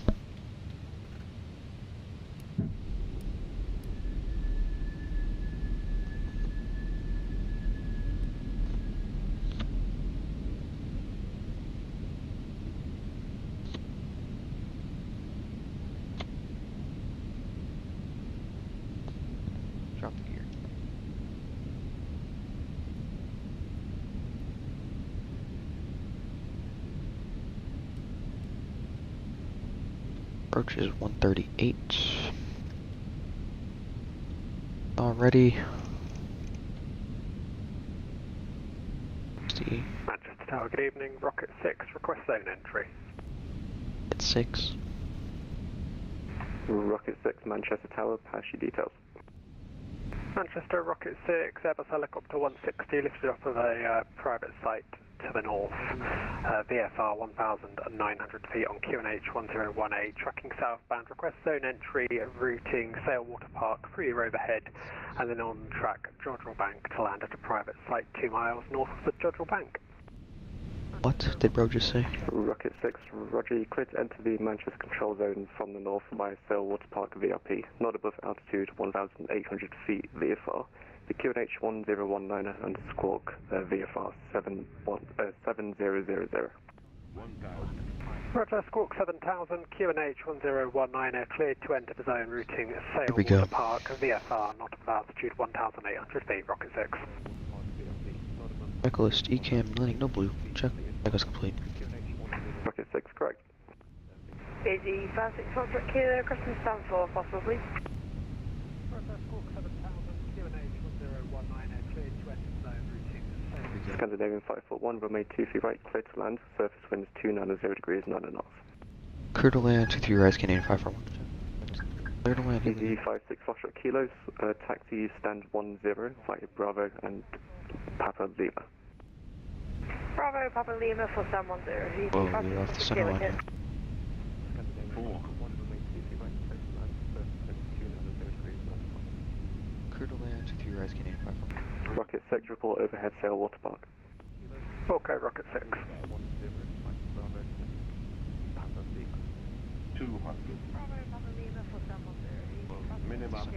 Drop the gear. Approach is 138. Already. See. Manchester Tower, good evening. Rocket 6, request zone entry. It's 6. Rocket 6 Manchester Tower, pass your details. Manchester, Rocket 6, Airbus helicopter 160, lifted off of a private site to the north, VFR 1,900 feet on QNH 101A, tracking southbound, request zone entry, routing Sail Water Park, 3-year overhead, and then on track Jodrell Bank to land at a private site 2 miles north of the Jodrell Bank. What did bro just say? Rocket 6, roger, you clear to enter the Manchester control zone from the north via Sail Water Park VRP, not above altitude 1,800 feet VFR. The QNH 1019 and squawk VFR 7000. Roger, squawk 7000, QNH 1019, cleared to enter the zone routing Sail we go. Water Park VFR, not above altitude 1,800 feet, Rocket 6. Checklist, ECAM, landing, no blue. Check. Checklist complete. Rocket 6, correct. Easy 56 Foxtrot Kilo, Christmas stand for, possible please. Roger, squawk 7000, QNH 1019, cleared to enter the zone routing Sail. Scandinavian 541, runway 23 right, clear to land, surface winds 290 degrees, 9 knots. Clear to land, 23 right, Canadian 541. Clear to land. Easy 56 Foxtrot Kilos, taxi stand 10 via Bravo and Papa Lima. Bravo, Papa Lima for stand 10. Whoa, we're off the center line here. Clear to land, 23 right, Canadian 541. Rocket 6, report overhead Sail Water Park. Okay, Rocket 6. 200. Bravo, Papa Lima for stand 10. Minimum.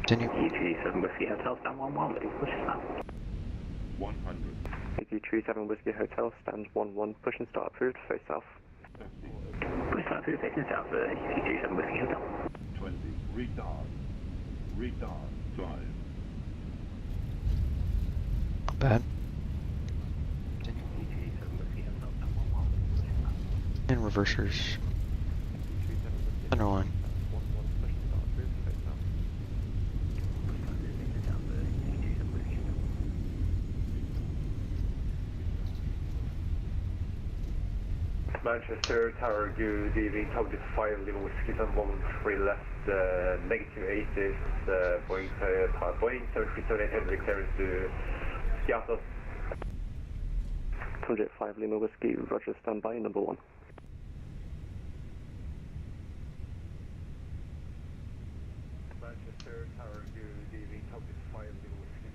Continue. EG7 Whiskey Hotel, stand 11, ready, push and start. 100. AG37 Whiskey Hotel, stand 11, push and start approved, face south. Push start approved, facing south, EG7 Whiskey Hotel. 20. Retard. Retard. Drive. Not bad. And reversers. Center line. Manchester Tower, good evening, Tower 5, Lima Whiskey, 13 left, negative 8 is Boeing 737-800 clearance to Seattle. 5 Lima Whiskey, roger, standby, number 1. Manchester Tower, good evening, Tower 5, Lima Whiskey,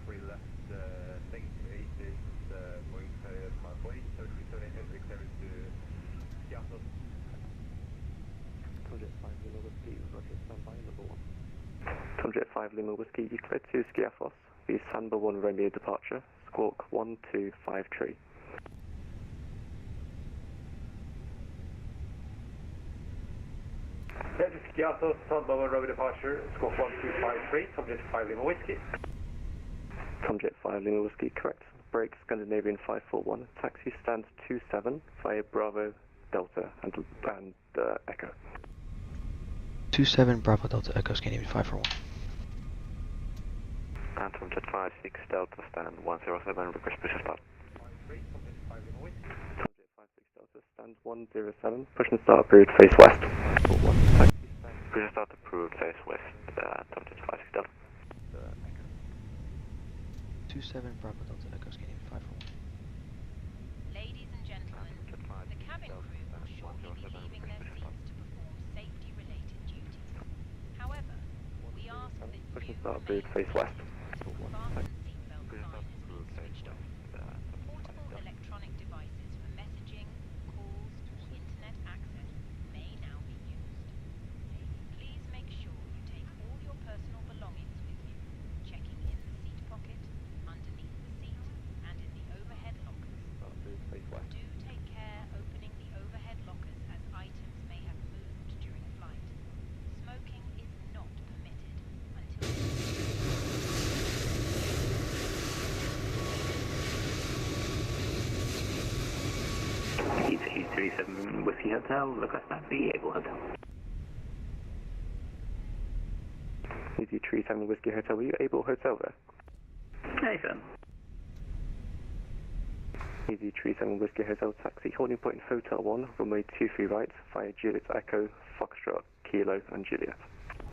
13 left, negative 8 is Boeing 737-800 clearance to Tomjet 5 Lima Whiskey, Roger, standby, number 1. Tomjet 5 Lima Whiskey, you cleared to Skiathos, the Samba 1 Romeo departure, squawk 1253. Cleared to Skiathos, Samba 1 Romeo departure, squawk 1253, Tomjet 5 Lima Whiskey. Tomjet 5 Lima Whiskey, correct. Break Scandinavian 541, taxi stand 27 via Bravo, Delta, and Echo. 27 Bravo Delta Echo Scandinavian 541. And Tomjet 56 Delta stand 107, request push and start. Tomjet 56 Delta stand 107, push and start approved, face west. Push and start approved, face west, Tomjet 56 Delta. 27 Bravo Delta Echo Scandinavian 541. Ladies and gentlemen, the cabin crew will shortly be leaving their seats to perform safety-related duties. However, we ask that you Push and start approved, face west. fasten seatbelt sign has been switched off. Portable electronic devices for messaging, calls, or internet access may now be used. Please make sure you take all your personal belongings with you, checking in the seat pocket, underneath the seat, and in the overhead lockers. Do take care opening the overhead lockers as items may have moved during flight. Smoking is not permitted until... E337 Whiskey Hotel, request back the Able Hotel. EZ37 Whiskey Hotel, were you able hotel there? Hey, sir. EZ37 Whiskey Hotel taxi, holding point Hotel 1, runway 23 right, via Juliet Echo, Foxtrot, Kilo, and Juliet.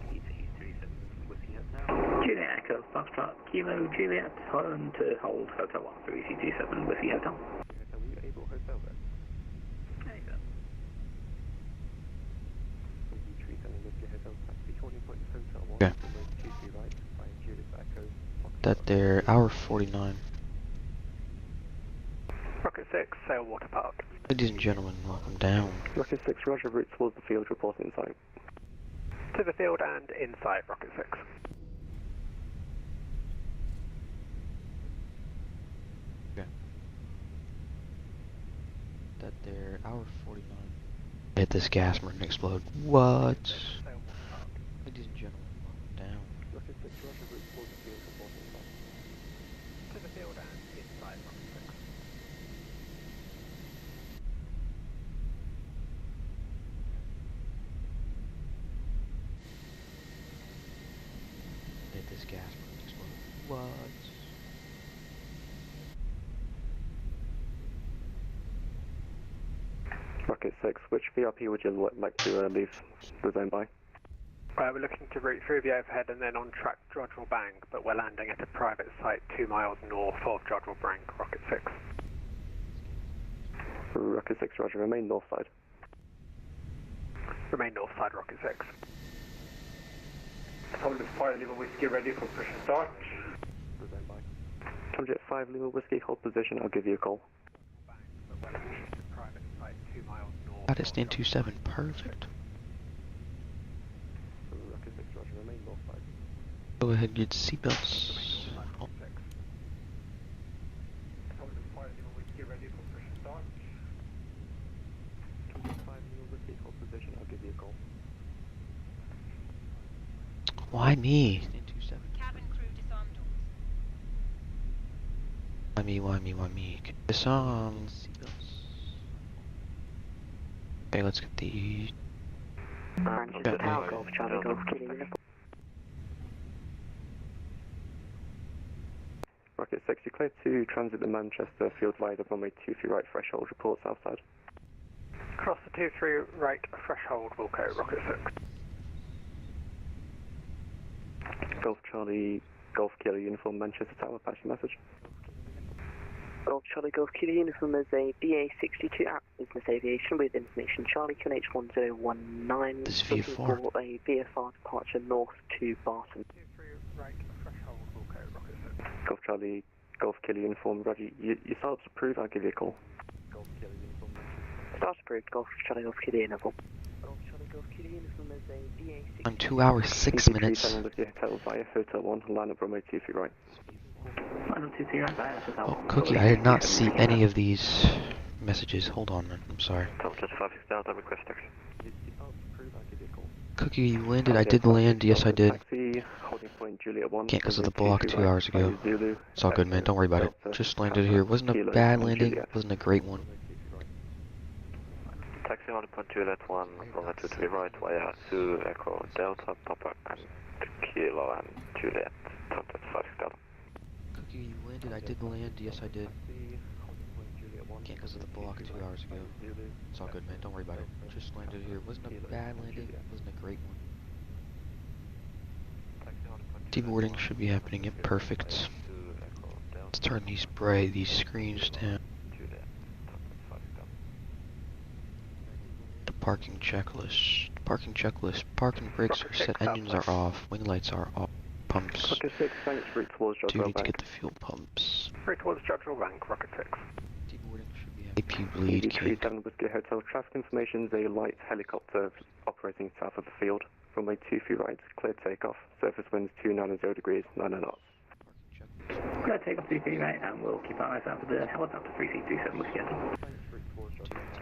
EZ37 Whiskey Hotel. Juliet Echo, Foxtrot, Kilo, Juliet, turn to hold Hotel 1 through EZ37 Whiskey Hotel. Were you able hotel there? Hey, sir. EZ37 Whiskey Hotel taxi, holding point Hotel 1, Okay. runway 23 right, via Juliet Echo, Foxtrot. That there, hour 49. Rocket 6, sail water park. Ladies and gentlemen, welcome down. Rocket 6, roger, route towards the field, report inside. To the field and inside, Rocket 6. Okay. That there, hour 49. Hit this gas, we're gonna explode. What? Ladies and gentlemen, welcome down. Rocket 6, roger, route towards the field, report inside. To the field and inside, Rocket 6. Hit this gas, we're gonna explode. What? Rocket 6, which VRP would you like to leave the zone by? We're looking to route through the overhead and then on track Jodrell Bang, but we're landing at a private site 2 miles north of Jodrell Bang, Rocket 6. Rocket 6, roger, remain north side. Remain north side, Rocket 6. Tomjet 5 Lima Whiskey ready for push and start. The zone by. Tomjet 5 Lima Whiskey, hold position, I'll give you a call. Private site 2 miles north. That is stand 27, perfect. Rocket 6, roger, remain north side. Go ahead, get seatbelts. Oh. Tomjet 5 Lima Whiskey ready for push and start. Tomjet 5 Lima Whiskey, hold position, I'll give you a call. Why me? Stand 27. Cabin crew disarm doors. Why me? Disarm seatbelts. Okay, let's get the... Manchester Tower, Golf Charlie, Golf Kilo. Rocket 6, you cleared to transit the Manchester field via the runway 23 right threshold, reports outside. Cross the 23 right threshold, Wilco, Rocket 6. Golf Charlie, Golf Kilo uniform, Manchester Tower, pass your message. Golf Charlie, Golf Kilo uniform is a BA62 at Business Aviation with information Charlie QNH1019. This is looking VFR. for a VFR departure north to Barton. 23 right threshold, Wilco, Rocket 6. Golf Charlie, Golf Kilo uniform, roger, your startup's approved, I'll give you a call. Golf Kilo uniform, Start approved, Golf Charlie, Golf Kilo uniform. Golf Charlie, I'm 2 hours 6 minutes. Hotel 1, line up runway 2 feet right. Oh, Cookie, I did not see any of these messages. Hold on, man. I'm sorry. Cookie, you landed? I did land. Yes, I did. Can't because of the block 2 hours ago. It's all good, man. Don't worry about it. Just landed here. Wasn't a bad landing. Wasn't a great one. Taxi 1.2 Juliet 1, runway 23 right, via Zoo, Echo, Delta, Papa, and Kilo, and Juliet, 25 Delta. Cookie, you landed? I did land. Yes, I did. Can't because of the block 2 hours ago. It's all good, man. Don't worry about it. Just landed here. Wasn't a bad landing. Wasn't a great one. Deboarding should be happening. Yep, perfect. Let's turn these screens down. The parking checklist. Parking brakes are set. Engines are off. Wing lights are off. Pumps. Rocket 6, thanks, route towards Do Jodrell need to Bank. get the fuel pumps. Route towards Jodrell Bank, Rocket 6. Deboarding should be happening. AP bleed cake. 37 Whiskey Hotel, traffic information is a light helicopter operating south of the field. Runway 2 feet right, clear takeoff. Surface winds 290 degrees, 90 knots. Clear takeoff 2 feet right, and we'll keep our eyes out for the helicopter 3 feet 27 Whiskey Hotel.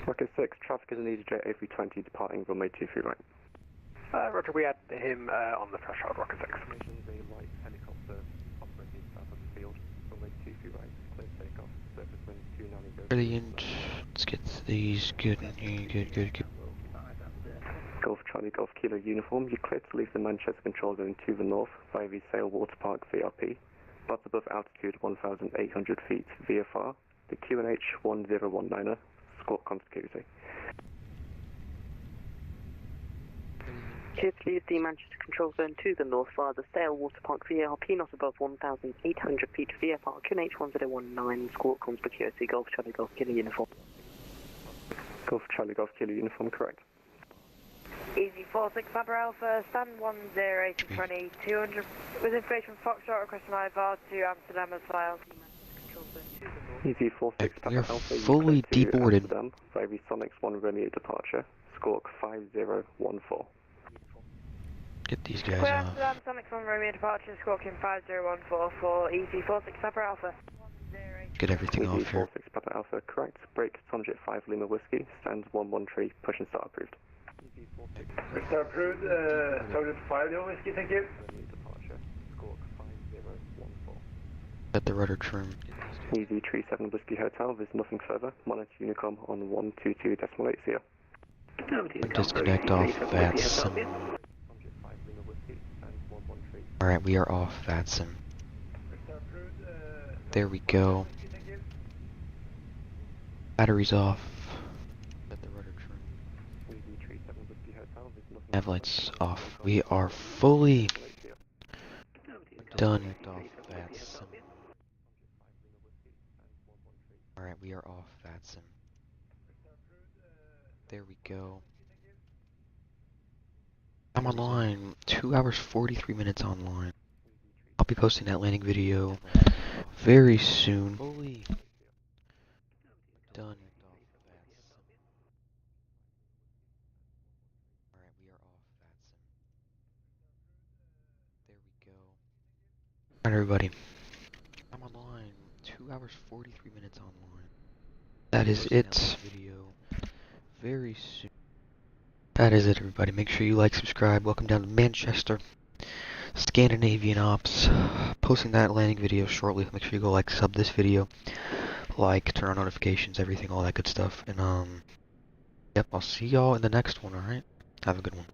Rocket 6, traffic is an EasyJet A320 departing runway 2 feet right. Roger, we had him on the threshold, Rocket 6. A light helicopter operating south of the field. Runway 2 feet right, clear takeoff. Surface winds 290 degrees. Brilliant. Let's get these good. Good. Golf Charlie Golf Kilo uniform, you're clear to leave the Manchester control zone to the north via the Sail Water Park VRP. But above altitude 1,800 feet VFR. The QNH 1019er, squawk on security. Clear to leave the Manchester control zone to the north via the Sail Water Park VRP, not above 1,800 feet VFR, QNH 1019, squawk on security, Golf Charlie Golf Kilo uniform. Golf Charlie Golf Kilo uniform, correct. Easy 46 Papa Alpha, stand 1020, 200 with information Foxtrot requesting IVAR to Amsterdam as filed. Easy 46 We are Papa Alpha, fully deboarded. Amsterdam via the Sonics 1 Romeo departure, squawk 5014. Get these guys Clear off. Amsterdam, Sonic 1 Romeo departure, squawking 5014 for Easy 46 Papa Alpha. Get everything off here. 46 Papa Alpha, correct. Break Tonjet 5 Lima Whiskey, stands 113, push and start approved. Mr. Approved, Sergeant 5 Lima Whiskey, thank you. At the rudder trim. Easy 37 Whiskey Hotel, there's nothing further. Monitor Unicom on 122.80. Disconnect off VATISM. Alright, we are off VATISM. There we go. Batteries off. At the rudder trim. Nav lights off. We are fully done off VATISM. Alright, we are off VATISM. There we go. I'm online. 2 hours 43 minutes online. I'll be posting that landing video very soon. Fully done. Alright, we are off VATISM. There we go. Alright, everybody. I'm online. 2 hours 43 minutes online. That is it. Video very soon. That is it, everybody. Make sure you like, subscribe. Welcome down to Manchester, Scandinavian Ops. Posting that landing video shortly. Make sure you go like, sub this video, like, turn on notifications, everything, all that good stuff. And yep, I'll see y'all in the next one. All right. Have a good one.